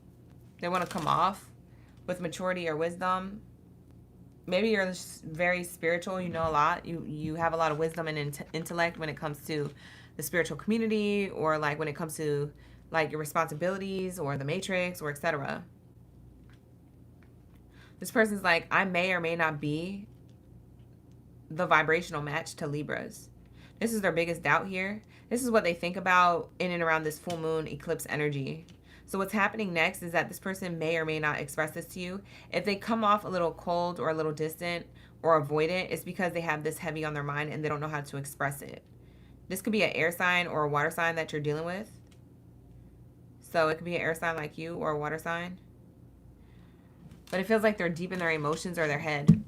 [SPEAKER 1] They want to come off with maturity or wisdom. Maybe you're just very spiritual. You know a lot. You have a lot of wisdom and intellect when it comes to the spiritual community, or like when it comes to like your responsibilities or the matrix or etc. This person's like, I may or may not be the vibrational match to Libras. This is their biggest doubt here. This is what they think about in and around this full moon eclipse energy. So what's happening next is that this person may or may not express this to you. If they come off a little cold or a little distant or avoidant, it's because they have this heavy on their mind and they don't know how to express it. This could be an air sign or a water sign that you're dealing with. So it could be an air sign like you or a water sign. But it feels like they're deep in their emotions or their head.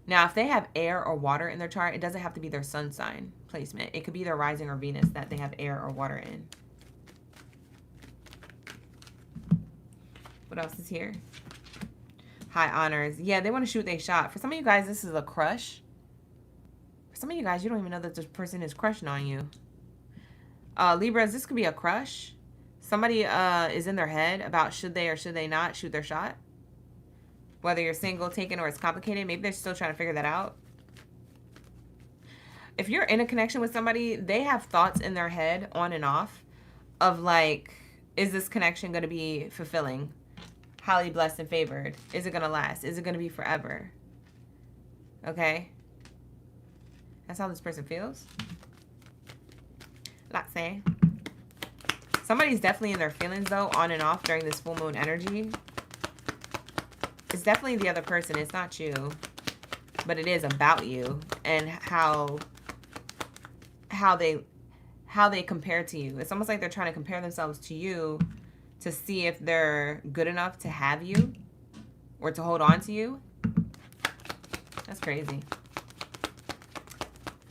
[SPEAKER 1] Now, if they have air or water in their chart, it doesn't have to be their sun sign placement. It could be their rising or Venus that they have air or water in. What else is here? High honors. Yeah, they want to shoot their shot. For some of you guys, this is a crush. For some of you guys, you don't even know that this person is crushing on you. Libras, this could be a crush. Somebody is in their head about should they or should they not shoot their shot. Whether you're single, taken, or it's complicated. Maybe they're still trying to figure that out. If you're in a connection with somebody, they have thoughts in their head on and off of like, is this connection going to be fulfilling? Highly blessed and favored. Is it going to last? Is it going to be forever? Okay. That's how this person feels. Let's say. Somebody's definitely in their feelings though, on and off during this full moon energy. It's definitely the other person. It's not you. But it is about you and how they compare to you. It's almost like they're trying to compare themselves to you to see if they're good enough to have you or to hold on to you. That's crazy.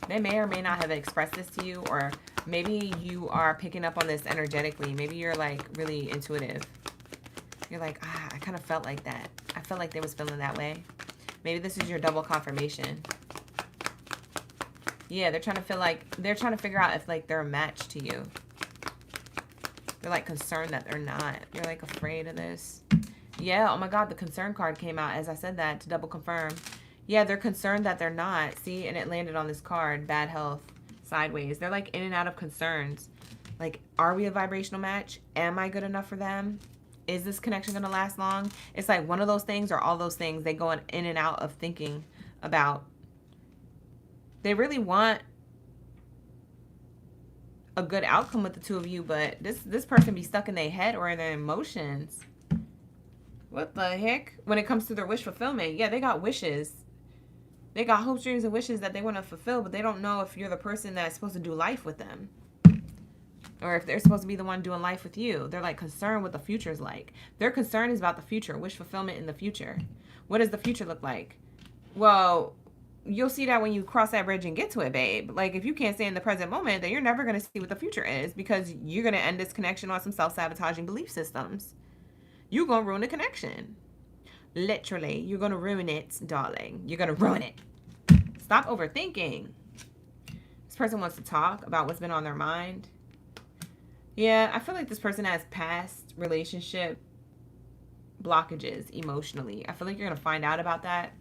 [SPEAKER 1] They may or may not have expressed this to you, or maybe you are picking up on this energetically. Maybe you're like really intuitive. You're like, I kind of felt like that. I felt like they was feeling that way. Maybe this is your double confirmation. Yeah, they're trying to figure out if like they're a match to you. They're like concerned that they're not. You're like afraid of this. Yeah, oh my God, the concern card came out as I said that to double confirm. Yeah, they're concerned that they're not. See, and it landed on this card, bad health, sideways. They're like in and out of concerns. Like, are we a vibrational match? Am I good enough for them? Is this connection going to last long? It's like one of those things or all those things. They go in and out of thinking about. They really want a good outcome with the two of you, but this person be stuck in their head or in their emotions. What the heck? When it comes to their wish fulfillment, yeah, they got wishes. They got hopes, dreams, and wishes that they want to fulfill, but they don't know if you're the person that's supposed to do life with them. Or if they're supposed to be the one doing life with you. They're like concerned what the future is like. Their concern is about the future, wish fulfillment in the future. What does the future look like? Well, you'll see that when you cross that bridge and get to it, babe. Like, if you can't stay in the present moment, then you're never going to see what the future is, because you're going to end this connection on some self-sabotaging belief systems. You're going to ruin the connection. Literally, you're going to ruin it, darling. You're going to ruin it. Stop overthinking. This person wants to talk about what's been on their mind. Yeah, I feel like this person has past relationship blockages emotionally. I feel like you're going to find out about that.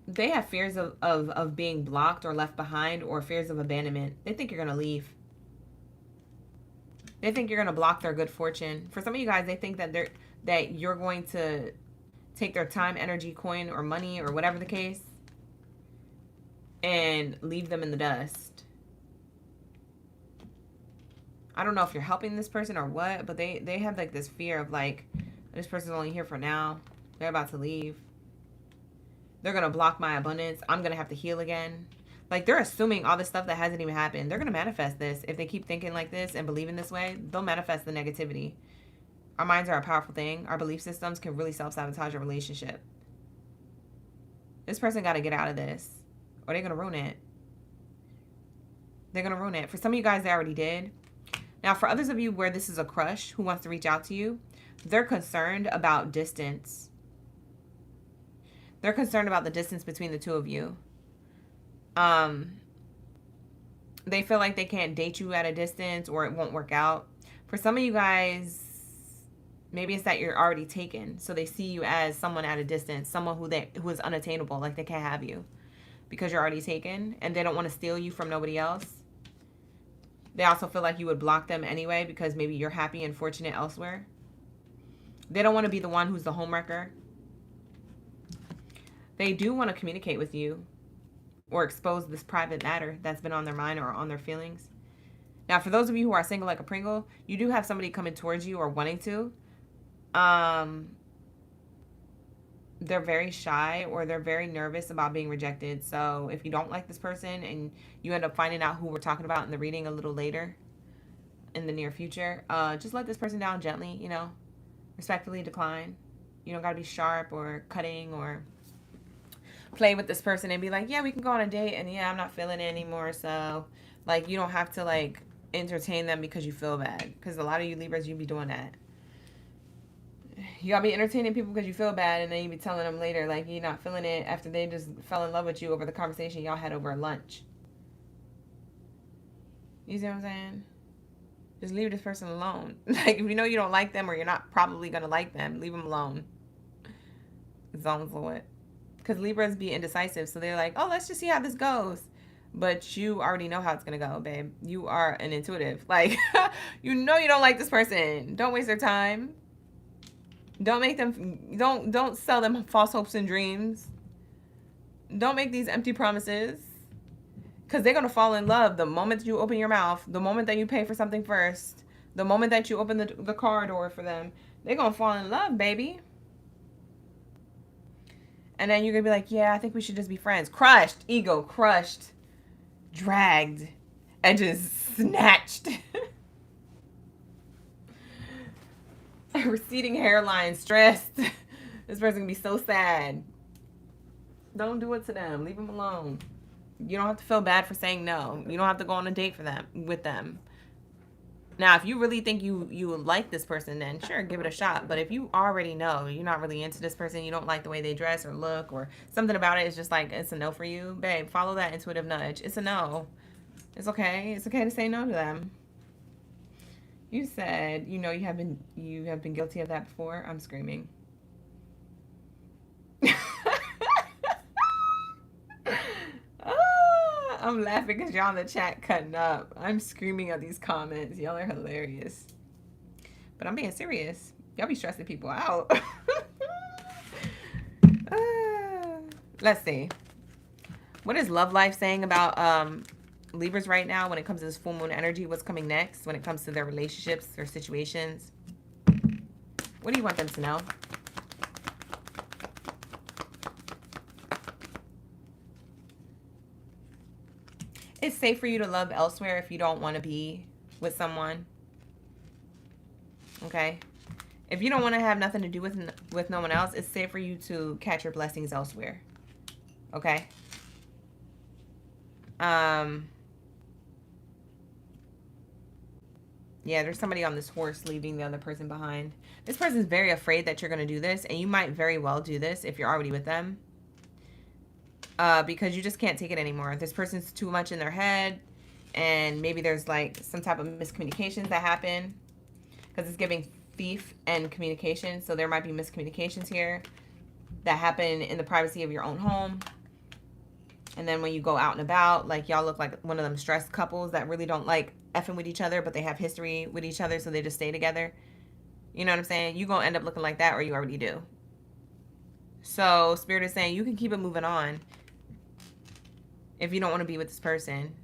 [SPEAKER 1] They have fears of being blocked or left behind, or fears of abandonment. They think you're going to leave. They think you're going to block their good fortune. For some of you guys, they think that you're going to take their time, energy, coin, or money, or whatever the case, and leave them in the dust. I don't know if you're helping this person or what, but they have like this fear of like, this person's only here for now. They're about to leave. They're going to block my abundance. I'm going to have to heal again. Like, they're assuming all this stuff that hasn't even happened. They're going to manifest this. If they keep thinking like this and believing this way, they'll manifest the negativity. Our minds are a powerful thing. Our belief systems can really self-sabotage a relationship. This person got to get out of this, or they're going to ruin it. They're going to ruin it. For some of you guys, they already did. Now, for others of you where this is a crush who wants to reach out to you, they're concerned about distance. They're concerned about the distance between the two of you. They feel like they can't date you at a distance, or it won't work out. For some of you guys, maybe it's that you're already taken. So they see you as someone at a distance, someone who is unattainable, like they can't have you because you're already taken, and they don't want to steal you from nobody else. They also feel like you would block them anyway because maybe you're happy and fortunate elsewhere. They don't want to be the one who's the homewrecker. They do want to communicate with you or expose this private matter that's been on their mind or on their feelings. Now, for those of you who are single like a Pringle, you do have somebody coming towards you or wanting to. They're very shy, or they're very nervous about being rejected. So if you don't like this person and you end up finding out who we're talking about in the reading a little later in the near future, just let this person down gently, you know, respectfully decline. You don't got to be sharp or cutting or play with this person and be like, yeah, we can go on a date, and yeah, I'm not feeling it anymore. So like, you don't have to like entertain them because you feel bad, because a lot of you Libras, you be doing that. You gotta be entertaining people because you feel bad, and then you be telling them later like you're not feeling it after they just fell in love with you over the conversation y'all had over lunch. You see what I'm saying? Just leave this person alone. Like, if you know you don't like them, or you're not probably gonna like them, leave them alone. It's almost what. Because Libras be indecisive, so they're like, oh, let's just see how this goes. But you already know how it's gonna go, babe. You are an intuitive. Like, you know you don't like this person. Don't waste their time. Don't make them, don't sell them false hopes and dreams. Don't make these empty promises. Because they're going to fall in love the moment you open your mouth, the moment that you pay for something first, the moment that you open the car door for them. They're going to fall in love, baby. And then you're going to be like, yeah, I think we should just be friends. Crushed, ego crushed, dragged, edges snatched. Receding hairline, stressed. This person can be so sad. Don't do it to them. Leave them alone. You don't have to feel bad for saying no. You don't have to go on a date with them. Now, if you really think you like this person, then sure, give it a shot. But if you already know you're not really into this person, you don't like the way they dress or look, or something about it is just like, it's a no for you, babe, follow that intuitive nudge. It's a no. It's okay. It's okay to say no to them. You said, you know, you have been guilty of that before. I'm screaming. I'm laughing because y'all in the chat cutting up. I'm screaming at these comments. Y'all are hilarious. But I'm being serious. Y'all be stressing people out. Let's see. What is love life saying about Libras right now when it comes to this full moon energy? What's coming next when it comes to their relationships, their situations? What do you want them to know? It's safe for you to love elsewhere if you don't want to be with someone. Okay? If you don't want to have nothing to do with no one else, it's safe for you to catch your blessings elsewhere. Okay? Yeah, there's somebody on this horse leaving the other person behind. This person's very afraid that you're going to do this, and you might very well do this if you're already with them. Because you just can't take it anymore. This person's too much in their head, and maybe there's like some type of miscommunications that happen. Because it's giving thief and communication, so there might be miscommunications here that happen in the privacy of your own home. And then when you go out and about, like y'all look like one of them stressed couples that really don't like effing with each other, but they have history with each other, so they just stay together. You know what I'm saying? You're going to end up looking like that, or you already do. So Spirit is saying you can keep it moving on if you don't want to be with this person.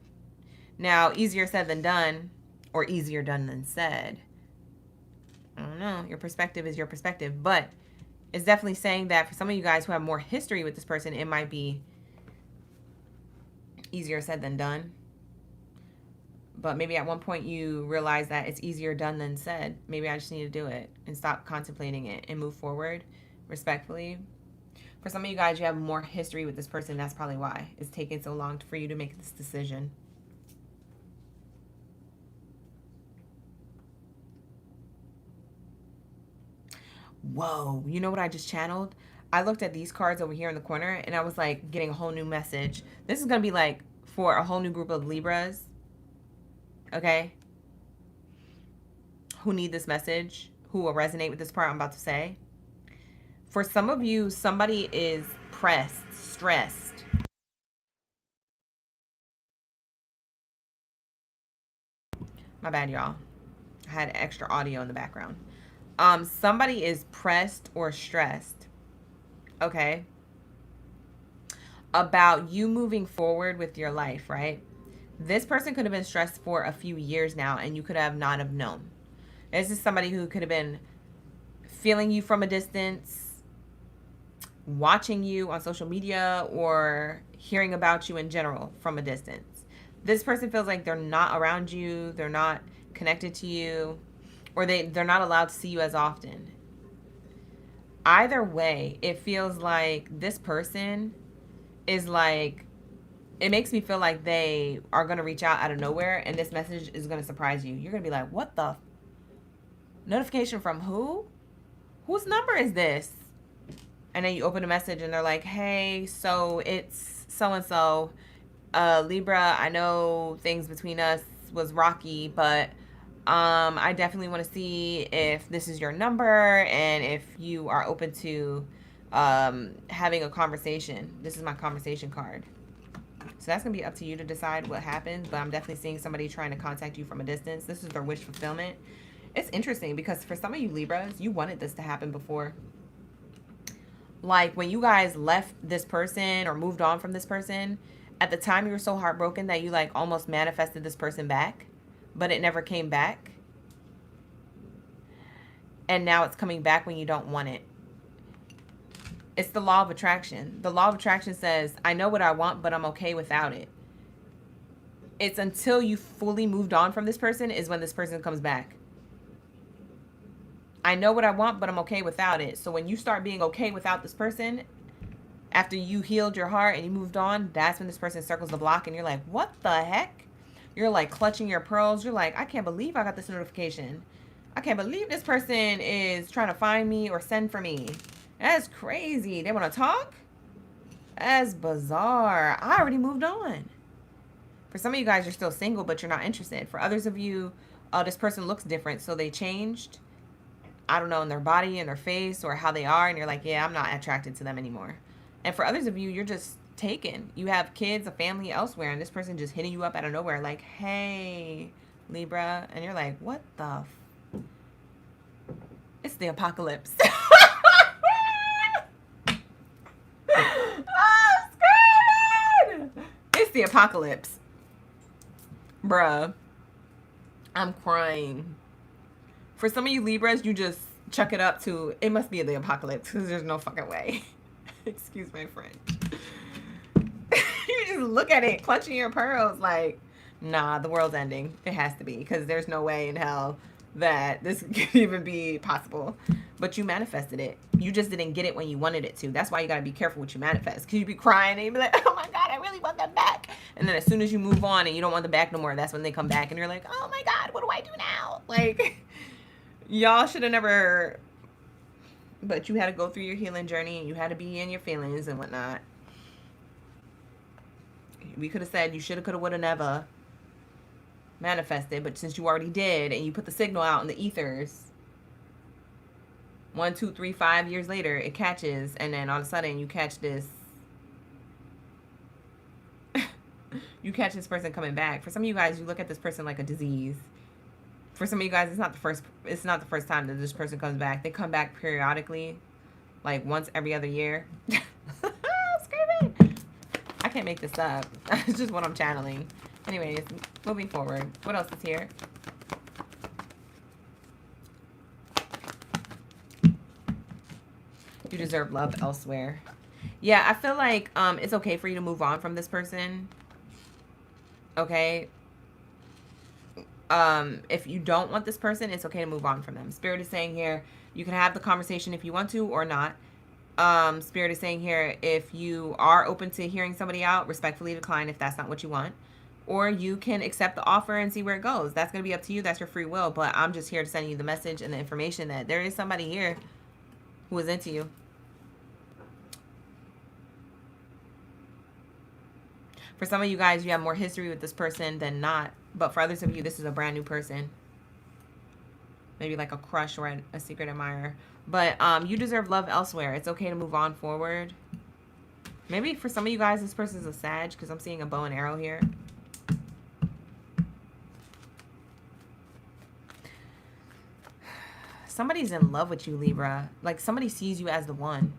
[SPEAKER 1] Now, easier said than done, or easier done than said. I don't know. Your perspective is your perspective, but it's definitely saying that for some of you guys who have more history with this person, it might be easier said than done. But maybe at one point you realize that it's easier done than said. Maybe I just need to do it and stop contemplating it and move forward respectfully. For some of you guys, you have more history with this person. That's probably why it's taking so long for you to make this decision. Whoa, you know what I just channeled? I looked at these cards over here in the corner and I was like getting a whole new message. This is going to be like for a whole new group of Libras. Okay? Who need this message, who will resonate with this part I'm about to say. For some of you, somebody is pressed, stressed. My bad, y'all. I had extra audio in the background. Somebody is pressed or stressed, okay, about you moving forward with your life, right? This person could have been stressed for a few years now, and you could have not have known. This is somebody who could have been feeling you from a distance, watching you on social media, or hearing about you in general from a distance. This person feels like they're not around you, they're not connected to you, or they're not allowed to see you as often. Either way, it feels like this person is like, it makes me feel like they are going to reach out of nowhere, and this message is going to surprise you. You're going to be like, what the? Notification from who? Whose number is this? And then you open a message and they're like, hey, so it's so-and-so. Libra, I know things between us was rocky, but I definitely want to see if this is your number and if you are open to having a conversation. This is my conversation card. So that's going to be up to you to decide what happens, but I'm definitely seeing somebody trying to contact you from a distance. This is their wish fulfillment. It's interesting because for some of you Libras, you wanted this to happen before. Like when you guys left this person or moved on from this person, at the time you were so heartbroken that you like almost manifested this person back, but it never came back. And now it's coming back when you don't want it. It's the law of attraction. The law of attraction says, I know what I want, but I'm okay without it. It's until you fully moved on from this person is when this person comes back. I know what I want, but I'm okay without it. So when you start being okay without this person, after you healed your heart and you moved on, that's when this person circles the block and you're like, what the heck? You're like clutching your pearls. You're like, I can't believe I got this notification. I can't believe this person is trying to find me or send for me. That's crazy. They want to talk? That's bizarre. I already moved on. For some of you guys, you're still single, but you're not interested. For others of you, this person looks different, so they changed. I don't know, in their body, in their face, or how they are, and you're like, yeah, I'm not attracted to them anymore. And for others of you, you're just taken. You have kids, a family elsewhere, and this person just hitting you up out of nowhere like, hey, Libra. And you're like, what the it's the apocalypse. Oh, screaming! It's the apocalypse. Bruh. I'm crying. For some of you Libras, you just chuck it up to, it must be the apocalypse, because there's no fucking way. Excuse my French. You just look at it, clutching your pearls like, nah, the world's ending. It has to be, because there's no way in hell that this could even be possible. But you manifested it. You just didn't get it when you wanted it to. That's why you got to be careful what you manifest. Because you be crying and you be like, oh my God, I really want them back. And then as soon as you move on and you don't want them back no more, that's when they come back and you're like, oh my God, what do I do now? Like, y'all should have never, but you had to go through your healing journey and you had to be in your feelings and whatnot. We could have said you shoulda, coulda, woulda, never manifested, but since you already did and you put the signal out in the ethers, 1, 2, 3, 5 years later, it catches, and then all of a sudden you catch this. You catch this person coming back. For some of you guys, you look at this person like a disease. For some of you guys, it's not the first time that this person comes back. They come back periodically, like once every other year. Screaming! I can't make this up. It's just what I'm channeling. Anyways, moving forward. What else is here? You deserve love elsewhere. Yeah, I feel like it's okay for you to move on from this person. Okay? If you don't want this person, it's okay to move on from them. Spirit is saying here, you can have the conversation if you want to or not. Spirit is saying here, if you are open to hearing somebody out, respectfully decline if that's not what you want. Or you can accept the offer and see where it goes. That's going to be up to you. That's your free will. But I'm just here to send you the message and the information that there is somebody here who is into you. For some of you guys, you have more history with this person than not. But for others of you, this is a brand new person. Maybe like a crush or a secret admirer. But you deserve love elsewhere. It's okay to move on forward. Maybe for some of you guys, this person's a Sag, because I'm seeing a bow and arrow here. Somebody's in love with you, Libra. Like somebody sees you as the one.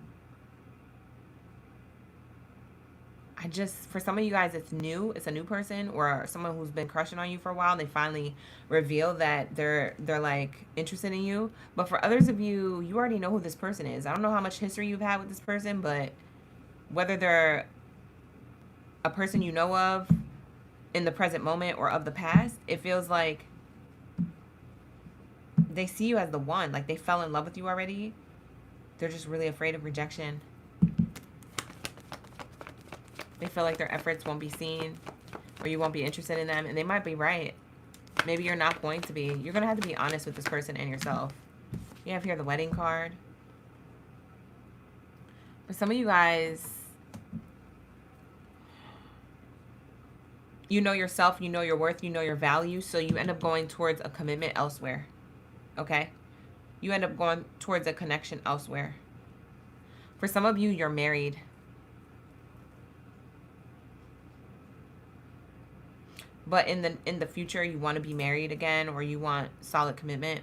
[SPEAKER 1] For some of you guys, it's new. It's a new person or someone who's been crushing on you for a while. They finally reveal that they're like interested in you. But for others of you, you already know who this person is. I don't know how much history you've had with this person, but whether they're a person you know of in the present moment or of the past, it feels like they see you as the one. Like they fell in love with you already. They're just really afraid of rejection. They feel like their efforts won't be seen or you won't be interested in them. And they might be right. Maybe you're not going to be. You're going to have to be honest with this person and yourself. You have here the wedding card. For some of you guys, you know yourself, you know your worth, you know your value. So you end up going towards a commitment elsewhere. Okay? You end up going towards a connection elsewhere. For some of you, you're married. But in the future, you want to be married again or you want solid commitment.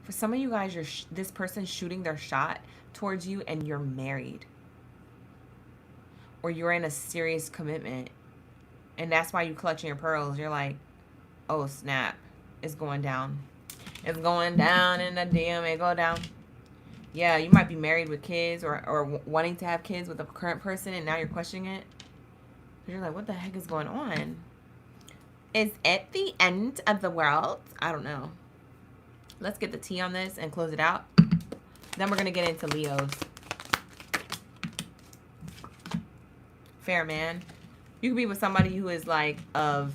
[SPEAKER 1] For some of you guys, this person's shooting their shot towards you and you're married. Or you're in a serious commitment. And that's why you clutching your pearls. You're like, oh snap, it's going down. It's going down in the DM, it go down. Yeah, you might be married with kids or wanting to have kids with a current person and now you're questioning it. You're like, what the heck is going on? Is it the end of the world? I don't know. Let's get the tea on this and close it out. Then we're going to get into Leos. Fair man. You could be with somebody who is like of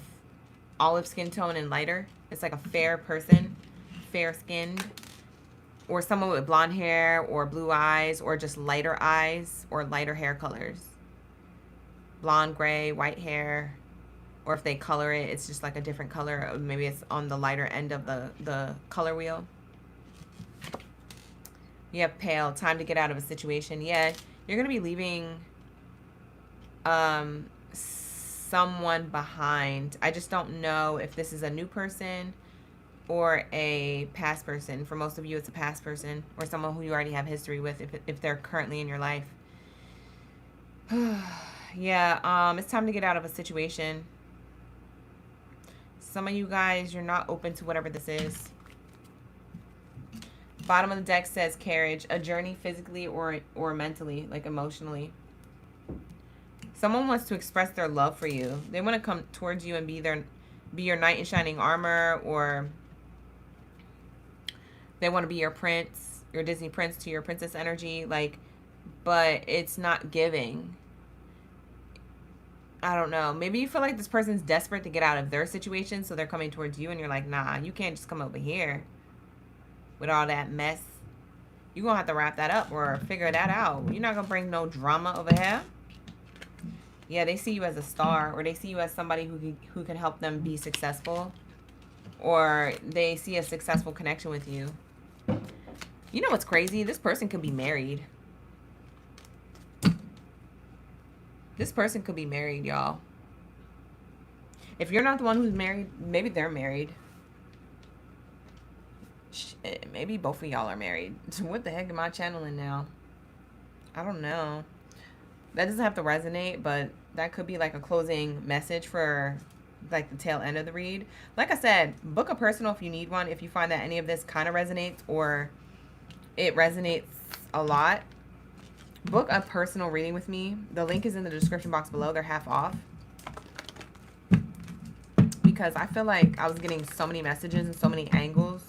[SPEAKER 1] olive skin tone and lighter. It's like a fair person, fair skinned. Or someone with blonde hair or blue eyes or just lighter eyes or lighter hair colors. Blonde, gray, white hair. Or if they color it, it's just like a different color. Maybe it's on the lighter end of the color wheel. You have pale. Time to get out of a situation. Yeah, you're going to be leaving someone behind. I just don't know if this is a new person or a past person. For most of you, it's a past person or someone who you already have history with if they're currently in your life. Yeah, it's time to get out of a situation. Some of you guys, you're not open to whatever this is. Bottom of the deck says carriage, a journey physically or mentally, like emotionally. Someone wants to express their love for you. They want to come towards you and be your knight in shining armor, or they want to be your prince, your Disney prince to your princess energy, like, but it's not giving. I don't know. Maybe you feel like this person's desperate to get out of their situation, so they're coming towards you and you're like, nah, you can't just come over here with all that mess. You're going to have to wrap that up or figure that out. You're not going to bring no drama over here. Yeah, they see you as a star, or they see you as somebody who can help them be successful, or they see a successful connection with you. You know what's crazy? This person could be married. This person could be married, y'all. If you're not the one who's married, maybe they're married. Shit, maybe both of y'all are married. What the heck am I channeling now? I don't know. That doesn't have to resonate, but that could be like a closing message for like the tail end of the read. Like I said, book a personal if you need one. If you find that any of this kind of resonates or it resonates a lot, book a personal reading with me. The link is in the description box below. They're half off. Because I feel like I was getting so many messages and so many angles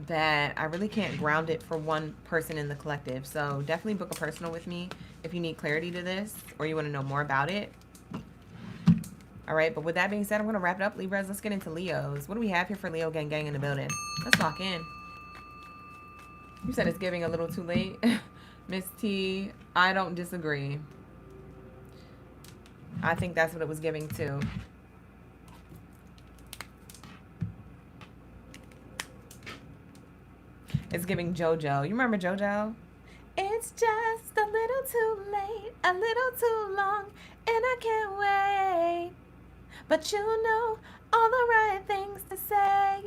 [SPEAKER 1] that I really can't ground it for one person in the collective. So definitely book a personal with me if you need clarity to this or you want to know more about it. All right, but with that being said, I'm going to wrap it up, Libras. Let's get into Leos. What do we have here for Leo gang in the building? Let's lock in. You said it's giving a little too late. Miss T, I don't disagree. I think that's what it was giving too. It's giving JoJo. You remember JoJo? It's just a little too late, a little too long, and I can't wait. But you know all the right things to say.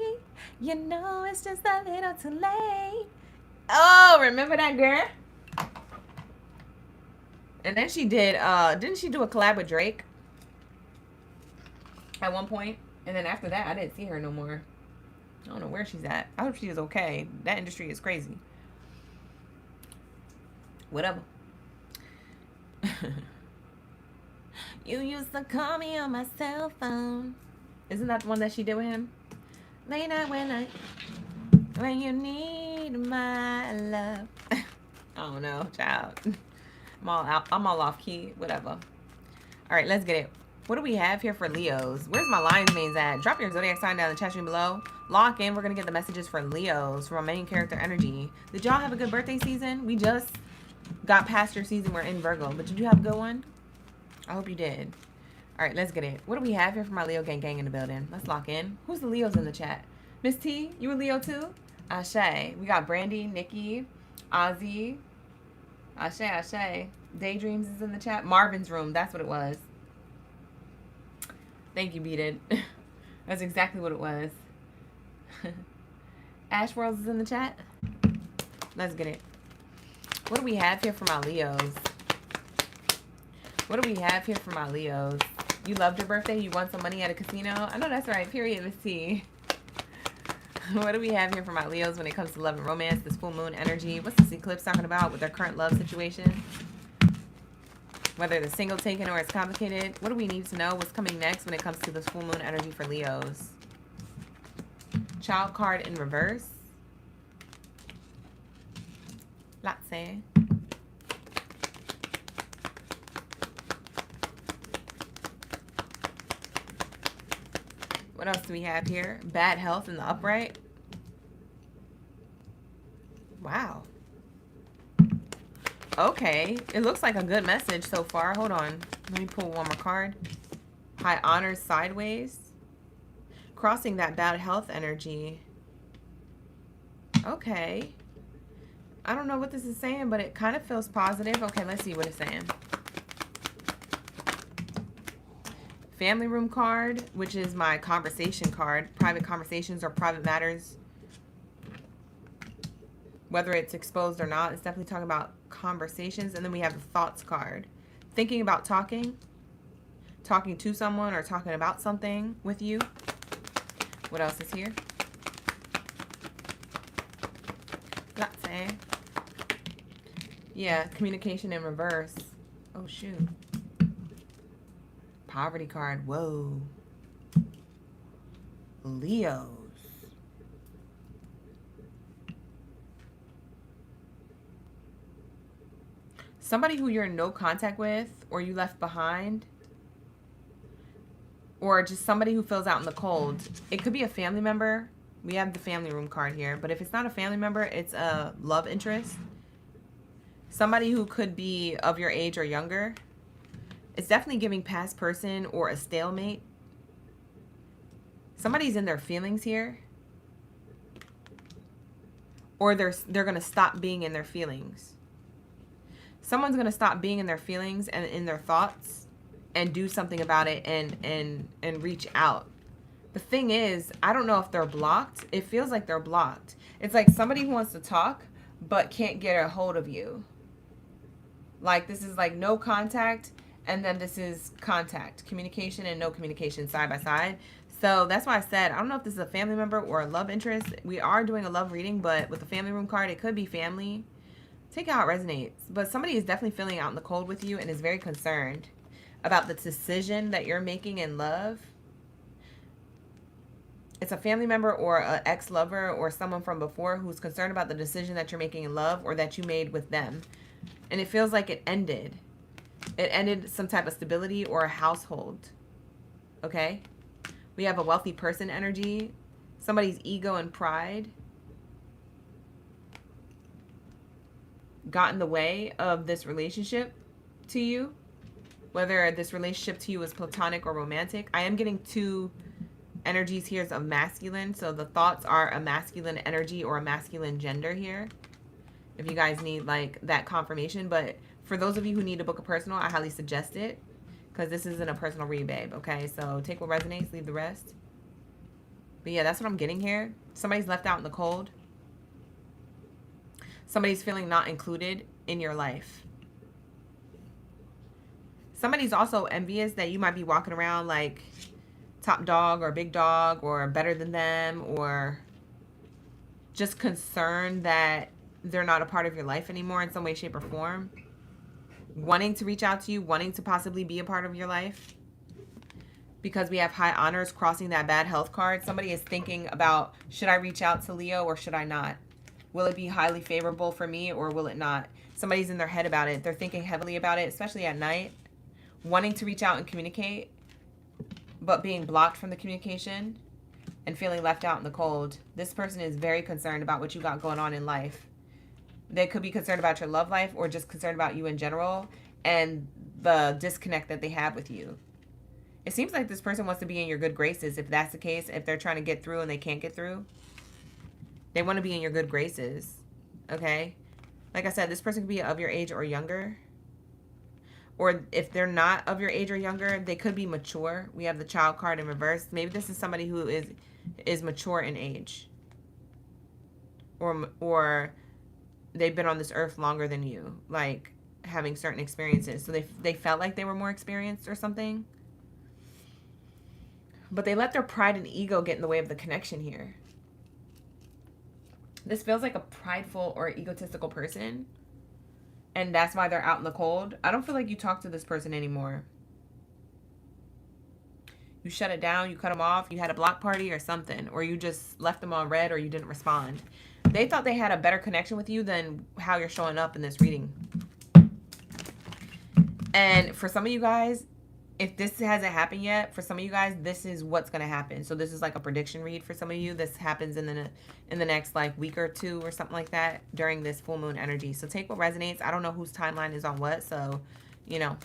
[SPEAKER 1] You know it's just a little too late. Oh, remember that girl? And then she did, didn't she do a collab with Drake at one point? And then after that, I didn't see her no more. I don't know where she's at. I hope she is okay. That industry is crazy. Whatever. You used to call me on my cell phone. Isn't that the one that she did with him? Late night when you need my love. I don't know, child. I'm all off key. Whatever. All right, let's get it. What do we have here for Leos? Where's my lion's manes at? Drop your zodiac sign down in the chat stream below. Lock in. We're going to get the messages for Leos from our main character energy. Did y'all have a good birthday season? We just got past your season. We're in Virgo. But did you have a good one? I hope you did. All right, let's get it. What do we have here for my Leo gang in the building? Let's lock in. Who's the Leos in the chat? Miss T, you a Leo too? Ashe. We got Brandy, Nikki, Ozzy. Ashe, Ashe. Daydreams is in the chat. Marvin's room. That's what it was. Thank you, Beat It. That's exactly what it was. Ash Worlds is in the chat. Let's get it. What do we have here for my Leos? What do we have here for my Leos? You loved your birthday? You won some money at a casino? I know that's right. Period, Miss T. What do we have here for my Leos when it comes to love and romance? This full moon energy. What's this eclipse talking about with their current love situation? Whether it's single taken or it's complicated. What do we need to know? What's coming next when it comes to this full moon energy for Leos? Child card in reverse. Latse. What else do we have here? Bad health in the upright. Wow. Okay. It looks like a good message so far. Hold on. Let me pull one more card. High honors sideways. Crossing that bad health energy. Okay. I don't know what this is saying, but it kind of feels positive. Okay, let's see what it's saying. Family room card, which is my conversation card. Private conversations or private matters. Whether it's exposed or not, it's definitely talking about conversations. And then we have the thoughts card. Thinking about talking to someone or talking about something with you. What else is here? Latte. Yeah, communication in reverse. Oh, shoot. Poverty card. Whoa. Leos. Somebody who you're in no contact with or you left behind. Or just somebody who feels out in the cold. It could be a family member. We have the family room card here. But if it's not a family member, it's a love interest. Somebody who could be of your age or younger. It's definitely giving past person or a stalemate. Somebody's in their feelings here. Or they're going to stop being in their feelings. Someone's going to stop being in their feelings and in their thoughts and do something about it and reach out. The thing is, I don't know if they're blocked. It feels like they're blocked. It's like somebody who wants to talk but can't get a hold of you. Like this is like no contact, and then this is contact, communication and no communication side by side. So that's why I said, I don't know if this is a family member or a love interest. We are doing a love reading, but with the family room card, it could be family. Take it how it resonates. But somebody is definitely feeling out in the cold with you and is very concerned about the decision that you're making in love. It's a family member or an ex-lover or someone from before who's concerned about the decision that you're making in love or that you made with them. And it feels like it ended. It ended some type of stability or a household. Okay? We have a wealthy person energy. Somebody's ego and pride got in the way of this relationship to you. Whether this relationship to you is platonic or romantic. I am getting two energies here of masculine. So the thoughts are a masculine energy or a masculine gender here. If you guys need like that confirmation. But for those of you who need to book a personal, I highly suggest it. Because this isn't a personal read, babe. Okay, so take what resonates, leave the rest. But yeah, that's what I'm getting here. Somebody's left out in the cold. Somebody's feeling not included in your life. Somebody's also envious that you might be walking around like top dog or big dog or better than them, or just concerned that they're not a part of your life anymore in some way, shape, or form. Wanting to reach out to you, wanting to possibly be a part of your life. Because we have high honors crossing that bad health card. Somebody is thinking about, should I reach out to Leo or should I not? Will it be highly favorable for me or will it not? Somebody's in their head about it. They're thinking heavily about it, especially at night. Wanting to reach out and communicate, but being blocked from the communication and feeling left out in the cold. This person is very concerned about what you got going on in life. They could be concerned about your love life or just concerned about you in general and the disconnect that they have with you. It seems like this person wants to be in your good graces. If that's the case, if they're trying to get through and they can't get through, they want to be in your good graces. Okay? Like I said, this person could be of your age or younger. Or if they're not of your age or younger, they could be mature. We have the child card in reverse. Maybe this is somebody who is mature in age. Or they've been on this earth longer than you. Like having certain experiences. So they felt like they were more experienced or something. But they let their pride and ego get in the way of the connection here. This feels like a prideful or egotistical person. And that's why they're out in the cold. I don't feel like you talk to this person anymore. You shut it down. You cut them off. You had a block party or something. Or you just left them on red or you didn't respond. They thought they had a better connection with you than how you're showing up in this reading. And for some of you guys, if this hasn't happened yet, for some of you guys, this is what's going to happen. So this is like a prediction read for some of you. This happens in the next like week or two or something like that during this full moon energy. So take what resonates. I don't know whose timeline is on what. So, you know.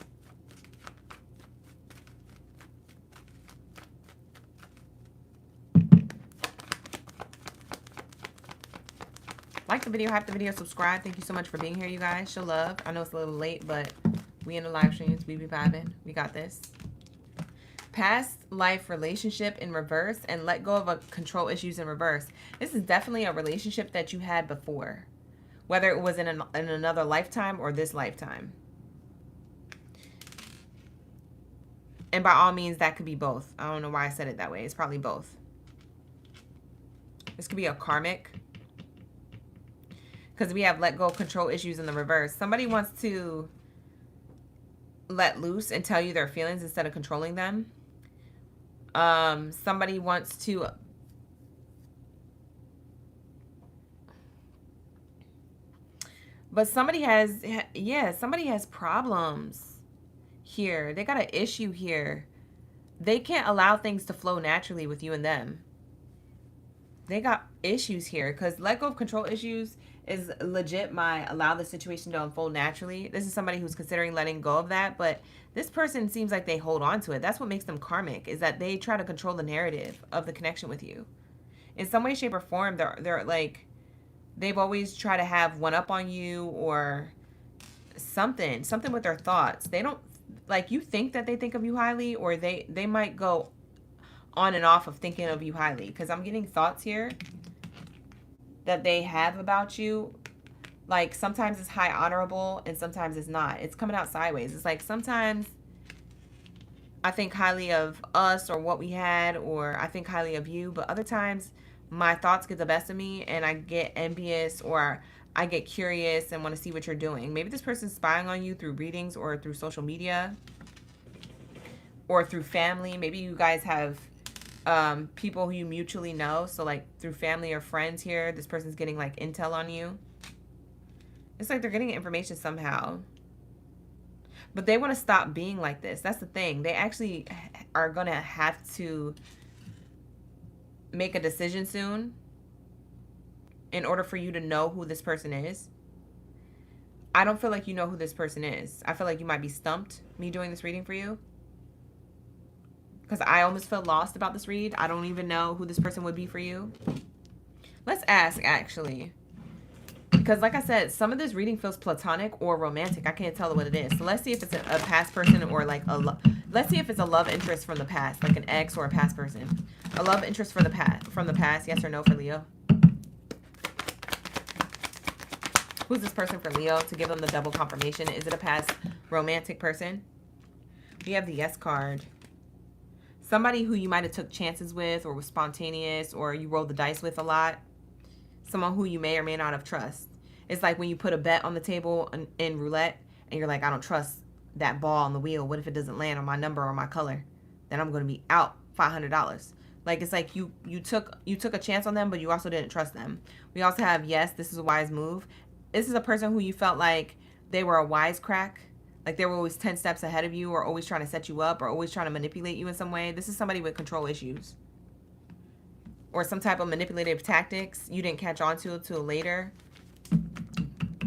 [SPEAKER 1] Like the video, hype the video, subscribe. Thank you so much for being here, you guys. Show love. I know it's a little late, but we in the live streams. We be vibing. We got this. Past life relationship in reverse and let go of a control issues in reverse. This is definitely a relationship that you had before, whether it was in another lifetime or this lifetime. And by all means, that could be both. I don't know why I said it that way. It's probably both. This could be a karmic, because we have let go of control issues in the reverse. Somebody wants to let loose and tell you their feelings instead of controlling them. Somebody wants to but somebody has, yeah, somebody has problems here. They got an issue here. They can't allow things to flow naturally with you and them. They got issues here, because let go of control issues is legit my allow the situation to unfold naturally. This is somebody who's considering letting go of that, but this person seems like they hold on to it. That's what makes them karmic, is that they try to control the narrative of the connection with you. In some way, shape, or form, they're like, they've always tried to have one up on you or something with their thoughts. They don't, like, you think that they think of you highly, or they might go on and off of thinking of you highly, because I'm getting thoughts here that they have about you. Like, sometimes it's high honorable and sometimes it's not. It's coming out sideways. It's like, sometimes I think highly of us or what we had, or I think highly of you, but other times my thoughts get the best of me and I get envious, or I get curious and want to see what you're doing. Maybe this person's spying on you through readings or through social media or through family. Maybe you guys have people who you mutually know. So like through family or friends here, this person's getting like intel on you. It's like they're getting information somehow. But they want to stop being like this. That's the thing. They actually are going to have to make a decision soon in order for you to know who this person is. I don't feel like you know who this person is. I feel like you might be stumped, me doing this reading for you. Because I almost feel lost about this read. I don't even know who this person would be for you. Let's ask, actually. Because like I said, some of this reading feels platonic or romantic. I can't tell what it is. So let's see if it's a past person or like let's see if it's a love interest from the past, like an ex or a past person. A love interest from the past, yes or no for Leo. Who's this person for Leo, to give them the double confirmation? Is it a past romantic person? We have the yes card. Somebody who you might have took chances with, or was spontaneous, or you rolled the dice with a lot. Someone who you may or may not have trust. It's like when you put a bet on the table in roulette and you're like, I don't trust that ball on the wheel. What if it doesn't land on my number or my color? Then I'm going to be out $500. Like, it's like you took a chance on them, but you also didn't trust them. We also have, yes, this is a wise move. This is a person who you felt like they were a wisecrack. Like they were always 10 steps ahead of you, or always trying to set you up, or always trying to manipulate you in some way. This is somebody with control issues. Or some type of manipulative tactics you didn't catch on to until later.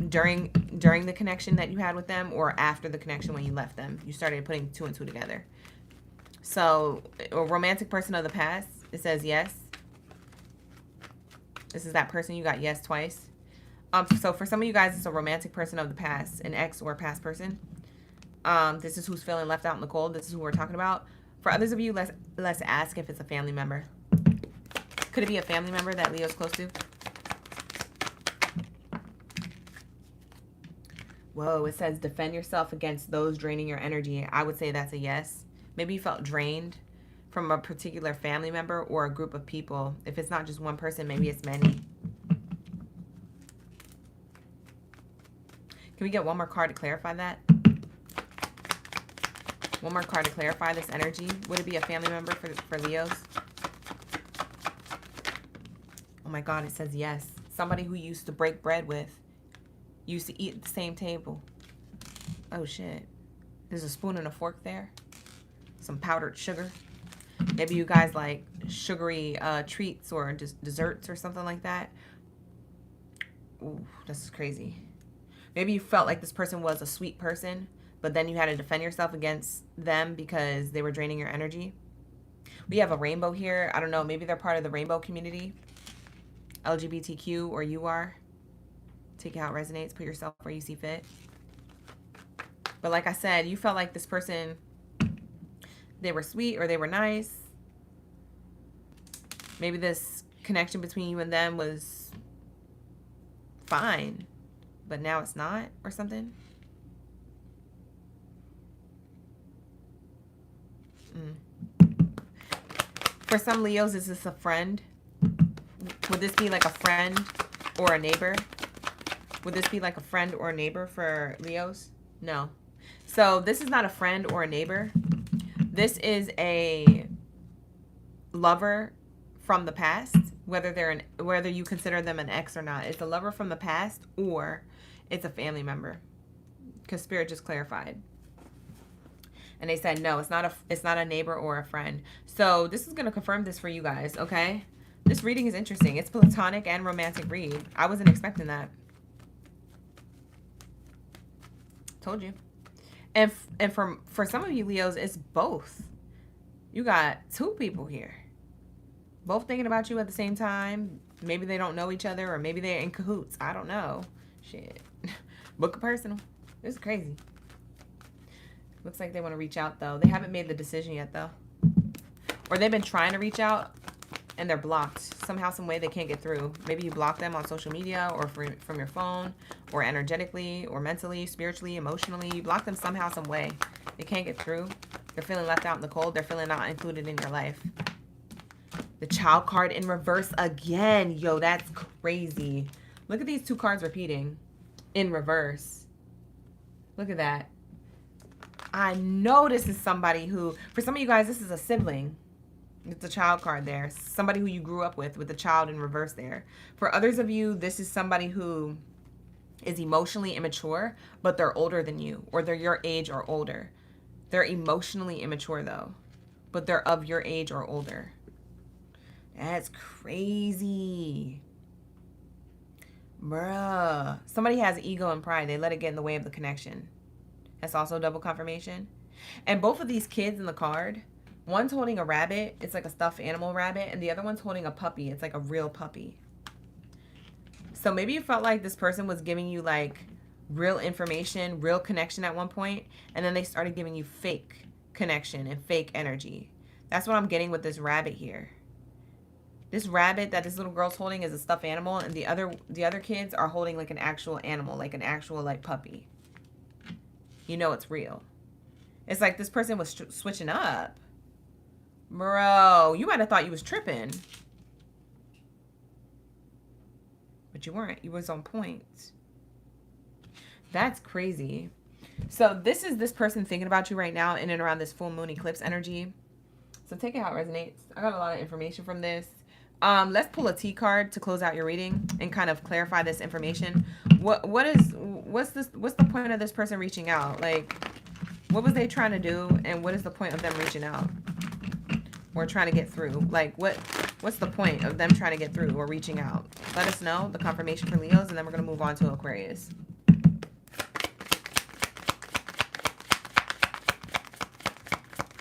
[SPEAKER 1] During the connection that you had with them, or after the connection when you left them. You started putting two and two together. So, a romantic person of the past, it says yes. This is that person you got yes twice. So for some of you guys, it's a romantic person of the past, an ex or past person. This is who's feeling left out in the cold. This is who we're talking about. For others of you, let's ask if it's a family member. Could it be a family member that Leo's close to? Whoa, it says defend yourself against those draining your energy. I would say that's a yes. Maybe you felt drained from a particular family member or a group of people. If it's not just one person, maybe it's many. Can we get one more card to clarify that? One more card to clarify this energy. Would it be a family member for Leos? Oh my God, it says yes. Somebody who you used to break bread with. You used to eat at the same table. Oh shit. There's a spoon and a fork there. Some powdered sugar. Maybe you guys like sugary treats or desserts or something like that. Ooh, this is crazy. Maybe you felt like this person was a sweet person, but then you had to defend yourself against them because they were draining your energy. We have a rainbow here. I don't know. Maybe they're part of the rainbow community. LGBTQ, or you are. Take it how it resonates. Put yourself where you see fit. But like I said, you felt like this person, they were sweet or they were nice. Maybe this connection between you and them was fine, but now it's not, or something. For some Leos, is this a friend? Would this be like a friend or a neighbor? Would this be like a friend or a neighbor for Leos? No. So this is not a friend or a neighbor. This is a lover from the past, whether you consider them an ex or not. It's a lover from the past, or it's a family member, because Spirit just clarified. And they said no, it's not a neighbor or a friend. So this is going to confirm this for you guys, okay? This reading is interesting. It's platonic and romantic read. I wasn't expecting that. Told you. And for some of you Leos, it's both. You got two people here, both thinking about you at the same time. Maybe they don't know each other, or maybe they're in cahoots. I don't know. Shit. Book a personal. This is crazy. Looks like they want to reach out, though. They haven't made the decision yet, though. Or they've been trying to reach out, and they're blocked. Somehow, some way, they can't get through. Maybe you block them on social media, or from your phone, or energetically, or mentally, spiritually, emotionally. You block them somehow, some way. They can't get through. They're feeling left out in the cold. They're feeling not included in your life. The Child card in reverse again. Yo, that's crazy. Look at these two cards repeating in reverse. Look at that. I know this is somebody who, for some of you guys, this is a sibling. It's a Child card there. Somebody who you grew up with the child in reverse there. For others of you, this is somebody who is emotionally immature, but they're older than you, or they're your age or older. They're emotionally immature, though, but they're of your age or older. That's crazy. Bruh. Somebody has ego and pride. They let it get in the way of the connection. That's also double confirmation. And both of these kids in the card, one's holding a rabbit. It's like a stuffed animal rabbit. And the other one's holding a puppy. It's like a real puppy. So maybe you felt like this person was giving you like real information, real connection at one point, and then they started giving you fake connection and fake energy. That's what I'm getting with this rabbit here. This rabbit that this little girl's holding is a stuffed animal, and the other kids are holding like an actual animal, like an actual like puppy. You know it's real. It's like this person was switching up. Bro, you might have thought you was tripping. But you weren't. You was on point. That's crazy. So this is this person thinking about you right now in and around this full moon eclipse energy. So take it how it resonates. I got a lot of information from this. Let's pull a T card to close out your reading and kind of clarify this information. What's the point of this person reaching out? Like, what was they trying to do, and what is the point of them reaching out or trying to get through? Like, what's the point of them trying to get through or reaching out? Let us know, the confirmation for Leos, and then we're going to move on to Aquarius.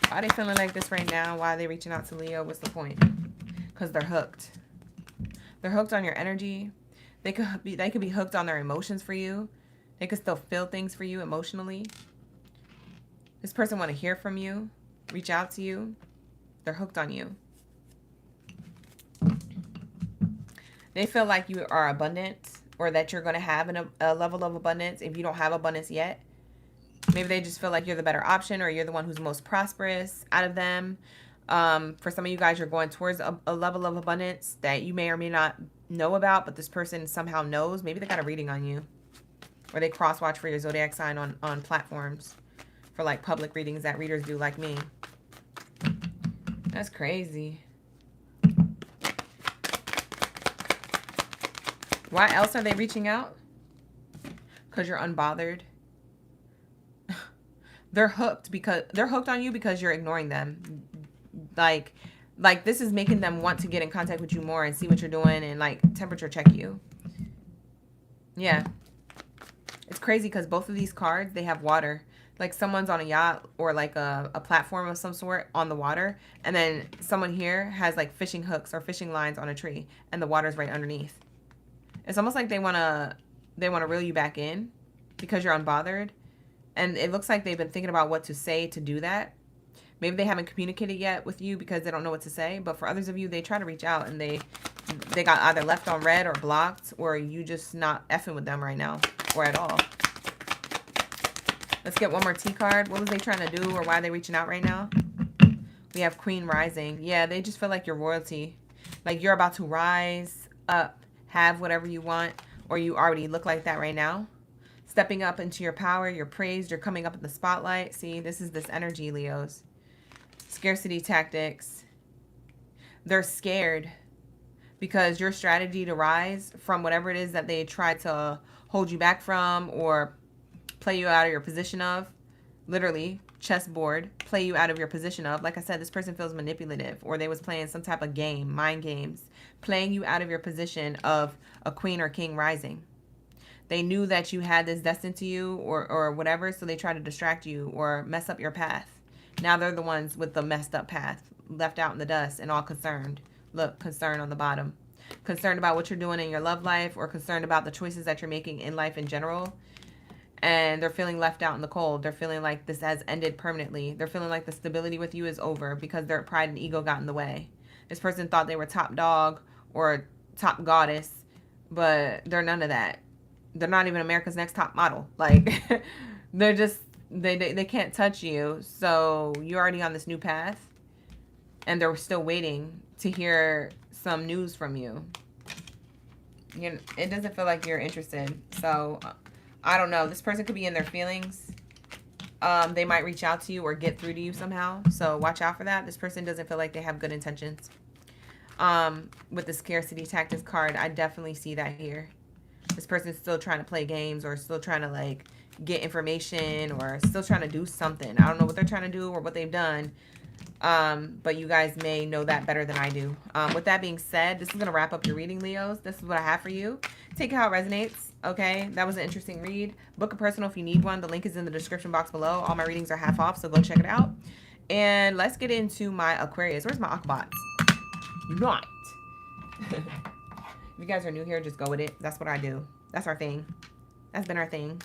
[SPEAKER 1] Why are they feeling like this right now? Why are they reaching out to Leo? What's the point? Because they're hooked. They're hooked on your energy. They could be hooked on their emotions for you. They could still feel things for you emotionally. This person want to hear from you, reach out to you. They're hooked on you. They feel like you are abundant, or that you're going to have a level of abundance if you don't have abundance yet. Maybe they just feel like you're the better option, or you're the one who's most prosperous out of them. For some of you guys, you're going towards a level of abundance that you may or may not know about, but this person somehow knows. Maybe they got a reading on you, or they cross-watch for your zodiac sign on platforms for like public readings that readers do like me. That's crazy. Why else are they reaching out? Because you're unbothered. They're hooked on you because you're ignoring them. Like this is making them want to get in contact with you more and see what you're doing and like temperature check you. Yeah. It's crazy because both of these cards, they have water. Like someone's on a yacht or like a platform of some sort on the water. And then someone here has like fishing hooks or fishing lines on a tree and the water's right underneath. It's almost like they want to they want to reel you back in because you're unbothered. And it looks like they've been thinking about what to say to do that. Maybe they haven't communicated yet with you because they don't know what to say. But for others of you, they try to reach out and they got either left on red or blocked, or you just not effing with them right now or at all. Let's get one more T card. What was they trying to do, or why are they reaching out right now? We have Queen rising. Yeah, they just feel like you're royalty. Like you're about to rise up, have whatever you want, or you already look like that right now. Stepping up into your power, you're praised, you're coming up in the spotlight. See, this is this energy, Leos. Scarcity tactics. They're scared because your strategy to rise from whatever it is that they try to hold you back from or play you out of your position of, literally, chessboard, play you out of your position of. Like I said, this person feels manipulative, or they was playing some type of game, mind games, playing you out of your position of a queen or king rising. They knew that you had this destined to you or whatever, so they tried to distract you or mess up your path. Now they're the ones with the messed up path, left out in the dust and all concerned. Look, concerned on the bottom. Concerned about what you're doing in your love life, or concerned about the choices that you're making in life in general. And they're feeling left out in the cold. They're feeling like this has ended permanently. They're feeling like the stability with you is over because their pride and ego got in the way. This person thought they were top dog or top goddess, but they're none of that. They're not even America's Next Top Model. Like, they're just, they can't touch you. So you're already on this new path, and they're still waiting to hear some news from you. It doesn't feel like you're interested. So I don't know. This person could be in their feelings. They might reach out to you or get through to you somehow. So watch out for that. This person doesn't feel like they have good intentions. With the scarcity tactics card, I definitely see that here. This person's still trying to play games, or still trying to like get information, or still trying to do something. I don't know what they're trying to do or what they've done. But you guys may know that better than I do. With that being said, this is going to wrap up your reading, Leos. This is what I have for you. Take it how it resonates. Okay, that was an interesting read. Book a personal if you need one. The link is in the description box below. All my readings are half off, so go check it out. And let's get into my Aquarius. Where's my Aquabots? Not. If you guys are new here, just go with it. That's what I do. That's our thing. That's been our thing.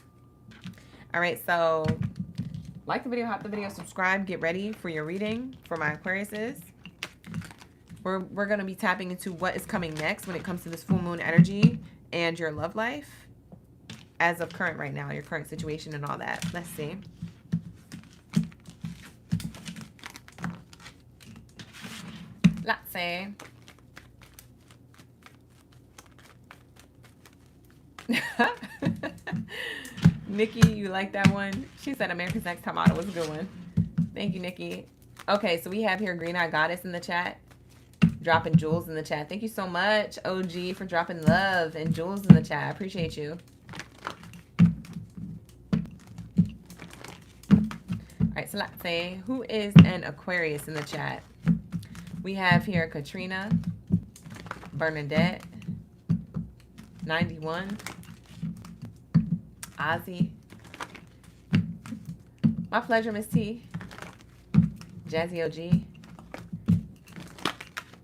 [SPEAKER 1] All right, so like the video, hop the video, subscribe, get ready for your reading for my Aquariuses. We're going to be tapping into what is coming next when it comes to this full moon energy and your love life as of current right now, your current situation and all that. Let's see. Let's see. Nikki, you like that one? She said America's Next Top Model was a good one. Thank you, Nikki. Okay, so we have here Green Eye Goddess in the chat. Dropping jewels in the chat. Thank you so much, OG, for dropping love and jewels in the chat. I appreciate you. All right, so let's say, who is an Aquarius in the chat? We have here Katrina, Bernadette, 91, Ozzy. My pleasure, Miss T. Jazzy OG.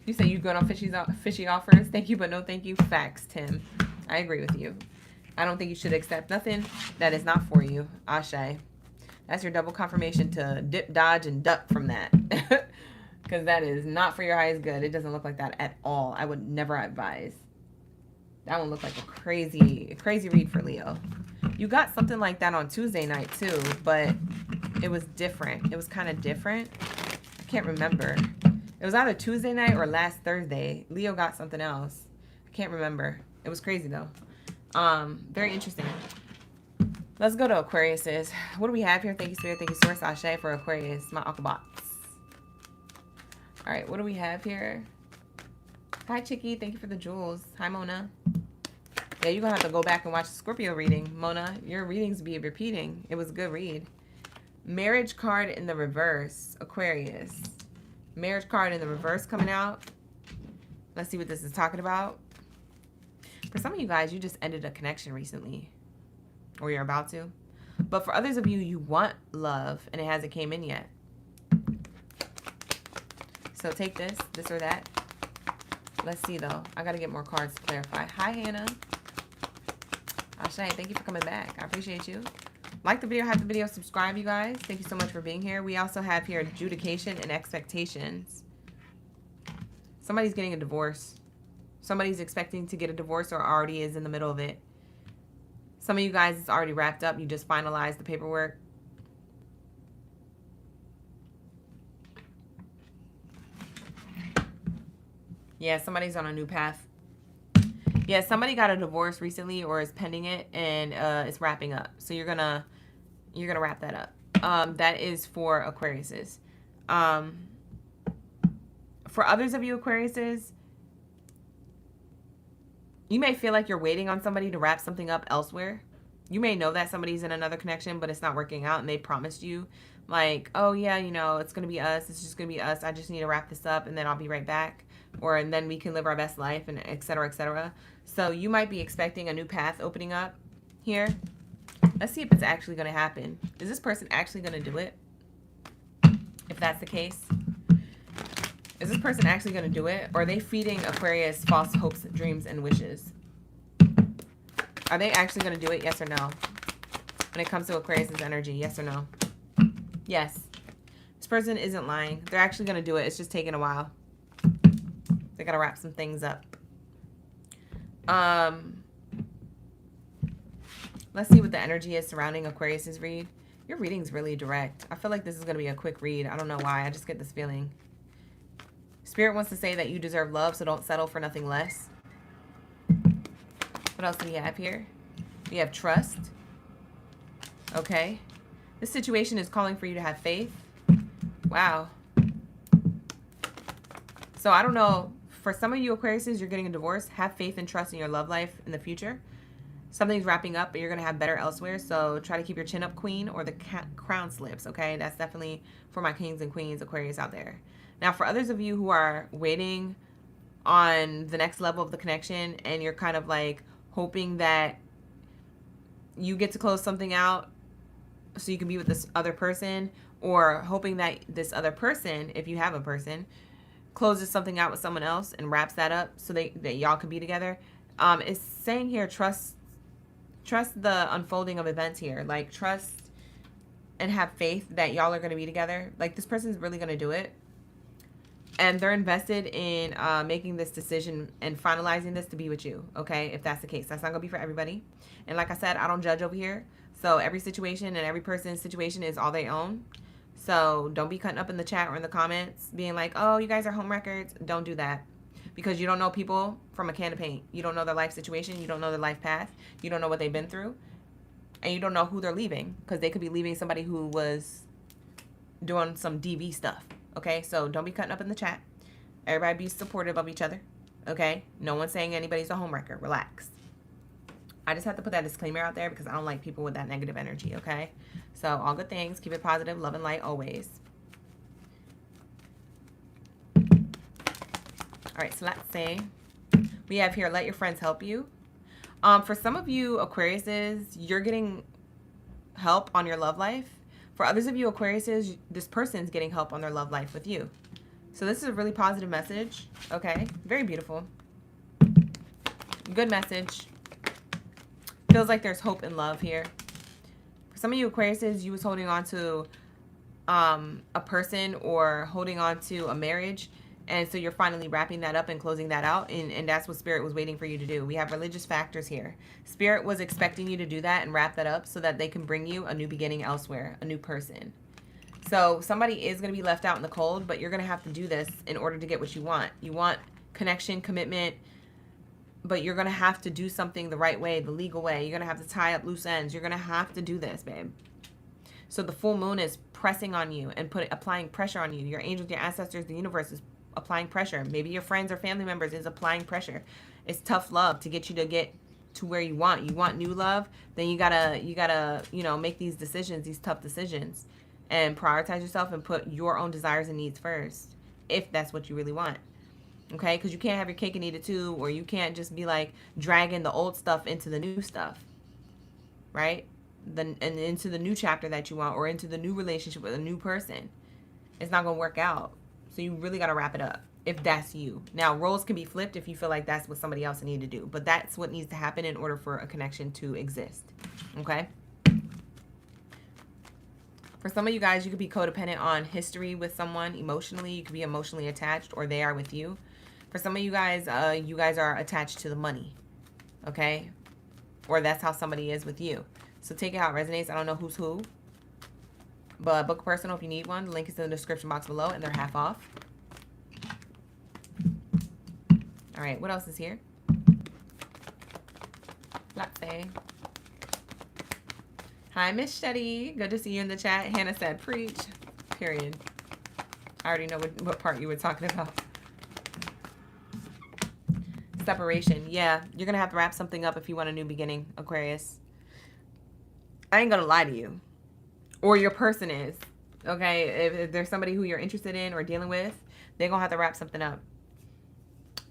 [SPEAKER 1] You say you good on fishy offers. Thank you, but no thank you. Facts, Tim. I agree with you. I don't think you should accept nothing that is not for you. Ashe. That's your double confirmation to dip, dodge, and duck from that. Because that is not for your highest good. It doesn't look like that at all. I would never advise. That one looked like a crazy read for Leo. You got something like that on Tuesday night too, but it was different. It was kind of different. I can't remember. It was either Tuesday night or last Thursday. Leo got something else. I can't remember. It was crazy though. Very interesting. Let's go to Aquariuses. What do we have here? Thank you, Spirit. Thank you, Source. Ashe for Aquarius. My Aquabots. All right, what do we have here? Hi, Chicky. Thank you for the jewels. Hi, Mona. Yeah, you're going to have to go back and watch the Scorpio reading. Mona, your readings be repeating. It was a good read. Marriage card in the reverse. Aquarius. Marriage card in the reverse coming out. Let's see what this is talking about. For some of you guys, you just ended a connection recently. Or you're about to. But for others of you, you want love and it hasn't came in yet. So take this or that. Let's see though. I got to get more cards to clarify. Hi, Hannah. Ashe, thank you for coming back. I appreciate you. Like the video, hype the video, subscribe, you guys. Thank you so much for being here. We also have here adjudication and expectations. Somebody's getting a divorce. Somebody's expecting to get a divorce or already is in the middle of it. Some of you guys, it's already wrapped up. You just finalized the paperwork. Yeah, somebody's on a new path. Yeah, somebody got a divorce recently or is pending it, and it's wrapping up. So you're gonna wrap that up. That is for Aquariuses. For others of you Aquariuses, you may feel like you're waiting on somebody to wrap something up elsewhere. You may know that somebody's in another connection, but it's not working out, and they promised you, like, oh yeah, you know, it's gonna be us. It's just gonna be us. I just need to wrap this up, and then I'll be right back. And then we can live our best life, and et cetera, et cetera. So you might be expecting a new path opening up here. Let's see if it's actually going to happen. Is this person actually going to do it? If that's the case. Is this person actually going to do it? Or are they feeding Aquarius false hopes, dreams, and wishes? Are they actually going to do it? Yes or no? When it comes to Aquarius's energy, yes or no? Yes. This person isn't lying. They're actually going to do it. It's just taking a while. They got to wrap some things up. Let's see what the energy is surrounding Aquarius's read. Your reading's really direct. I feel like this is going to be a quick read. I don't know why. I just get this feeling. Spirit wants to say that you deserve love, so don't settle for nothing less. What else do we have here? We have trust. Okay. This situation is calling for you to have faith. Wow. So I don't know. For some of you Aquariuses, you're getting a divorce. Have faith and trust in your love life in the future. Something's wrapping up, but you're going to have better elsewhere. So try to keep your chin up, queen, or the crown slips, okay? That's definitely for my kings and queens Aquarius out there. Now, for others of you who are waiting on the next level of the connection, and you're kind of like hoping that you get to close something out so you can be with this other person, or hoping that this other person, if you have a person, closes something out with someone else and wraps that up so that y'all can be together. It's saying here, trust the unfolding of events here. Like, trust and have faith that y'all are going to be together. Like, this person's really going to do it. And they're invested in making this decision and finalizing this to be with you, okay? If that's the case. That's not going to be for everybody. And like I said, I don't judge over here. So every situation and every person's situation is all they own. So don't be cutting up in the chat or in the comments being like, oh, you guys are home records. Don't do that. Because you don't know people from a can of paint. You don't know their life situation. You don't know their life path. You don't know what they've been through. And you don't know who they're leaving. Because they could be leaving somebody who was doing some DV stuff. Okay? So don't be cutting up in the chat. Everybody be supportive of each other. Okay? No one's saying anybody's a home wrecker. Relax. I just have to put that disclaimer out there because I don't like people with that negative energy. Okay? So all good things. Keep it positive. Love and light always. All right, so let's say we have here, let your friends help you. For some of you Aquariuses, you're getting help on your love life. For others of you Aquariuses, this person's getting help on their love life with you. So this is a really positive message. Okay, very beautiful. Good message. Feels like there's hope and love here. For some of you Aquariuses, you was holding on to a person or holding on to a marriage. And so you're finally wrapping that up and closing that out. And that's what Spirit was waiting for you to do. We have religious factors here. Spirit was expecting you to do that and wrap that up so that they can bring you a new beginning elsewhere, a new person. So somebody is going to be left out in the cold, but you're going to have to do this in order to get what you want. You want connection, commitment, but you're going to have to do something the right way, the legal way. You're going to have to tie up loose ends. You're going to have to do this, babe. So the full moon is pressing on you and applying pressure on you. Your angels, your ancestors, the universe is applying pressure. Maybe your friends or family members is applying pressure. It's tough love to get you to get to where you want. You want new love, then you gotta, you know, make these decisions, these tough decisions, and prioritize yourself and put your own desires and needs first, if that's what you really want. Okay, because you can't have your cake and eat it too, or you can't just be like dragging the old stuff into the new stuff, right? And into the new chapter that you want, or into the new relationship with a new person. It's not gonna work out. So you really got to wrap it up. if that's you. Now, roles can be flipped if you feel like that's what somebody else need to do. But that's what needs to happen in order for a connection to exist. Okay? For some of you guys, you could be codependent on history with someone emotionally. You could be emotionally attached, or they are with you. For some of you guys are attached to the money. Okay? Or that's how somebody is with you. So take it how it resonates. I don't know who's who. But book a personal if you need one. The link is in the description box below, and they're half off. All right, what else is here? Latte. Hi, Miss Shetty. Good to see you in the chat. Hannah said, preach. Period. I already know what part you were talking about. Separation. Yeah, you're going to have to wrap something up if you want a new beginning, Aquarius. I ain't going to lie to you. Or your person is. Okay? If there's somebody who you're interested in or dealing with, they're going to have to wrap something up.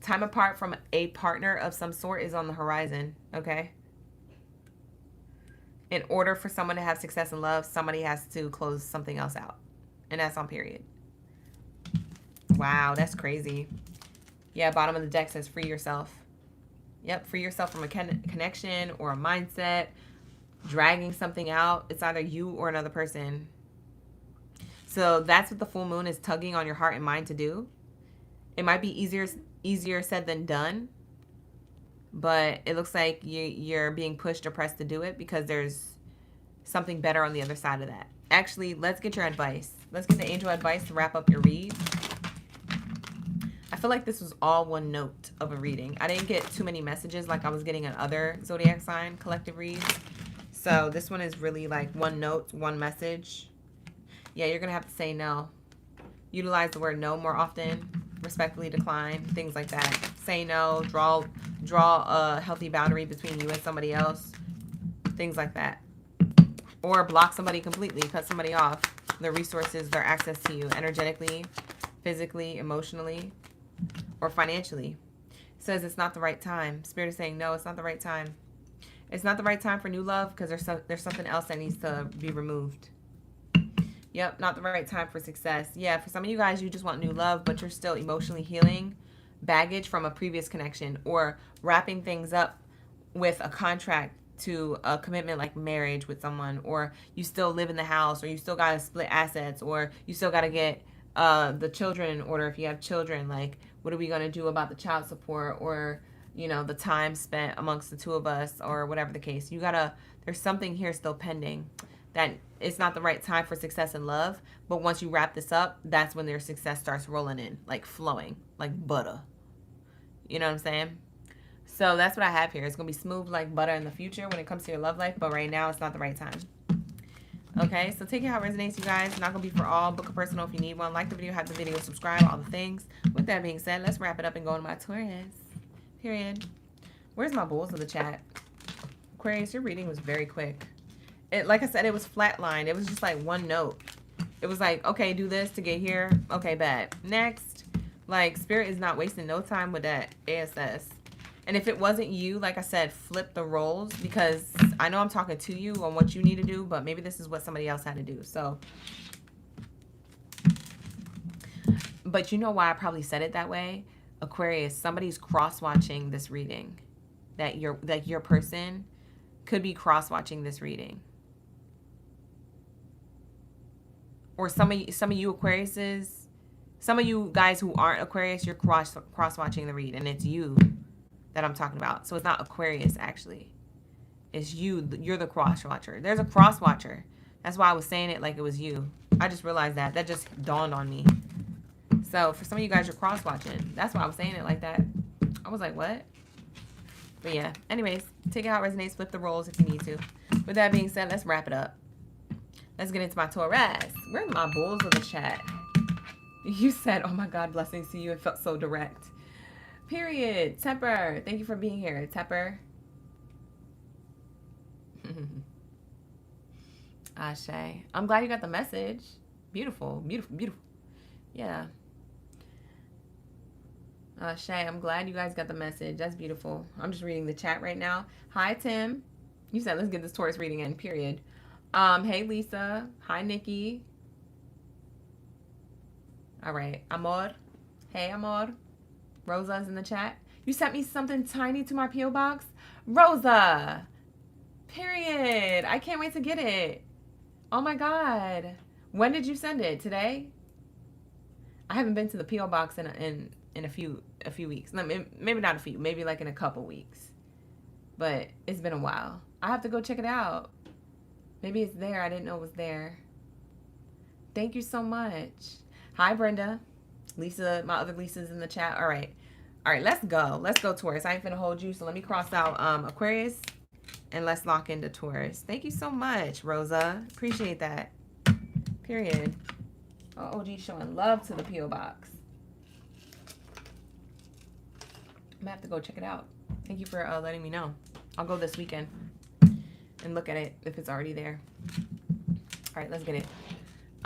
[SPEAKER 1] Time apart from a partner of some sort is on the horizon, okay? In order for someone to have success in love, somebody has to close something else out. And that's on period. Wow, that's crazy. Yeah, bottom of the deck says free yourself. Yep, free yourself from a connection or a mindset, dragging something out. It's either you or another person. So that's what the full moon is tugging on your heart and mind to do. It might be easier said than done, but it looks like you're being pushed or pressed to do it because there's something better on the other side of that. Actually, let's get your advice. Let's get the angel advice to wrap up your read. I feel like this was all one note of a reading. I didn't get too many messages like I was getting in other zodiac sign collective reads. So this one is really like one note, one message. Yeah, you're going to have to say no. Utilize the word no more often. Respectfully decline, things like that. Say no, draw a healthy boundary between you and somebody else, things like that. Or block somebody completely, cut somebody off, their resources, their access to you, energetically, physically, emotionally, or financially. It says it's not the right time. Spirit is saying no, it's not the right time. It's not the right time for new love because there's something else that needs to be removed. Yep, not the right time for success. Yeah, for some of you guys, you just want new love, but you're still emotionally healing baggage from a previous connection or wrapping things up with a contract to a commitment like marriage with someone, or you still live in the house, or you still got to split assets, or you still got to get the children in order if you have children. Like, what are we going to do about the child support or, you know, the time spent amongst the two of us or whatever the case. There's something here still pending that it's not the right time for success in love, but once you wrap this up, that's when their success starts rolling in, like flowing, like butter. You know what I'm saying? So that's what I have here. It's going to be smooth like butter in the future when it comes to your love life, but right now it's not the right time. Okay, so take it how it resonates, you guys. Not going to be for all. Book a personal if you need one. Like the video, have the video, subscribe, all the things. With that being said, let's wrap it up and go into my Taurus. Period. Where's my bulls of the chat? Aquarius, your reading was very quick. Like I said, it was flatlined. It was just like one note. It was like, okay, do this to get here. Okay, bad. Next. Like, Spirit is not wasting no time with that ASS. And if it wasn't you, like I said, flip the roles, because I know I'm talking to you on what you need to do, but maybe this is what somebody else had to do. So, but you know why I probably said it that way? Aquarius, somebody's cross-watching this reading. That your person could be cross-watching this reading. Or some of you Aquariuses, some of you guys who aren't Aquarius, you're cross-watching the read, and it's you that I'm talking about. So it's not Aquarius, actually. It's you. You're the cross-watcher. There's a cross-watcher. That's why I was saying it like it was you. I just realized that. That just dawned on me. So for some of you guys, you're cross-watching. That's why I was saying it like that. I was like, what? But yeah. Anyways, take it how it resonates. Flip the roles if you need to. With that being said, let's wrap it up. Let's get into my Taurus. Where's my bulls of the chat? You said, oh my God, blessings to you. It felt so direct. Period. Tepper. Thank you for being here. Tepper. Ashe. I'm glad you got the message. Beautiful. Beautiful. Beautiful. Yeah. Ashe. I'm glad you guys got the message. That's beautiful. I'm just reading the chat right now. Hi, Tim. You said, let's get this Taurus reading in. Period. Hey, Lisa. Hi, Nikki. All right. Amor. Hey, amor. Rosa's in the chat. You sent me something tiny to my P.O. box? Rosa! Period. I can't wait to get it. Oh my God. When did you send it? Today? I haven't been to the P.O. box in a few weeks. Maybe not a few. Maybe like in a couple weeks. But it's been a while. I have to go check it out. Maybe it's there. I didn't know it was there. Thank you so much. Hi, Brenda. Lisa, my other Lisa's in the chat. All right. All right, let's go. Let's go, Taurus. I ain't finna hold you, so let me cross out Aquarius, and let's lock into Taurus. Thank you so much, Rosa. Appreciate that. Period. Oh, OG showing love to the P.O. box. I'm gonna have to go check it out. Thank you for letting me know. I'll go this weekend and look at it if it's already there. All right, let's get it.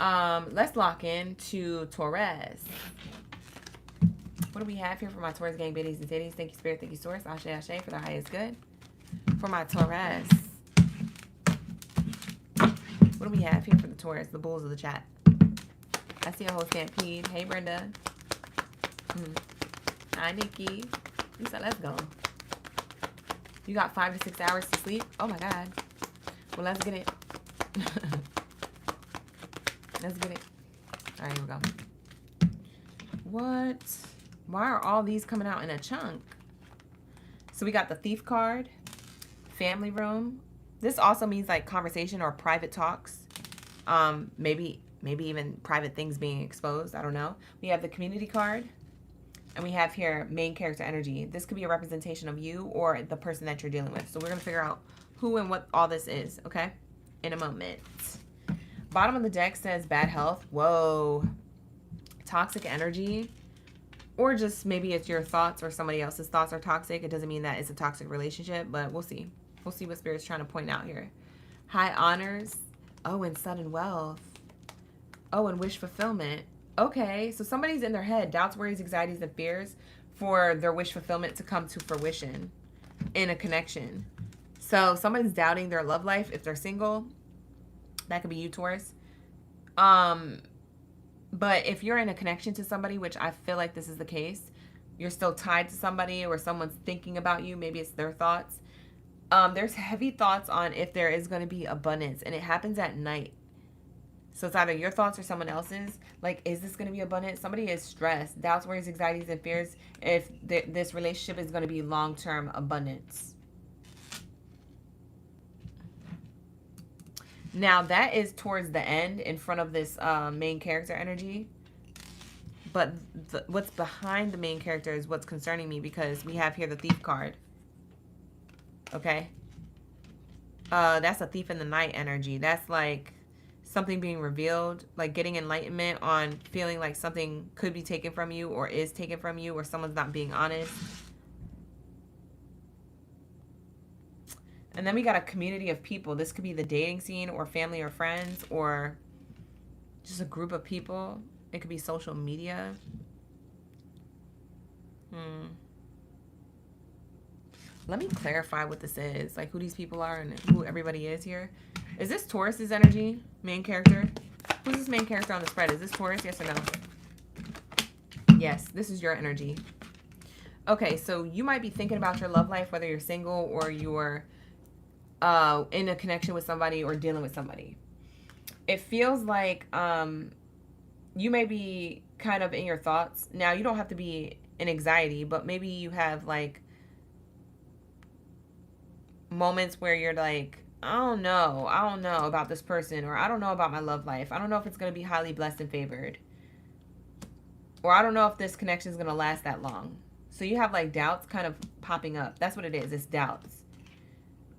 [SPEAKER 1] Let's lock in to Taurus. What do we have here for my Taurus gang, biddies and titties? Thank you, Spirit. Thank you, Source. Ashe, Ashe, for the highest good. For my Taurus. What do we have here for the Taurus? The bulls of the chat. I see a whole stampede. Hey, Brenda. Hi, Nikki. Lisa, let's go. You got 5 to 6 hours to sleep? Oh, my God. Well, let's get it. Let's get it. All right, here we go. What? Why are all these coming out in a chunk? So we got the Thief card, family room. This also means like conversation or private talks. Maybe even private things being exposed. I don't know. We have the community card. And we have here main character energy. This could be a representation of you or the person that you're dealing with. So we're going to figure out who and what all this is, okay? In a moment. Bottom of the deck says bad health. Whoa. Toxic energy. Or just maybe it's your thoughts or somebody else's thoughts are toxic. It doesn't mean that it's a toxic relationship, but we'll see. We'll see what Spirit's trying to point out here. High honors. Oh, and sudden wealth. Oh, and wish fulfillment. Okay, so somebody's in their head. Doubts, worries, anxieties, and fears for their wish fulfillment to come to fruition in a connection. So somebody's doubting their love life if they're single. That could be you, Taurus. But if you're in a connection to somebody, which I feel like this is the case, you're still tied to somebody or someone's thinking about you. Maybe it's their thoughts. There's heavy thoughts on if there is going to be abundance, and it happens at night. So it's either your thoughts or someone else's. Like, is this going to be abundant? Somebody is stressed. Doubts, worries, anxieties, and fears if this relationship is going to be long-term abundance. Now, that is towards the end in front of this main character energy. But what's behind the main character is what's concerning me, because we have here the Thief card. Okay? That's a thief in the night energy. That's like something being revealed, like getting enlightenment on feeling like something could be taken from you or is taken from you, or someone's not being honest. And then we got a community of people. This could be the dating scene or family or friends or just a group of people. It could be social media. Let me clarify what this is. Like who these people are and who everybody is here. Is this Taurus's energy? Main character? Who's this main character on the spread? Is this Taurus? Yes or no? Yes, this is your energy. Okay, so you might be thinking about your love life, whether you're single or you're in a connection with somebody or dealing with somebody. It feels like you may be kind of in your thoughts. Now, you don't have to be in anxiety, but maybe you have like moments where you're like, I don't know about this person, or I don't know about my love life. I don't know if it's going to be highly blessed and favored. Or I don't know if this connection is going to last that long. So you have like doubts kind of popping up. That's what it is. It's doubts.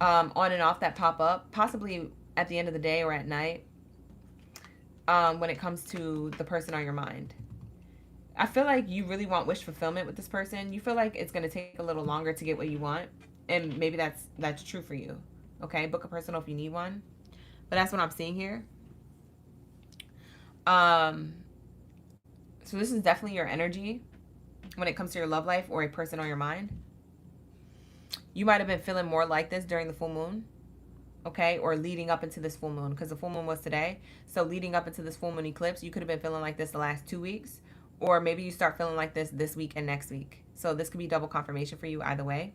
[SPEAKER 1] On and off that pop up, possibly at the end of the day or at night, when it comes to the person on your mind. I feel like you really want wish fulfillment with this person. You feel like it's going to take a little longer to get what you want, and maybe that's true for you. Okay, book a personal if you need one, but that's what I'm seeing here. So this is definitely your energy when it comes to your love life or a person on your mind. You might have been feeling more like this during the full moon, okay? Or leading up into this full moon, because the full moon was today. So leading up into this full moon eclipse, you could have been feeling like this the last 2 weeks. Or maybe you start feeling like this week and next week. So this could be double confirmation for you either way.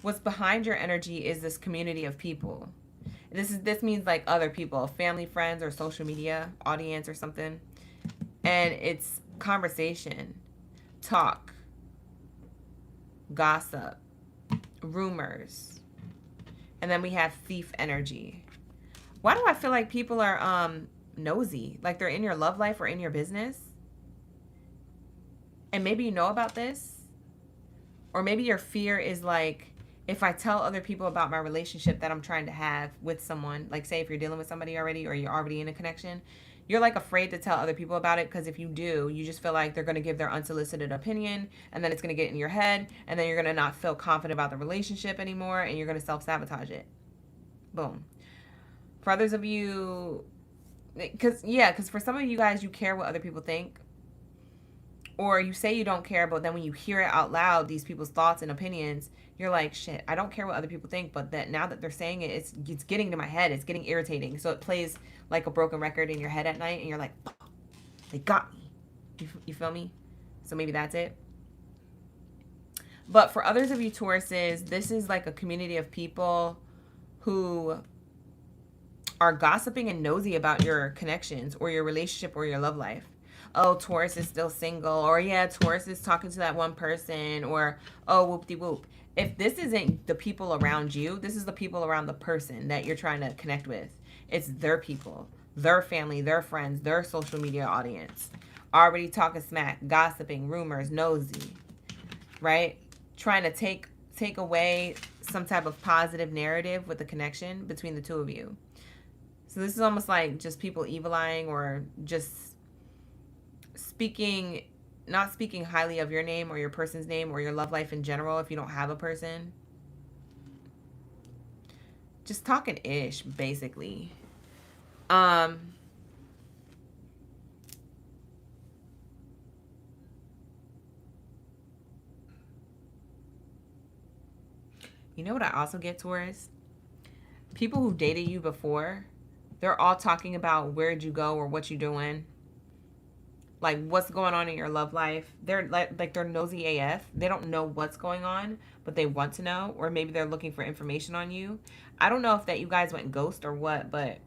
[SPEAKER 1] What's behind your energy is this community of people. This means like other people, family, friends, or social media audience or something. And it's conversation, talk, gossip, rumors. And then we have thief energy. Why do I feel like people are nosy? Like they're in your love life or in your business? And maybe you know about this? Or maybe your fear is like, if I tell other people about my relationship that I'm trying to have with someone, like say if you're dealing with somebody already or you're already in a connection, you're like afraid to tell other people about it, because if you do, you just feel like they're going to give their unsolicited opinion, and then it's going to get in your head, and then you're going to not feel confident about the relationship anymore, and you're going to self-sabotage it. Boom. For others of you, because for some of you guys, you care what other people think. Or you say you don't care, but then when you hear it out loud, these people's thoughts and opinions, you're like, shit, I don't care what other people think, but that now that they're saying it, it's getting to my head. It's getting irritating. So it plays like a broken record in your head at night, and you're like, fuck, they got me. You feel me? So maybe that's it. But for others of you Tauruses, this is like a community of people who are gossiping and nosy about your connections or your relationship or your love life. Oh, Taurus is still single, or yeah, Taurus is talking to that one person, or oh, whoop-de-whoop. If this isn't the people around you, this is the people around the person that you're trying to connect with. It's their people, their family, their friends, their social media audience. Already talking smack, gossiping, rumors, nosy, right? Trying to take away some type of positive narrative with the connection between the two of you. So this is almost like just people evil-eyeing, or just not speaking highly of your name or your person's name or your love life in general if you don't have a person. Just talking ish, basically. You know what I also get, Taurus? People who dated you before, they're all talking about where'd you go or what you doing. Like what's going on in your love life. They're like they're nosy AF. They don't know what's going on, but they want to know, or maybe they're looking for information on you. I don't know if that you guys went ghost or what, but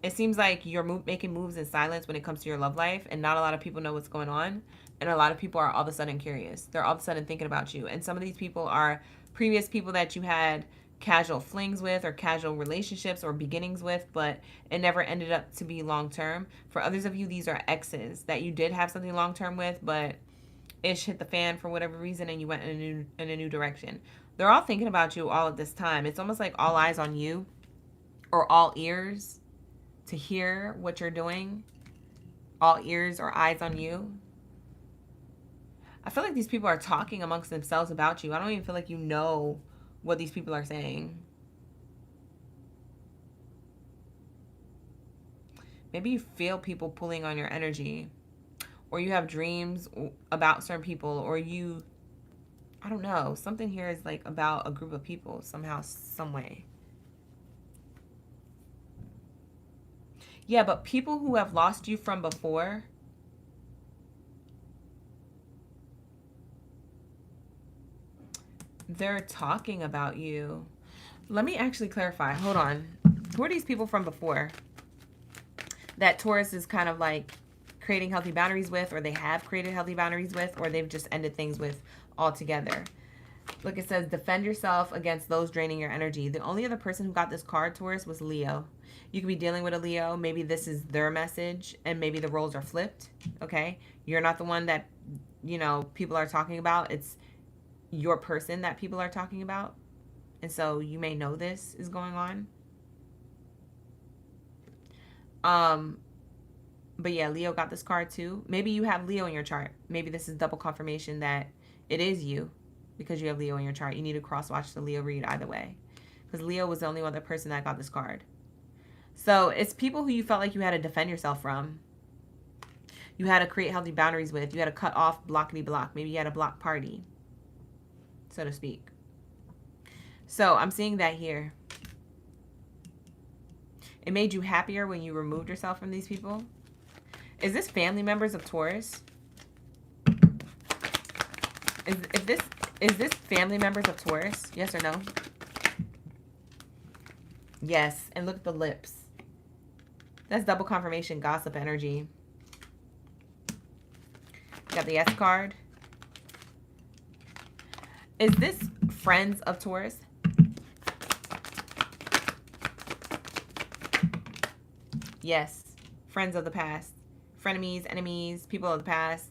[SPEAKER 1] it seems like you're making moves in silence when it comes to your love life, and not a lot of people know what's going on, and a lot of people are all of a sudden curious. They're all of a sudden thinking about you, and some of these people are previous people that you had casual flings with or casual relationships or beginnings with, but it never ended up to be long term. For others of you, these are exes that you did have something long term with, but ish hit the fan for whatever reason and you went in a new direction. They're all thinking about you all at this time. It's almost like all eyes on you, or all ears to hear what you're doing. All ears or eyes on you. I feel like these people are talking amongst themselves about you. I don't even feel like you know what these people are saying. Maybe you feel people pulling on your energy, or you have dreams about certain people, or you, I don't know, something here is like about a group of people somehow, some way. Yeah, but people who have lost you from before, they're talking about you. Let me actually clarify. Hold on. Who are these people from before that Taurus is kind of like creating healthy boundaries with, or they have created healthy boundaries with, or they've just ended things with altogether? Look, it says defend yourself against those draining your energy. The only other person who got this card, Taurus, was Leo. You could be dealing with a Leo. Maybe this is their message, and maybe the roles are flipped. Okay? You're not the one that, you know, people are talking about. It's your person that people are talking about, and so you may know this is going on. But yeah, Leo got this card too. Maybe you have Leo in your chart. Maybe this is double confirmation that it is you, because you have Leo in your chart. You need to cross watch the Leo read either way, because Leo was the only other person that got this card. So it's people who you felt like you had to defend yourself from. You had to create healthy boundaries with. You had to cut off blockity block. Maybe you had a block party, so to speak. So I'm seeing that here. It made you happier when you removed yourself from these people. Is this family members of Taurus? Is this family members of Taurus? Yes or no? Yes. And look at the lips. That's double confirmation, gossip energy. Got the S card. Is this friends of Taurus? Yes. Friends of the past. Frenemies, enemies, people of the past.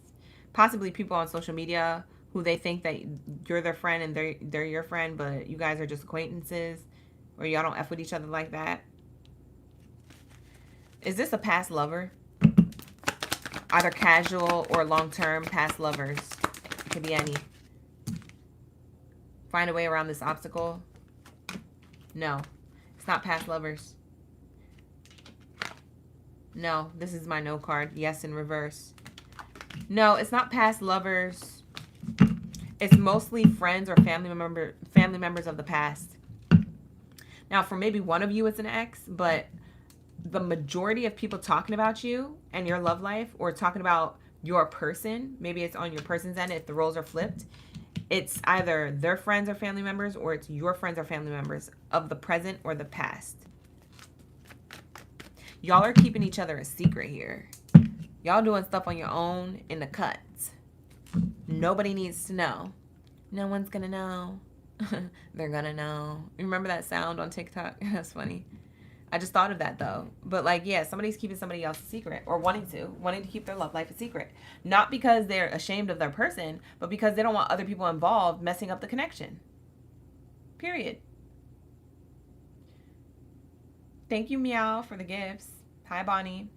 [SPEAKER 1] Possibly people on social media who they think that you're their friend and they're your friend, but you guys are just acquaintances, or y'all don't F with each other like that. Is this a past lover? Either casual or long-term past lovers. It could be any. Find a way around this obstacle. No, it's not past lovers. No, this is my no card. Yes, in reverse. No, it's not past lovers. It's mostly friends or family members of the past. Now, for maybe one of you, it's an ex, but the majority of people talking about you and your love life, or talking about your person, maybe it's on your person's end if the roles are flipped, it's either their friends or family members, or it's your friends or family members of the present or the past. Y'all are keeping each other a secret here. Y'all doing stuff on your own in the cuts. Nobody needs to know. No one's gonna know. They're gonna know. Remember that sound on TikTok? That's funny. I just thought of that though. But like, yeah, somebody's keeping somebody else a secret, or wanting to keep their love life a secret. Not because they're ashamed of their person, but because they don't want other people involved messing up the connection. Period. Thank you, Meow, for the gifts. Hi, Bonnie.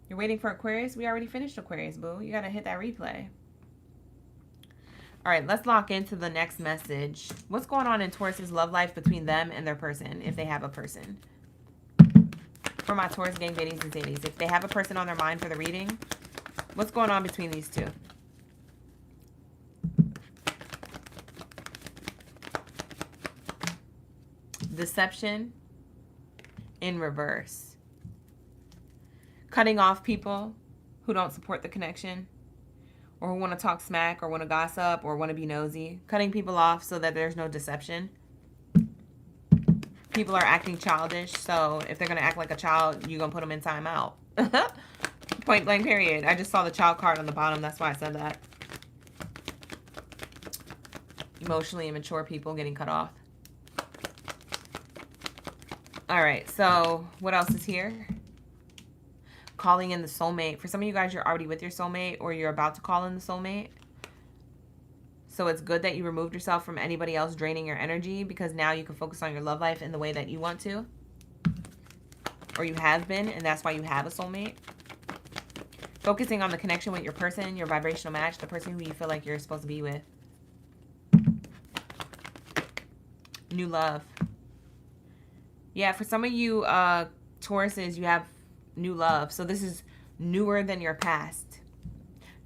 [SPEAKER 1] You're waiting for Aquarius? We already finished Aquarius, boo. You gotta hit that replay. All right, let's lock into the next message. What's going on in Taurus's love life between them and their person, if they have a person? For my Taurus gang, Baddies and Zadies, if they have a person on their mind for the reading, what's going on between these two? Deception in reverse. Cutting off people who don't support the connection, or who want to talk smack, or want to gossip, or want to be nosy. Cutting people off so that there's no deception. People are acting childish, so if they're going to act like a child, you're going to put them in timeout. Point blank period. I just saw the child card on the bottom. That's why I said that. Emotionally immature people getting cut off. All right, so what else is here? Calling in the soulmate. For some of you guys, you're already with your soulmate, or you're about to call in the soulmate. So it's good that you removed yourself from anybody else draining your energy, because now you can focus on your love life in the way that you want to. Or you have been, and that's why you have a soulmate. Focusing on the connection with your person, your vibrational match, the person who you feel like you're supposed to be with. New love. Yeah, for some of you Tauruses, you have new love. So this is newer than your past.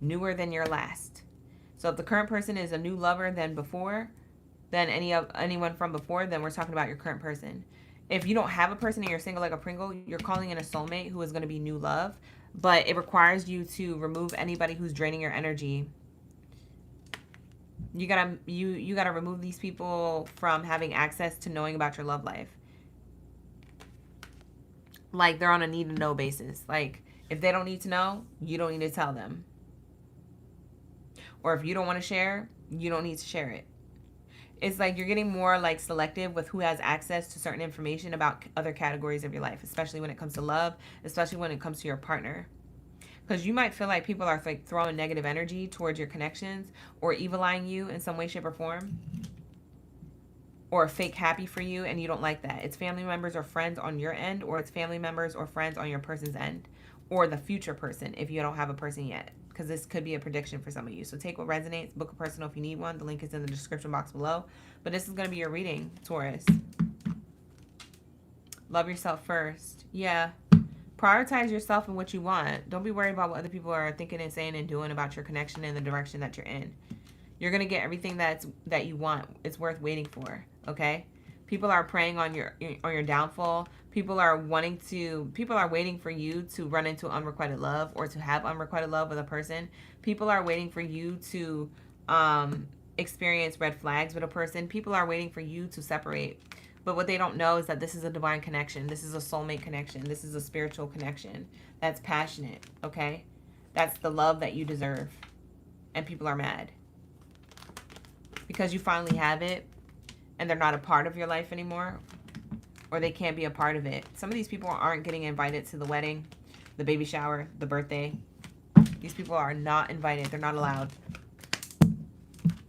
[SPEAKER 1] Newer than your last. So if the current person is a new lover than before, than anyone from before, then we're talking about your current person. If you don't have a person and you're single like a Pringle, you're calling in a soulmate who is going to be new love. But it requires you to remove anybody who's draining your energy. You gotta remove these people from having access to knowing about your love life. Like, they're on a need to know basis. Like, if they don't need to know, you don't need to tell them. Or if you don't want to share, you don't need to share it. It's like you're getting more like selective with who has access to certain information about other categories of your life, especially when it comes to love, especially when it comes to your partner. Because you might feel like people are like throwing negative energy towards your connections, or evil eyeing you in some way, shape, or form. Or fake happy for you, and you don't like that. It's family members or friends on your end, or it's family members or friends on your person's end, or the future person if you don't have a person yet, because this could be a prediction for some of you. So take what resonates, book a personal if you need one. The link is in the description box below. But this is going to be your reading, Taurus. Love yourself first. Yeah. Prioritize yourself and what you want. Don't be worried about what other people are thinking and saying and doing about your connection and the direction that you're in. You're going to get everything that you want. It's worth waiting for, okay? People are preying on your downfall. People are waiting for you to run into unrequited love or to have unrequited love with a person. People are waiting for you to experience red flags with a person. People are waiting for you to separate. But what they don't know is that this is a divine connection. This is a soulmate connection. This is a spiritual connection that's passionate, okay? That's the love that you deserve. And people are mad because you finally have it and they're not a part of your life anymore, or they can't be a part of it. Some of these people aren't getting invited to the wedding, the baby shower, the birthday. These people are not invited. They're not allowed.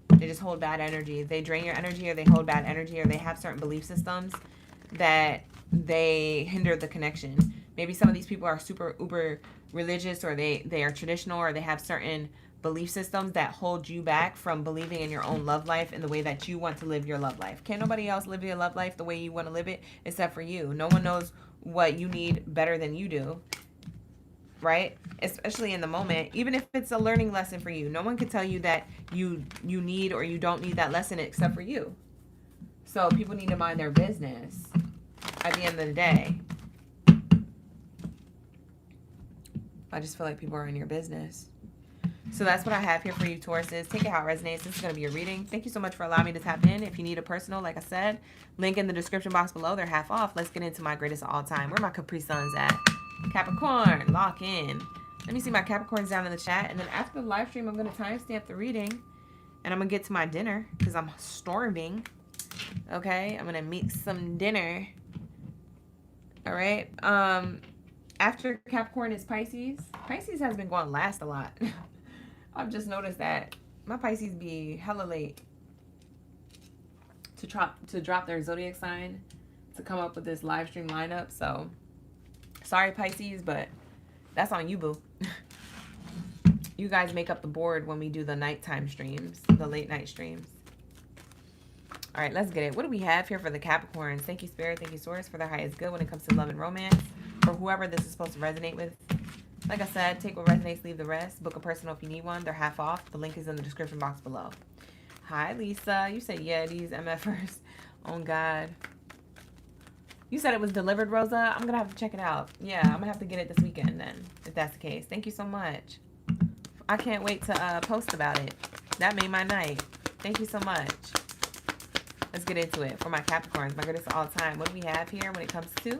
[SPEAKER 1] They just hold bad energy. They drain your energy, or they hold bad energy, or they have certain belief systems that they hinder the connection. Maybe some of these people are super uber religious, or they are traditional, or they have certain belief systems that hold you back from believing in your own love life in the way that you want to live your love life. Can't nobody else live your love life the way you want to live it except for you. No one knows what you need better than you do, right? Especially in the moment, even if it's a learning lesson for you. No one can tell you that you need or you don't need that lesson except for you. So people need to mind their business at the end of the day. I just feel like people are in your business. So that's what I have here for you, Tauruses. Take it how it resonates. This is going to be a reading. Thank you so much for allowing me to tap in. If you need a personal, like I said, link in the description box below. They're half off. Let's get into my greatest of all time. Where my Capri Suns at? Capricorn, lock in. Let me see my Capricorns down in the chat. And then after the live stream, I'm going to timestamp the reading. And I'm going to get to my dinner because I'm starving. Okay? I'm going to make some dinner. All right? After Capricorn is Pisces. Pisces has been going last a lot. I've just noticed that my Pisces be hella late to drop their zodiac sign to come up with this live stream lineup. So, sorry Pisces, but that's on you, boo. You guys make up the board when we do the nighttime streams, the late night streams. All right, let's get it. What do we have here for the Capricorns? Thank you, Spirit. Thank you, Source, for their highest good when it comes to love and romance. For whoever this is supposed to resonate with. Like I said, take what resonates, leave the rest. Book a personal if you need one. They're half off. The link is in the description box below. Hi, Lisa. You said, yeah, these MFers. Oh, God. You said it was delivered, Rosa? I'm going to have to check it out. Yeah, I'm going to have to get it this weekend then, if that's the case. Thank you so much. I can't wait to post about it. That made my night. Thank you so much. Let's get into it. For my Capricorns, my greatest of all time. What do we have here when it comes to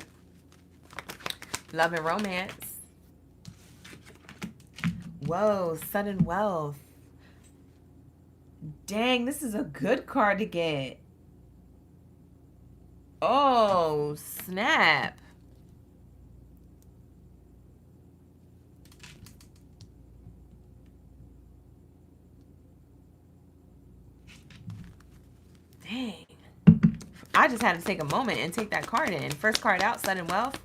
[SPEAKER 1] love and romance? Whoa, sudden wealth. Dang, this is a good card to get. Oh, snap. Dang. I just had to take a moment and take that card in. First card out, sudden wealth.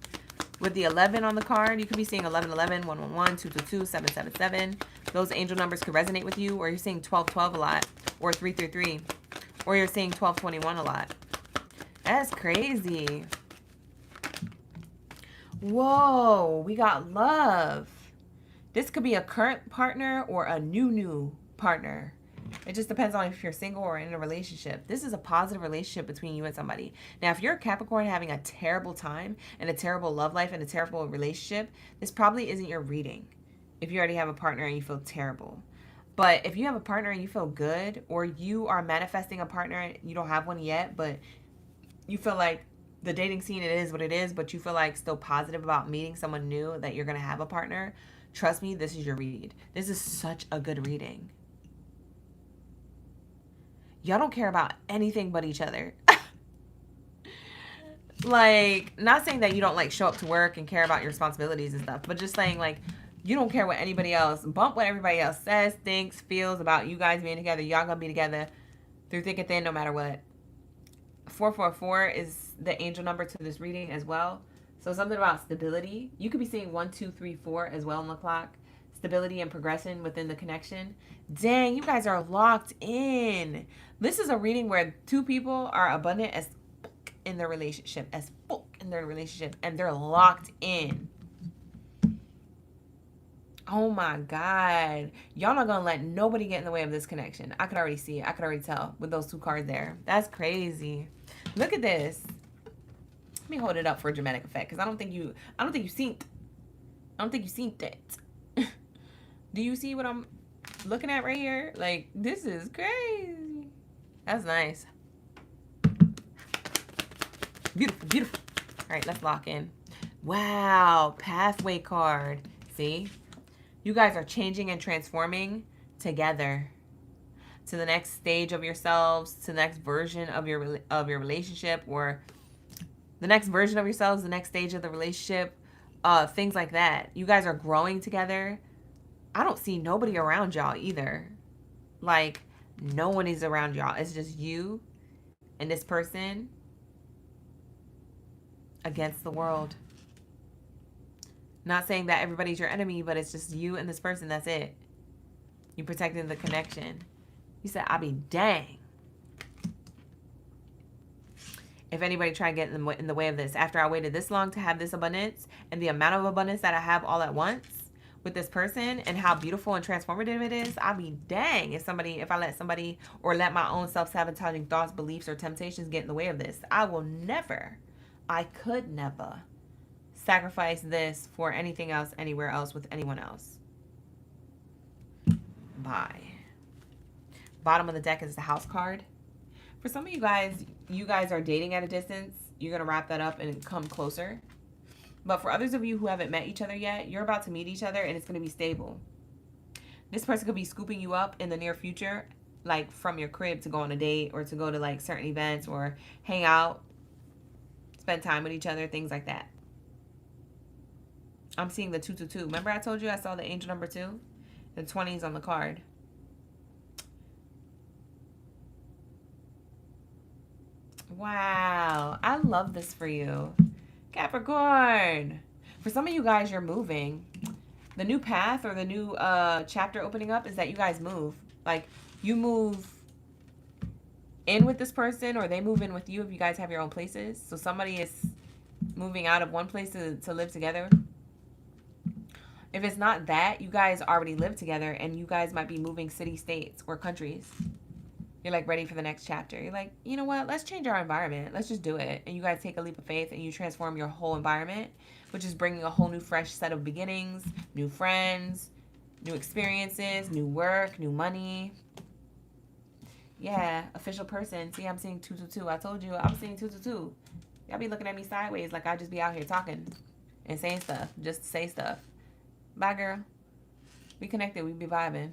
[SPEAKER 1] With the 11 on the card, you could be seeing 1111, 111, 222, 777. Those angel numbers could resonate with you, or you're seeing 1212 a lot, or 333, or you're seeing 1221 a lot. That's crazy. Whoa, we got love. This could be a current partner or a new partner. It just depends on if you're single or in a relationship. This is a positive relationship between you and somebody. Now, if you're a Capricorn having a terrible time and a terrible love life and a terrible relationship, this probably isn't your reading. If you already have a partner and you feel terrible. But if you have a partner and you feel good, or you are manifesting a partner and you don't have one yet, but you feel like the dating scene, it is what it is, but you feel like still positive about meeting someone new, that you're going to have a partner, trust me, this is your read. This is such a good reading. Y'all don't care about anything but each other. Like, not saying that you don't, like, show up to work and care about your responsibilities and stuff, but just saying, like, you don't care what anybody else, bump what everybody else says, thinks, feels about you guys being together. Y'all gonna be together through thick and thin no matter what. 444 is the angel number to this reading as well. So something about stability. You could be seeing 1, 2, 3, 4 as well on the clock. Stability and progression within the connection. Dang, you guys are locked in. This is a reading where two people are abundant as in their relationship, and they're locked in. Oh my God. Y'all not gonna let nobody get in the way of this connection. I could already see it. I could already tell with those two cards there. That's crazy. Look at this. Let me hold it up for a dramatic effect, because I don't think you seen it. Do you see what I'm looking at right here? Like, this is crazy. That's nice. Beautiful, beautiful. All right, let's lock in. Wow, pathway card. See? You guys are changing and transforming together to the next stage of yourselves, to the next version of your relationship, or the next version of yourselves, the next stage of the relationship, things like that. You guys are growing together. I don't see nobody around y'all either. Like, no one is around y'all. It's just you and this person against the world. Not saying that everybody's your enemy, but it's just you and this person. That's it. You protecting the connection. You said, I'll be dang if anybody try to get in the way of this. After I waited this long to have this abundance, and the amount of abundance that I have all at once with this person, and how beautiful and transformative it is, I'll be dang if I let somebody, or let my own self-sabotaging thoughts, beliefs, or temptations get in the way of this. I could never sacrifice this for anything else, anywhere else, with anyone else. Bye. Bottom of the deck is the house card. For some of you guys are dating at a distance. You're going to wrap that up and come closer. But for others of you who haven't met each other yet, you're about to meet each other, and it's going to be stable. This person could be scooping you up in the near future, like from your crib to go on a date, or to go to like certain events, or hang out, spend time with each other, things like that. I'm seeing the 222. Remember I told you I saw the angel number 2? The 20s on the card. Wow. I love this for you. Capricorn. For some of you guys, you're moving. The new path, or the new chapter opening up, is that you guys move. Like, you move in with this person, or they move in with you if you guys have your own places. So somebody is moving out of one place to live together. If it's not that, you guys already live together, and you guys might be moving city, states, or countries. You're like ready for the next chapter. You're like, you know what? Let's change our environment. Let's just do it. And you guys take a leap of faith, and you transform your whole environment, which is bringing a whole new fresh set of beginnings, new friends, new experiences, new work, new money. Yeah, official person. See, I'm seeing 222. I told you I'm seeing 222. Y'all be looking at me sideways like I just be out here talking and saying stuff just to say stuff. Bye, girl. We connected. We be vibing.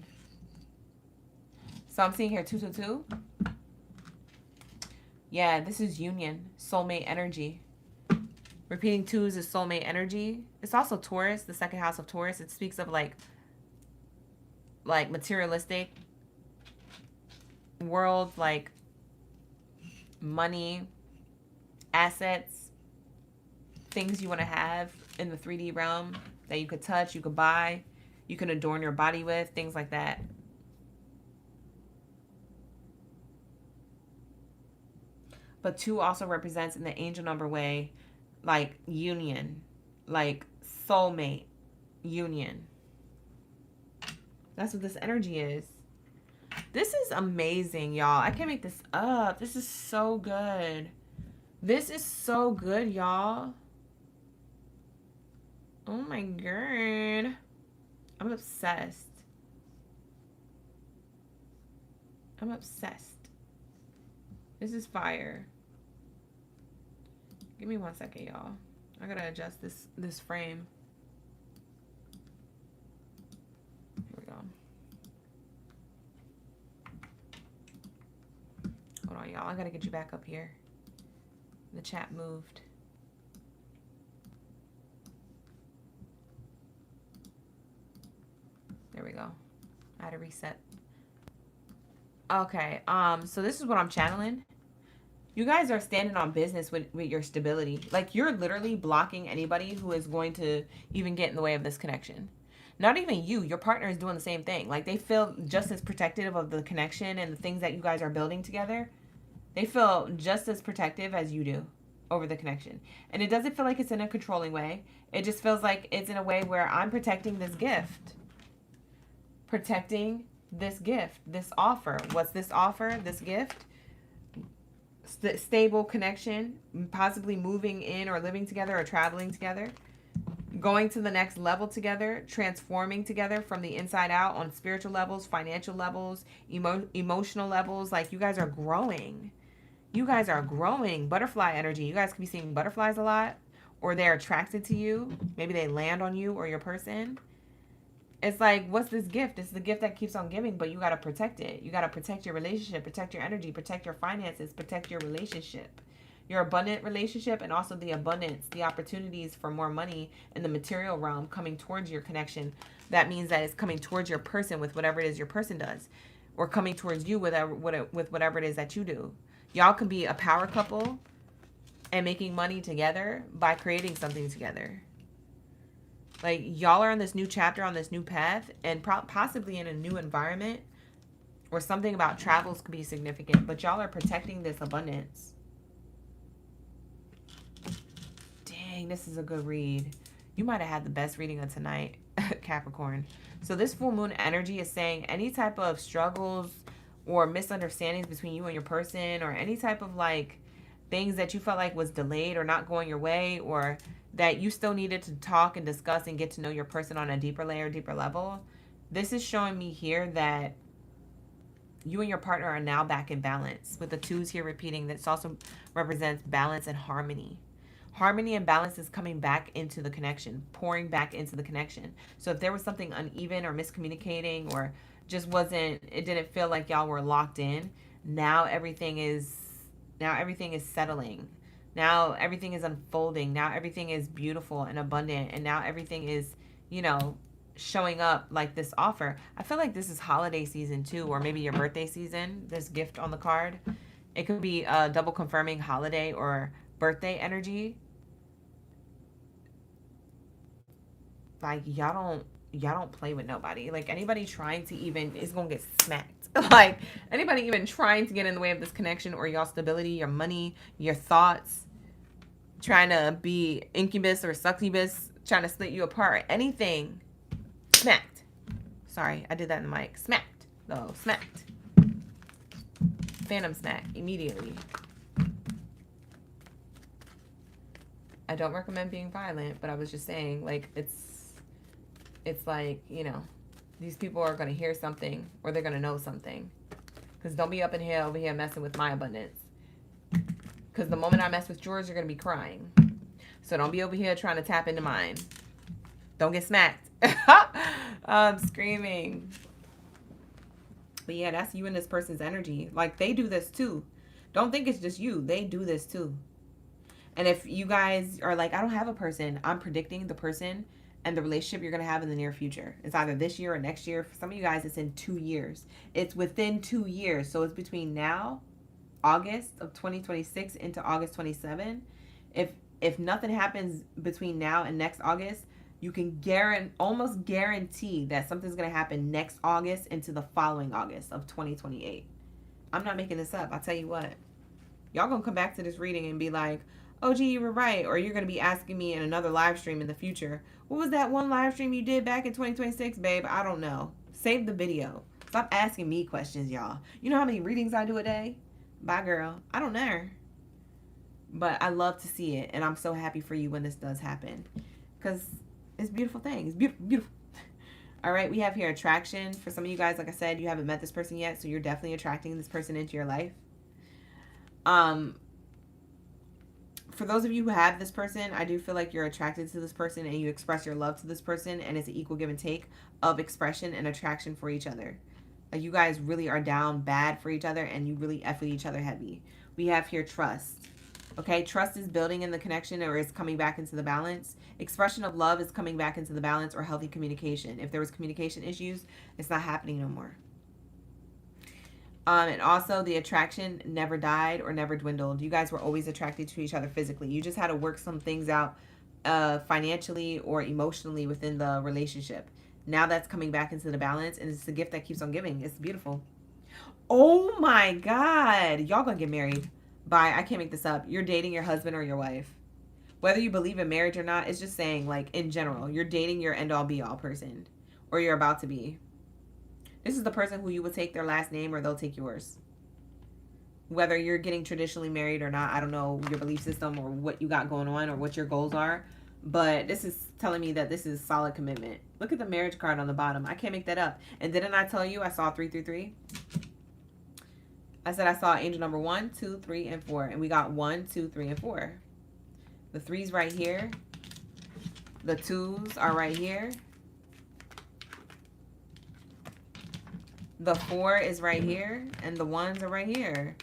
[SPEAKER 1] So I'm seeing here 222. Yeah, this is union, soulmate energy. Repeating 2s is soulmate energy. It's also Taurus, the second house of Taurus. It speaks of like materialistic world, like money, assets, things you want to have in the 3D realm that you could touch, you could buy, you can adorn your body with, things like that. But 2 also represents, in the angel number way, like union, like soulmate union. That's what this energy is. This is amazing, y'all. I can't make this up. This is so good. This is so good, y'all. Oh my god. I'm obsessed. I'm obsessed. This is fire. Give me 1 second, y'all. I gotta adjust this frame. Here we go. Hold on, y'all. I gotta get you back up here. The chat moved. There we go. I had to reset. Okay, so this is what I'm channeling. You guys are standing on business with your stability. Like, you're literally blocking anybody who is going to even get in the way of this connection. Not even you. Your partner is doing the same thing. Like, they feel just as protective of the connection and the things that you guys are building together. They feel just as protective as you do over the connection. And it doesn't feel like it's in a controlling way. It just feels like it's in a way where I'm protecting this gift. Protecting this gift, this offer. What's this offer, this gift? stable connection, possibly moving in or living together or traveling together, going to the next level together, transforming together from the inside out on spiritual levels, financial levels, emotional levels. Like, you guys are growing. You guys are growing. Butterfly energy. You guys can be seeing butterflies a lot, or they're attracted to you. Maybe they land on you or your person. It's like, what's this gift? It's the gift that keeps on giving, but you got to protect it. You got to protect your relationship, protect your energy, protect your finances, protect your relationship, your abundant relationship, and also the abundance, the opportunities for more money in the material realm coming towards your connection. That means that it's coming towards your person with whatever it is your person does, or coming towards you with whatever it is that you do. Y'all can be a power couple and making money together by creating something together. Like, y'all are on this new chapter, on this new path, and possibly in a new environment, or something about travels could be significant, but y'all are protecting this abundance. Dang, this is a good read. You might have had the best reading of tonight, Capricorn. So this full moon energy is saying any type of struggles or misunderstandings between you and your person, or any type of like things that you felt like was delayed or not going your way, or that you still needed to talk and discuss and get to know your person on a deeper layer, deeper level. This is showing me here that you and your partner are now back in balance. With the twos here repeating, this also represents balance and harmony. Harmony and balance is coming back into the connection, pouring back into the connection. So if there was something uneven or miscommunicating, or just wasn't, it didn't feel like y'all were locked in, now everything is settling. Now everything is unfolding. Now everything is beautiful and abundant. And now everything is, you know, showing up like this offer. I feel like this is holiday season too, or maybe your birthday season. This gift on the card. It could be a double confirming holiday or birthday energy. Like, y'all don't play with nobody. Like, anybody trying to even is gonna get smacked. Like, anybody even trying to get in the way of this connection or y'all stability, your money, your thoughts, trying to be incubus or succubus, trying to split you apart, anything, smacked. Sorry, I did that in the mic. Smacked. No, smacked. Phantom smack immediately. I don't recommend being violent, but I was just saying, like, it's like, you know, these people are going to hear something, or they're going to know something. Because don't be up in here over here messing with my abundance. Because the moment I mess with yours, you're going to be crying. So don't be over here trying to tap into mine. Don't get smacked. I'm screaming. But yeah, that's you and this person's energy. Like, they do this too. Don't think it's just you. They do this too. And if you guys are like, I don't have a person, I'm predicting the person and the relationship you're going to have in the near future. It's either this year or next year. For some of you guys, it's in 2 years. It's within 2 years. So it's between now, August of 2026, into August 27. If nothing happens between now and next August, you can almost guarantee that something's going to happen next August into the following August of 2028. I'm not making this up. I'll tell you what. Y'all going to come back to this reading and be like, oh, gee, you were right. Or you're going to be asking me in another live stream in the future, what was that one live stream you did back in 2026, babe? I don't know. Save the video. Stop asking me questions, y'all. You know how many readings I do a day? Bye, girl. I don't know. But I love to see it. And I'm so happy for you when this does happen. Because it's a beautiful thing. It's beautiful, beautiful. All right, we have here attraction. For some of you guys, like I said, you haven't met this person yet, so you're definitely attracting this person into your life. For those of you who have this person, I do feel like you're attracted to this person and you express your love to this person, and it's an equal give and take of expression and attraction for each other. Like, you guys really are down bad for each other and you really F with each other heavy. We have here trust. Okay, trust is building in the connection, or is coming back into the balance. Expression of love is coming back into the balance, or healthy communication. If there was communication issues, it's not happening no more. And also, the attraction never died or never dwindled. You guys were always attracted to each other physically. You just had to work some things out financially or emotionally within the relationship. Now that's coming back into the balance, and it's a gift that keeps on giving. It's beautiful. Oh my God. Y'all gonna get married. Bye. I can't make this up. You're dating your husband or your wife. Whether you believe in marriage or not, it's just saying, like, in general, you're dating your end-all be-all person, or you're about to be. This is the person who you will take their last name, or they'll take yours. whether you're getting traditionally married or not. I don't know your belief system or what you got going on or what your goals are, but this is telling me that this is solid commitment. Look at the marriage card on the bottom. I can't make that up. And didn't I tell you I saw 333? I said I saw angel number 1, 2, 3, and 4, and we got 1, 2, 3, and 4. The 3's right here. The 2's are right here. The 4 is right here, and the 1's are right here.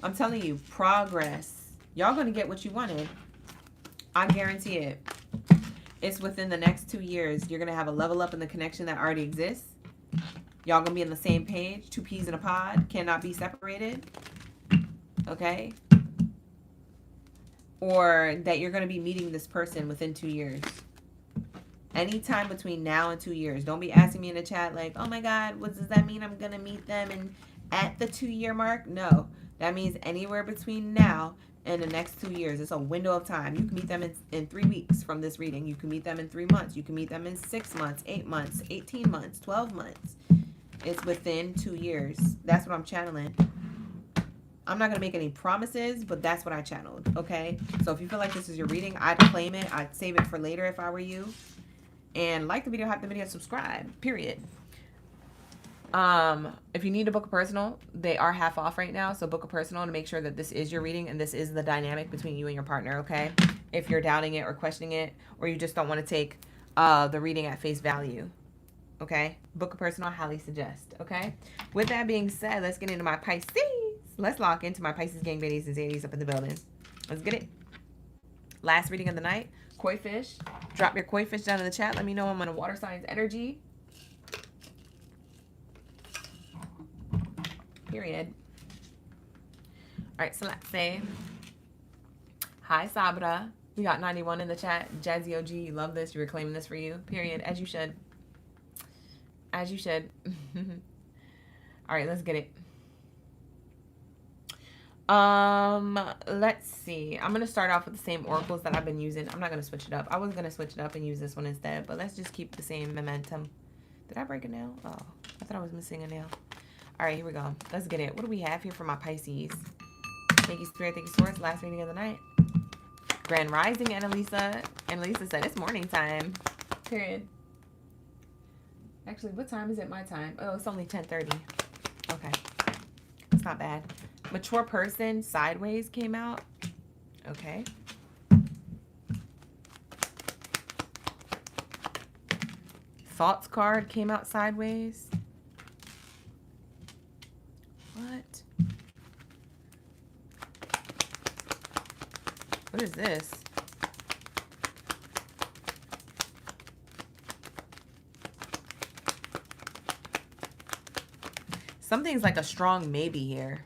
[SPEAKER 1] I'm telling you, progress. Y'all gonna get what you wanted. I guarantee it. It's within the next 2 years. You're gonna have a level up in the connection that already exists. Y'all gonna be on the same page. 2 peas in a pod. Cannot be separated. Okay? Or that you're gonna be meeting this person within 2 years. Anytime between now and 2 years. Don't be asking me in the chat like, oh my God, what does that mean I'm going to meet them and at the 2-year mark? No, that means anywhere between now and the next 2 years. It's a window of time. You can meet them in 3 weeks from this reading. You can meet them in 3 months. You can meet them in 6 months, 8 months, 18 months, 12 months. It's within 2 years. That's what I'm channeling. I'm not going to make any promises, but that's what I channeled. Okay. So if you feel like this is your reading, I'd claim it. I'd save it for later if I were you. And like the video, hype the video, subscribe, period. If you need to book a personal, they are half off right now. So book a personal to make sure that this is your reading and this is the dynamic between you and your partner, okay? If you're doubting it or questioning it, or you just don't want to take the reading at face value, okay? Book a personal, I highly suggest, okay? With that being said, let's get into my Pisces. Let's lock into my Pisces gang, Baddies and Zadies up in the building. Let's get it. Last reading of the night. Koi fish. Drop your koi fish down in the chat. Let me know I'm on a water signs energy. Period. All right, so let's say hi Sabra. We got 91 in the chat. Jazzy OG, you love this. You're reclaiming this for you. Period. As you should. As you should. All right, let's get it. Let's see. I'm gonna start off with the same oracles that I've been using. I'm not gonna switch it up. I was gonna switch it up and use this one instead, but let's just keep the same momentum. Did I break a nail? Oh, I thought I was missing a nail. All right, here we go. Let's get it. What do we have here for my Pisces? Thank you, Spirit. Thank you, Source. Last reading of the night. Grand Rising, Annalisa. Annalisa said it's morning time. Period. Actually, what time is it my time? Oh, it's only 10:30. Okay. It's not bad. Mature person, sideways came out. Okay. Thoughts card came out sideways. What? What is this? Something's like a strong maybe here.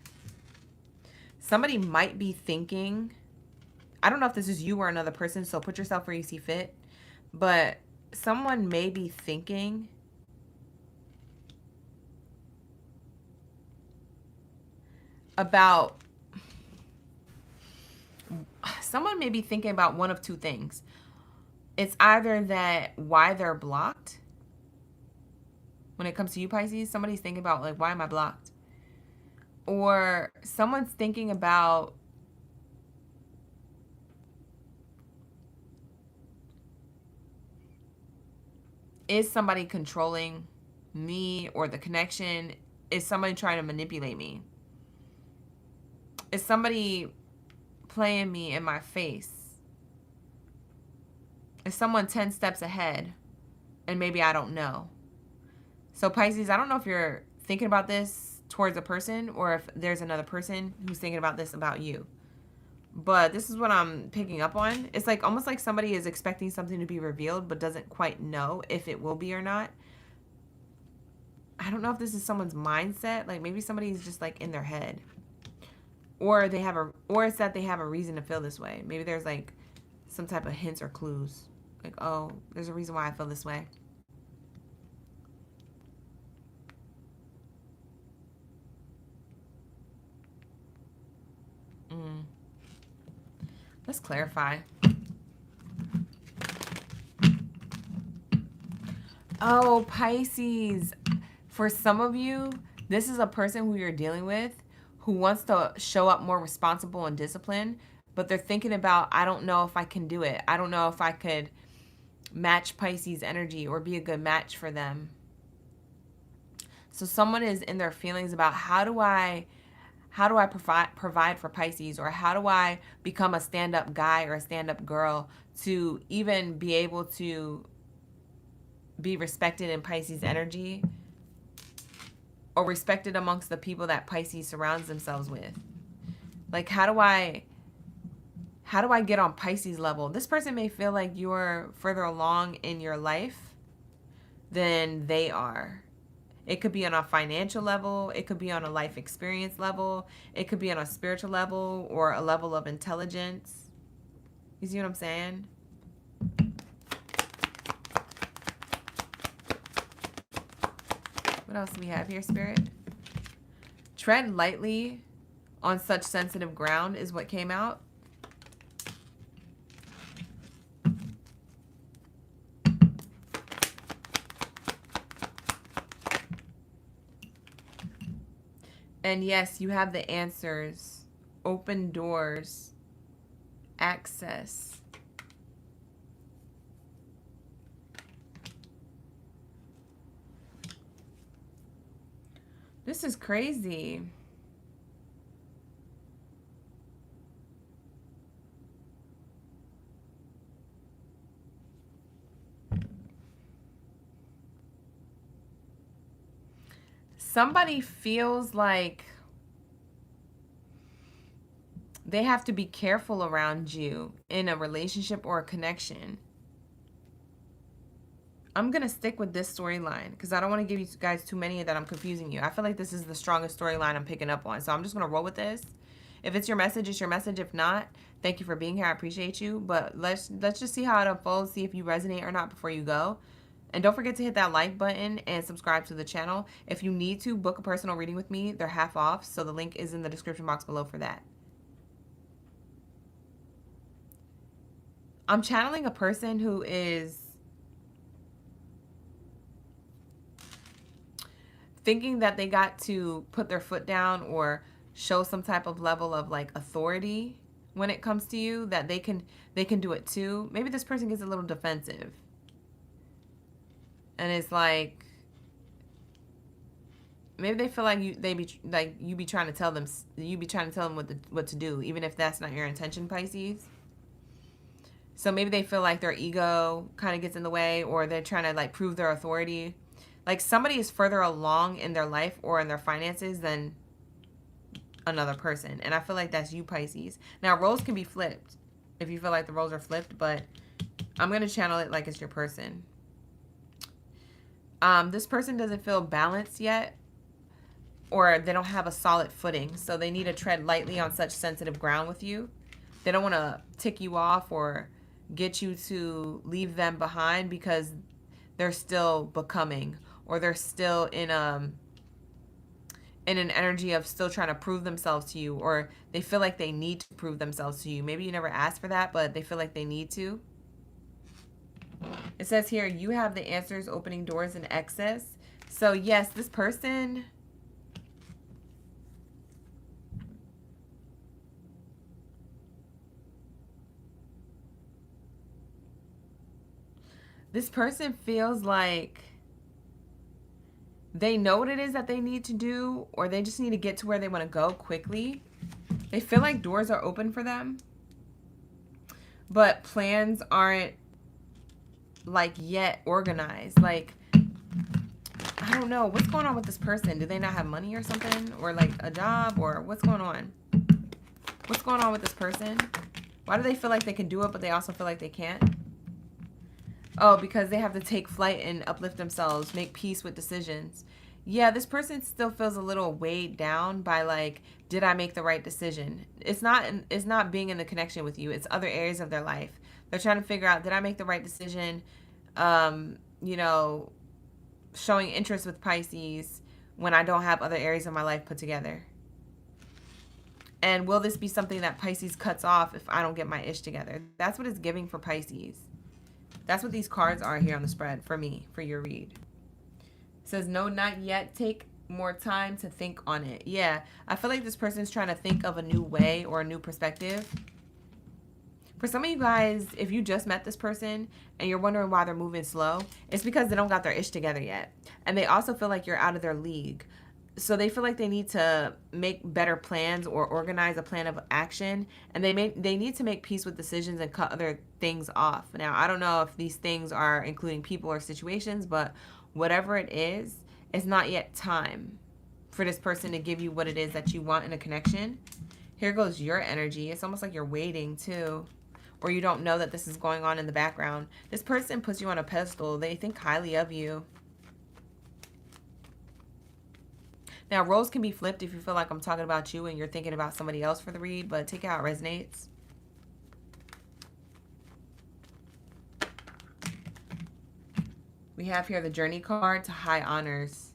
[SPEAKER 1] Somebody might be thinking, I don't know if this is you or another person, so put yourself where you see fit, but someone may be thinking about, someone may be thinking about one of two things. It's either that why they're blocked. When it comes to you, Pisces, somebody's thinking about like, why am I blocked? Or someone's thinking about is somebody controlling me or the connection? Is somebody trying to manipulate me? Is somebody playing me in my face? Is someone 10 steps ahead and maybe I don't know? So Pisces, I don't know if you're thinking about this towards a person or if there's another person who's thinking about this about you. But this is what I'm picking up on. It's like almost like somebody is expecting something to be revealed but doesn't quite know if it will be or not. I don't know if this is someone's mindset. Like maybe somebody's just like in their head. Or they have or it's that they have a reason to feel this way. Maybe there's like some type of hints or clues. Like, oh, there's a reason why I feel this way. Let's clarify. Oh, Pisces. For some of you, this is a person who you're dealing with who wants to show up more responsible and disciplined, but they're thinking about, I don't know if I can do it. I don't know if I could match Pisces energy or be a good match for them. So someone is in their feelings about, how do I provide for Pisces, or how do I become a stand-up guy or a stand-up girl to even be able to be respected in Pisces energy, or respected amongst the people that Pisces surrounds themselves with. Like, how do I get on Pisces level? This person may feel like you're further along in your life than they are. It could be on a financial level. It could be on a life experience level. It could be on a spiritual level or a level of intelligence. You see what I'm saying? What else do we have here, Spirit? Tread lightly on such sensitive ground is what came out. And yes, you have the answers. Open doors. Access. This is crazy. Somebody feels like they have to be careful around you in a relationship or a connection. I'm going to stick with this storyline because I don't want to give you guys too many that I'm confusing you. I feel like this is the strongest storyline I'm picking up on. So I'm just going to roll with this. If it's your message, it's your message. If not, thank you for being here. I appreciate you. But let's just see how it unfolds, see if you resonate or not before you go. And don't forget to hit that like button and subscribe to the channel. If you need to book a personal reading with me, they're half off. So the link is in the description box below for that. I'm channeling a person who is thinking that they got to put their foot down or show some type of level of like authority when it comes to you, that they can do it too. Maybe this person gets a little defensive. And it's like, maybe they feel like you be trying to tell them what to do, even if that's not your intention, Pisces. So maybe they feel like their ego kind of gets in the way, or they're trying to like prove their authority. Like somebody is further along in their life or in their finances than another person. And I feel like that's you, Pisces. Now, roles can be flipped if you feel like the roles are flipped, but I'm going to channel it like it's your person. This person doesn't feel balanced yet, or they don't have a solid footing. So they need to tread lightly on such sensitive ground with you. They don't want to tick you off or get you to leave them behind because they're still becoming, or they're still in an energy of still trying to prove themselves to you, or they feel like they need to prove themselves to you. Maybe you never asked for that, but they feel like they need to. It says here, you have the answers, opening doors, and excess. So yes, this person, feels like they know what it is that they need to do, or they just need to get to where they want to go quickly. They feel like doors are open for them, but plans aren't like yet organized. Like, I don't know what's going on with this person. Do they not have money or something, or like a job, or what's going on? What's going on with this person? Why do they feel like they can do it, but they also feel like they can't? Oh, because they have to take flight and uplift themselves, make peace with decisions. Yeah, this person still feels a little weighed down by like, did I make the right decision? It's not being in the connection with you. It's other areas of their life. They're trying to figure out, did I make the right decision? You know, showing interest with Pisces when I don't have other areas of my life put together. And will this be something that Pisces cuts off if I don't get my ish together? That's what it's giving for Pisces. That's what these cards are here on the spread for me, for your read. It says, no, not yet. Take more time to think on it. Yeah, I feel like this person's trying to think of a new way or a new perspective. For some of you guys, if you just met this person and you're wondering why they're moving slow, it's because they don't got their ish together yet. And they also feel like you're out of their league. So they feel like they need to make better plans or organize a plan of action. And they need to make peace with decisions and cut other things off. Now, I don't know if these things are including people or situations, but whatever it is, it's not yet time for this person to give you what it is that you want in a connection. Here goes your energy. It's almost like you're waiting too. Or you don't know that this is going on in the background. This person puts you on a pedestal. They think highly of you. Now, roles can be flipped if you feel like I'm talking about you and you're thinking about somebody else for the read, but take it how it resonates. We have here the Journey card to High Honors.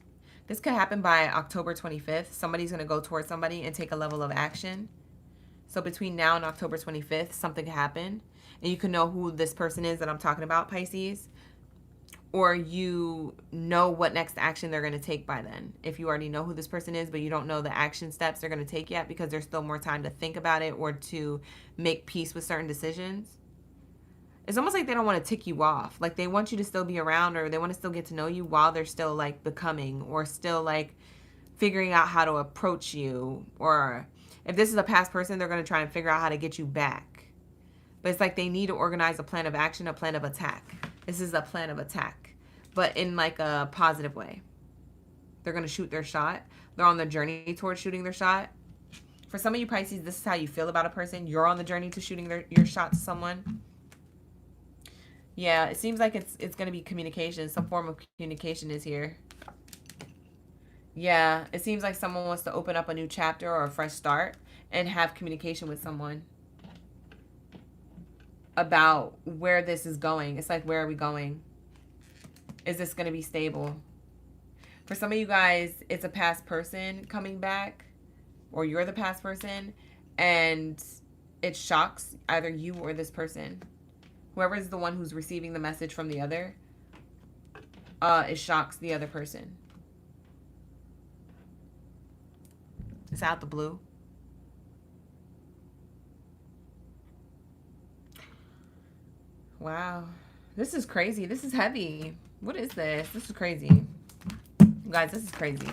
[SPEAKER 1] This could happen by October 25th. Somebody's going to go towards somebody and take a level of action. So between now and October 25th, something could happen. And you can know who this person is that I'm talking about, Pisces. Or you know what next action they're going to take by then. If you already know who this person is, but you don't know the action steps they're going to take yet because there's still more time to think about it or to make peace with certain decisions. It's almost like they don't want to tick you off. Like they want you to still be around, or they want to still get to know you while they're still like becoming or still like figuring out how to approach you. Or if this is a past person, they're going to try and figure out how to get you back. But it's like they need to organize a plan of action, a plan of attack. This is a plan of attack, but in like a positive way. They're going to shoot their shot. They're on the journey towards shooting their shot. For some of you Pisces, this is how you feel about a person. You're on the journey to shooting your shot to someone. Yeah, it seems like it's going to be communication. Some form of communication is here. Yeah, it seems like someone wants to open up a new chapter or a fresh start and have communication with someone about where this is going. It's like, where are we going? Is this going to be stable? For some of you guys, it's a past person coming back, or you're the past person, and it shocks either you or this person. Whoever is the one who's receiving the message from the other, it shocks the other person. It's out the blue. Wow. This is crazy. This is heavy. What is this? This is crazy. Guys, this is crazy.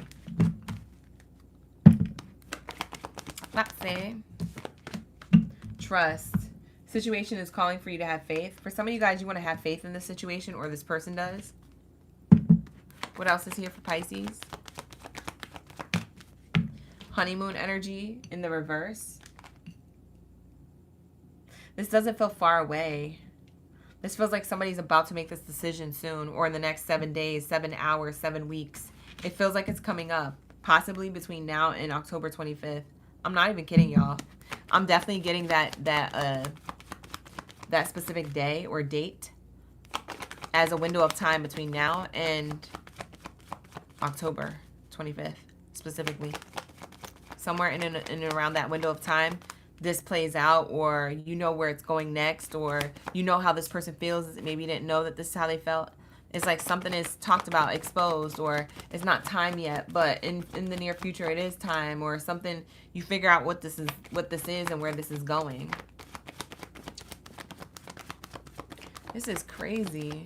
[SPEAKER 1] Let's see. Trust. Situation is calling for you to have faith. For some of you guys, you want to have faith in this situation, or this person does. What else is here for Pisces? Honeymoon energy in the reverse. This doesn't feel far away. This feels like somebody's about to make this decision soon, or in the next 7 days, 7 hours, 7 weeks. It feels like it's coming up, possibly between now and October 25th. I'm not even kidding, y'all. I'm definitely getting that specific day or date as a window of time between now and October 25th, specifically. Somewhere in and around that window of time, this plays out, or you know where it's going next, or you know how this person feels. Maybe you didn't know that this is how they felt. It's like something is talked about, exposed, or it's not time yet, but in the near future it is time, or something. You figure out what this is and where this is going. This is crazy.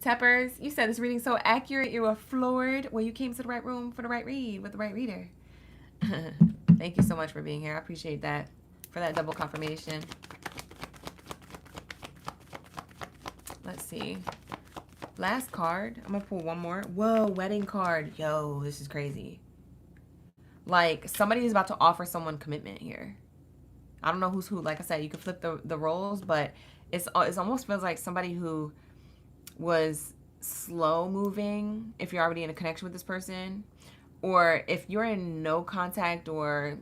[SPEAKER 1] Teppers, you said this reading so accurate, you were floored. Well, you came to the right room for the right read with the right reader. Thank you so much for being here. I appreciate that, for that double confirmation. Let's see. Last card. I'm going to pull one more. Whoa, wedding card. Yo, this is crazy. Like, somebody is about to offer someone commitment here. I don't know who's who. Like I said, you can flip the roles, but it almost feels like somebody who was slow moving, if you're already in a connection with this person, or if you're in no contact, or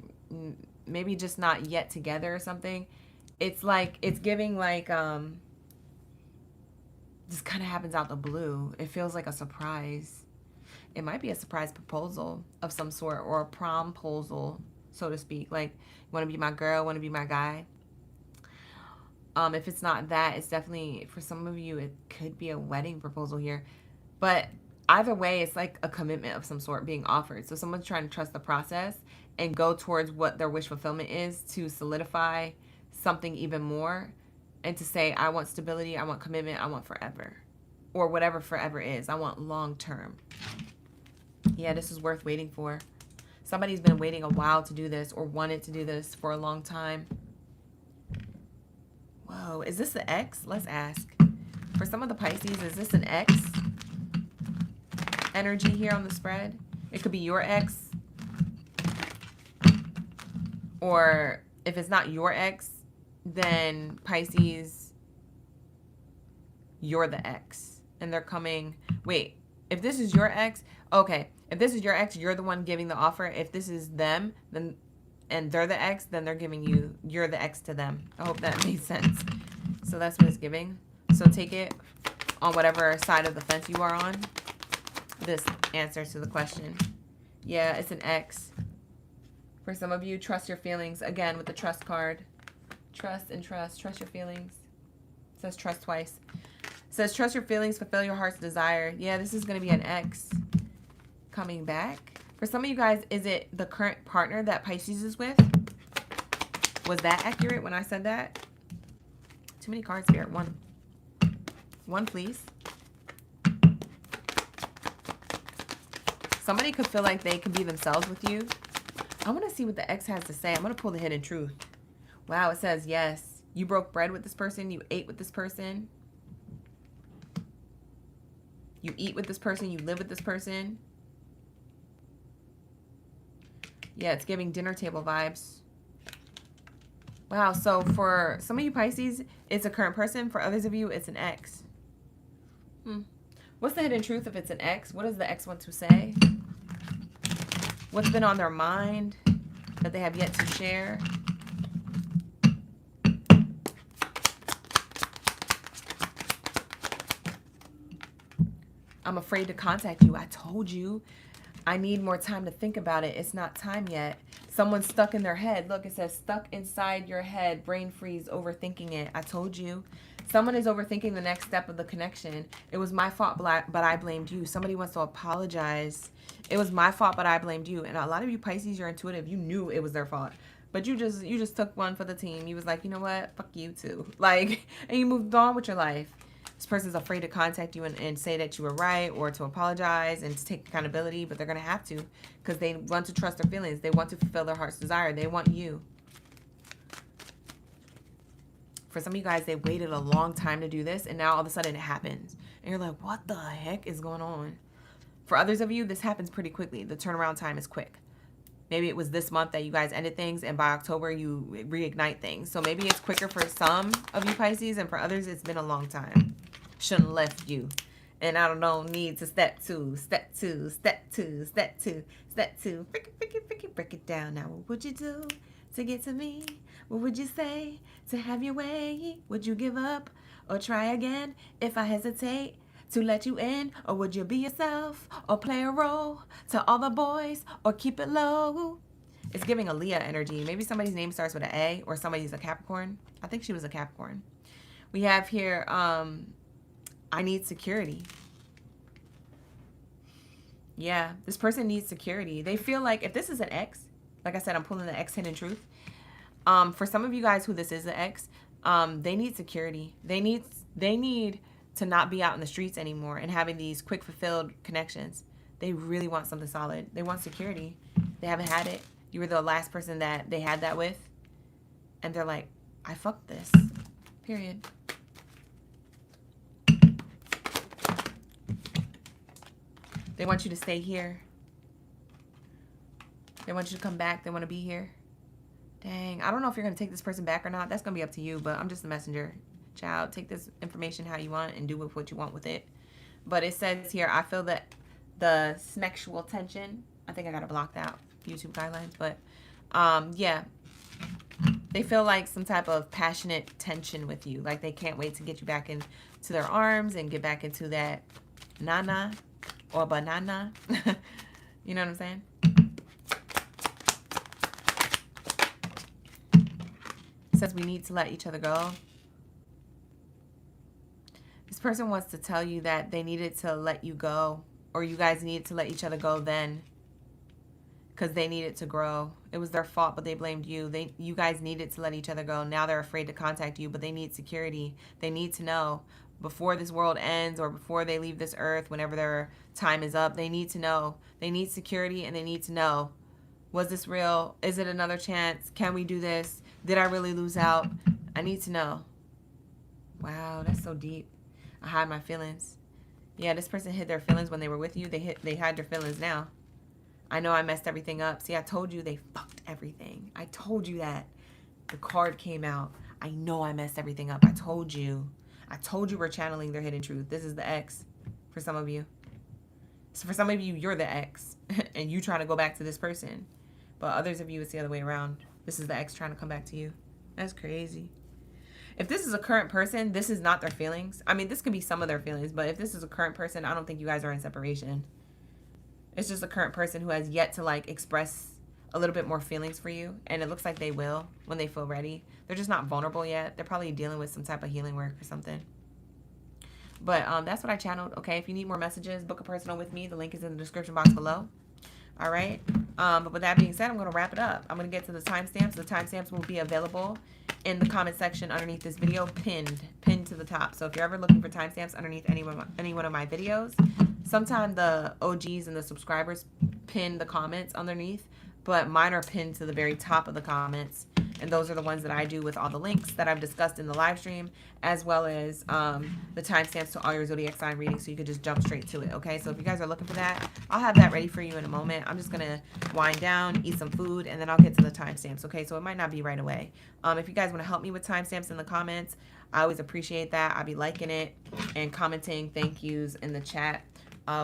[SPEAKER 1] maybe just not yet together or something. It's like, it's giving like, this kind of happens out the blue. It feels like a surprise. It might be a surprise proposal of some sort, or a promposal, so to speak. Like, you want to be my girl, want to be my guy. If it's not that, it's definitely, for some of you, it could be a wedding proposal here. But either way, it's like a commitment of some sort being offered. So someone's trying to trust the process and go towards what their wish fulfillment is to solidify something even more, and to say, I want stability, I want commitment, I want forever. Or whatever forever is. I want long term. Yeah, this is worth waiting for. Somebody's been waiting a while to do this, or wanted to do this for a long time. Whoa, is this the X? Let's ask. For some of the Pisces, is this an X energy here on the spread? It could be your ex. Or if it's not your ex, then Pisces, you're the ex. And they're coming. Wait, if this is your ex, okay. If this is your ex, you're the one giving the offer. If this is them, then, and they're the ex, then they're giving you, you're the ex to them. I hope that makes sense. So that's what it's giving. So take it on whatever side of the fence you are on. This answers to the question. Yeah, it's an X. For some of you, trust your feelings. Again, with the trust card. Trust and trust. Trust your feelings. It says trust twice. It says trust your feelings, fulfill your heart's desire. Yeah, this is going to be an X coming back. For some of you guys, is it the current partner that Pisces is with? Was that accurate when I said that? Too many cards here. One. One, please. Somebody could feel like they could be themselves with you. I want to see what the X has to say. I'm going to pull the hidden truth. Wow, it says yes. You broke bread with this person. You ate with this person. You eat with this person. You live with this person. Yeah, it's giving dinner table vibes. Wow, so for some of you Pisces, it's a current person. For others of you, it's an ex. What's the hidden truth if it's an ex? What does the ex want to say? What's been on their mind that they have yet to share? I'm afraid to contact you. I told you. I need more time to think about it. It's not time yet. Someone's stuck in their head. Look, it says stuck inside your head, brain freeze, overthinking it. I told you. Someone is overthinking the next step of the connection. It was my fault, but I blamed you. Somebody wants to apologize. It was my fault, but I blamed you. And a lot of you Pisces, you're intuitive. You knew it was their fault. But you just took one for the team. You was like, you know what? Fuck you too. Like, and you moved on with your life. This person's afraid to contact you and say that you were right, or to apologize and to take accountability, but they're going to have to, because they want to trust their feelings. They want to fulfill their heart's desire. They want you. For some of you guys, they waited a long time to do this, and now all of a sudden it happens. And you're like, what the heck is going on? For others of you, this happens pretty quickly. The turnaround time is quick. Maybe it was this month that you guys ended things, and by October you reignite things. So maybe it's quicker for some of you Pisces, and for others it's been a long time. Shouldn't have left you. And I don't know, need to step two, step two, step two, step two, step two. Break it down. Now what would you do to get to me? What would you say to have your way? Would you give up or try again if I hesitate to let you in? Or would you be yourself or play a role to all the boys or keep it low? It's giving a Leah energy. Maybe somebody's name starts with an A, or somebody's a Capricorn. I think she was a Capricorn. We have here, I need security. Yeah, this person needs security. They feel like if this is an ex, like I said, I'm pulling the ex hidden truth. For some of you guys who this is the ex, they need security. They need to not be out in the streets anymore and having these quick fulfilled connections. They really want something solid. They want security. They haven't had it. You were the last person that they had that with. And they're like, I fucked this. Period. They want you to stay here. They want you to come back. They want to be here. Dang. I don't know if you're going to take this person back or not. That's going to be up to you, but I'm just the messenger. Child, take this information how you want and do with what you want with it. But it says here, I feel that the sexual tension. I think I got to block that YouTube guidelines. But, yeah. They feel like some type of passionate tension with you. Like they can't wait to get you back into their arms and get back into that nana or banana. You know what I'm saying? It says we need to let each other go. This person wants to tell you that they needed to let you go or you guys needed to let each other go then because they needed to grow. It was their fault, but they blamed you. You guys needed to let each other go. Now they're afraid to contact you, but they need security. They need to know before this world ends or before they leave this earth, whenever their time is up, they need to know. They need security, and they need to know, was this real? Is it another chance? Can we do this? Did I really lose out? I need to know. Wow, that's so deep. I hide my feelings. Yeah, this person hid their feelings when they were with you. They hide their feelings now. I know I messed everything up. See, I told you they fucked everything. I told you that. The card came out. I know I messed everything up. I told you. I told you we're channeling their hidden truth. This is the ex for some of you. So for some of you, you're the ex. And you trying to go back to this person. But others of you, it's the other way around. This is the ex trying to come back to you. That's crazy. If this is a current person, this is not their feelings. I mean, this could be some of their feelings. But if this is a current person, I don't think you guys are in separation. It's just a current person who has yet to like express a little bit more feelings for you. And it looks like they will when they feel ready. They're just not vulnerable yet. They're probably dealing with some type of healing work or something. But that's what I channeled. Okay, if you need more messages, book a personal with me. The link is in the description box below. All right. But with that being said, I'm going to wrap it up. I'm going to get to the timestamps. The timestamps will be available in the comment section underneath this video, pinned to the top. So if you're ever looking for timestamps underneath any one of my videos, sometimes the OGs and the subscribers pin the comments underneath, but mine are pinned to the very top of the comments. And those are the ones that I do with all the links that I've discussed in the live stream, as well as the timestamps to all your zodiac sign readings, so you could just jump straight to it. Okay, so if you guys are looking for that, I'll have that ready for you in a moment. I'm just gonna wind down, eat some food, and then I'll get to the timestamps. Okay, so it might not be right away. If you guys want to help me with timestamps in the comments, I always appreciate that. I'll be liking it and commenting thank yous in the chat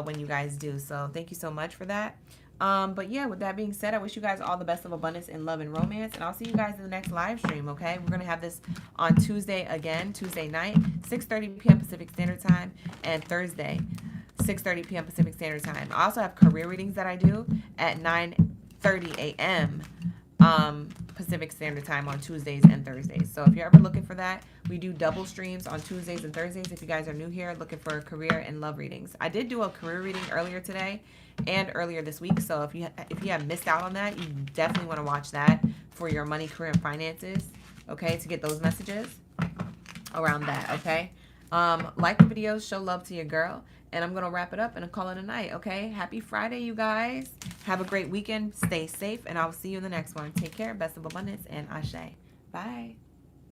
[SPEAKER 1] when you guys do. So thank you so much for that. But yeah, with that being said, I wish you guys all the best of abundance in love and romance, and I'll see you guys in the next live stream. Okay, we're gonna have this on Tuesday again, Tuesday night, 6:30 p.m. Pacific Standard Time, and Thursday, 6:30 p.m. Pacific Standard Time. I also have career readings that I do at 9:30 a.m. Pacific Standard Time on Tuesdays and Thursdays. So if you're ever looking for that, we do double streams on Tuesdays and Thursdays. If you guys are new here looking for career and love readings, I did do a career reading earlier today and earlier this week. So if you have missed out on that, you definitely want to watch that for your money, career, and finances. Okay, to get those messages around that. Okay, like the videos, show love to your girl, and I'm gonna wrap it up and call it a night. Okay, happy Friday, you guys. Have a great weekend. Stay safe, and I'll see you in the next one. Take care. Best of abundance, and ashe. Bye.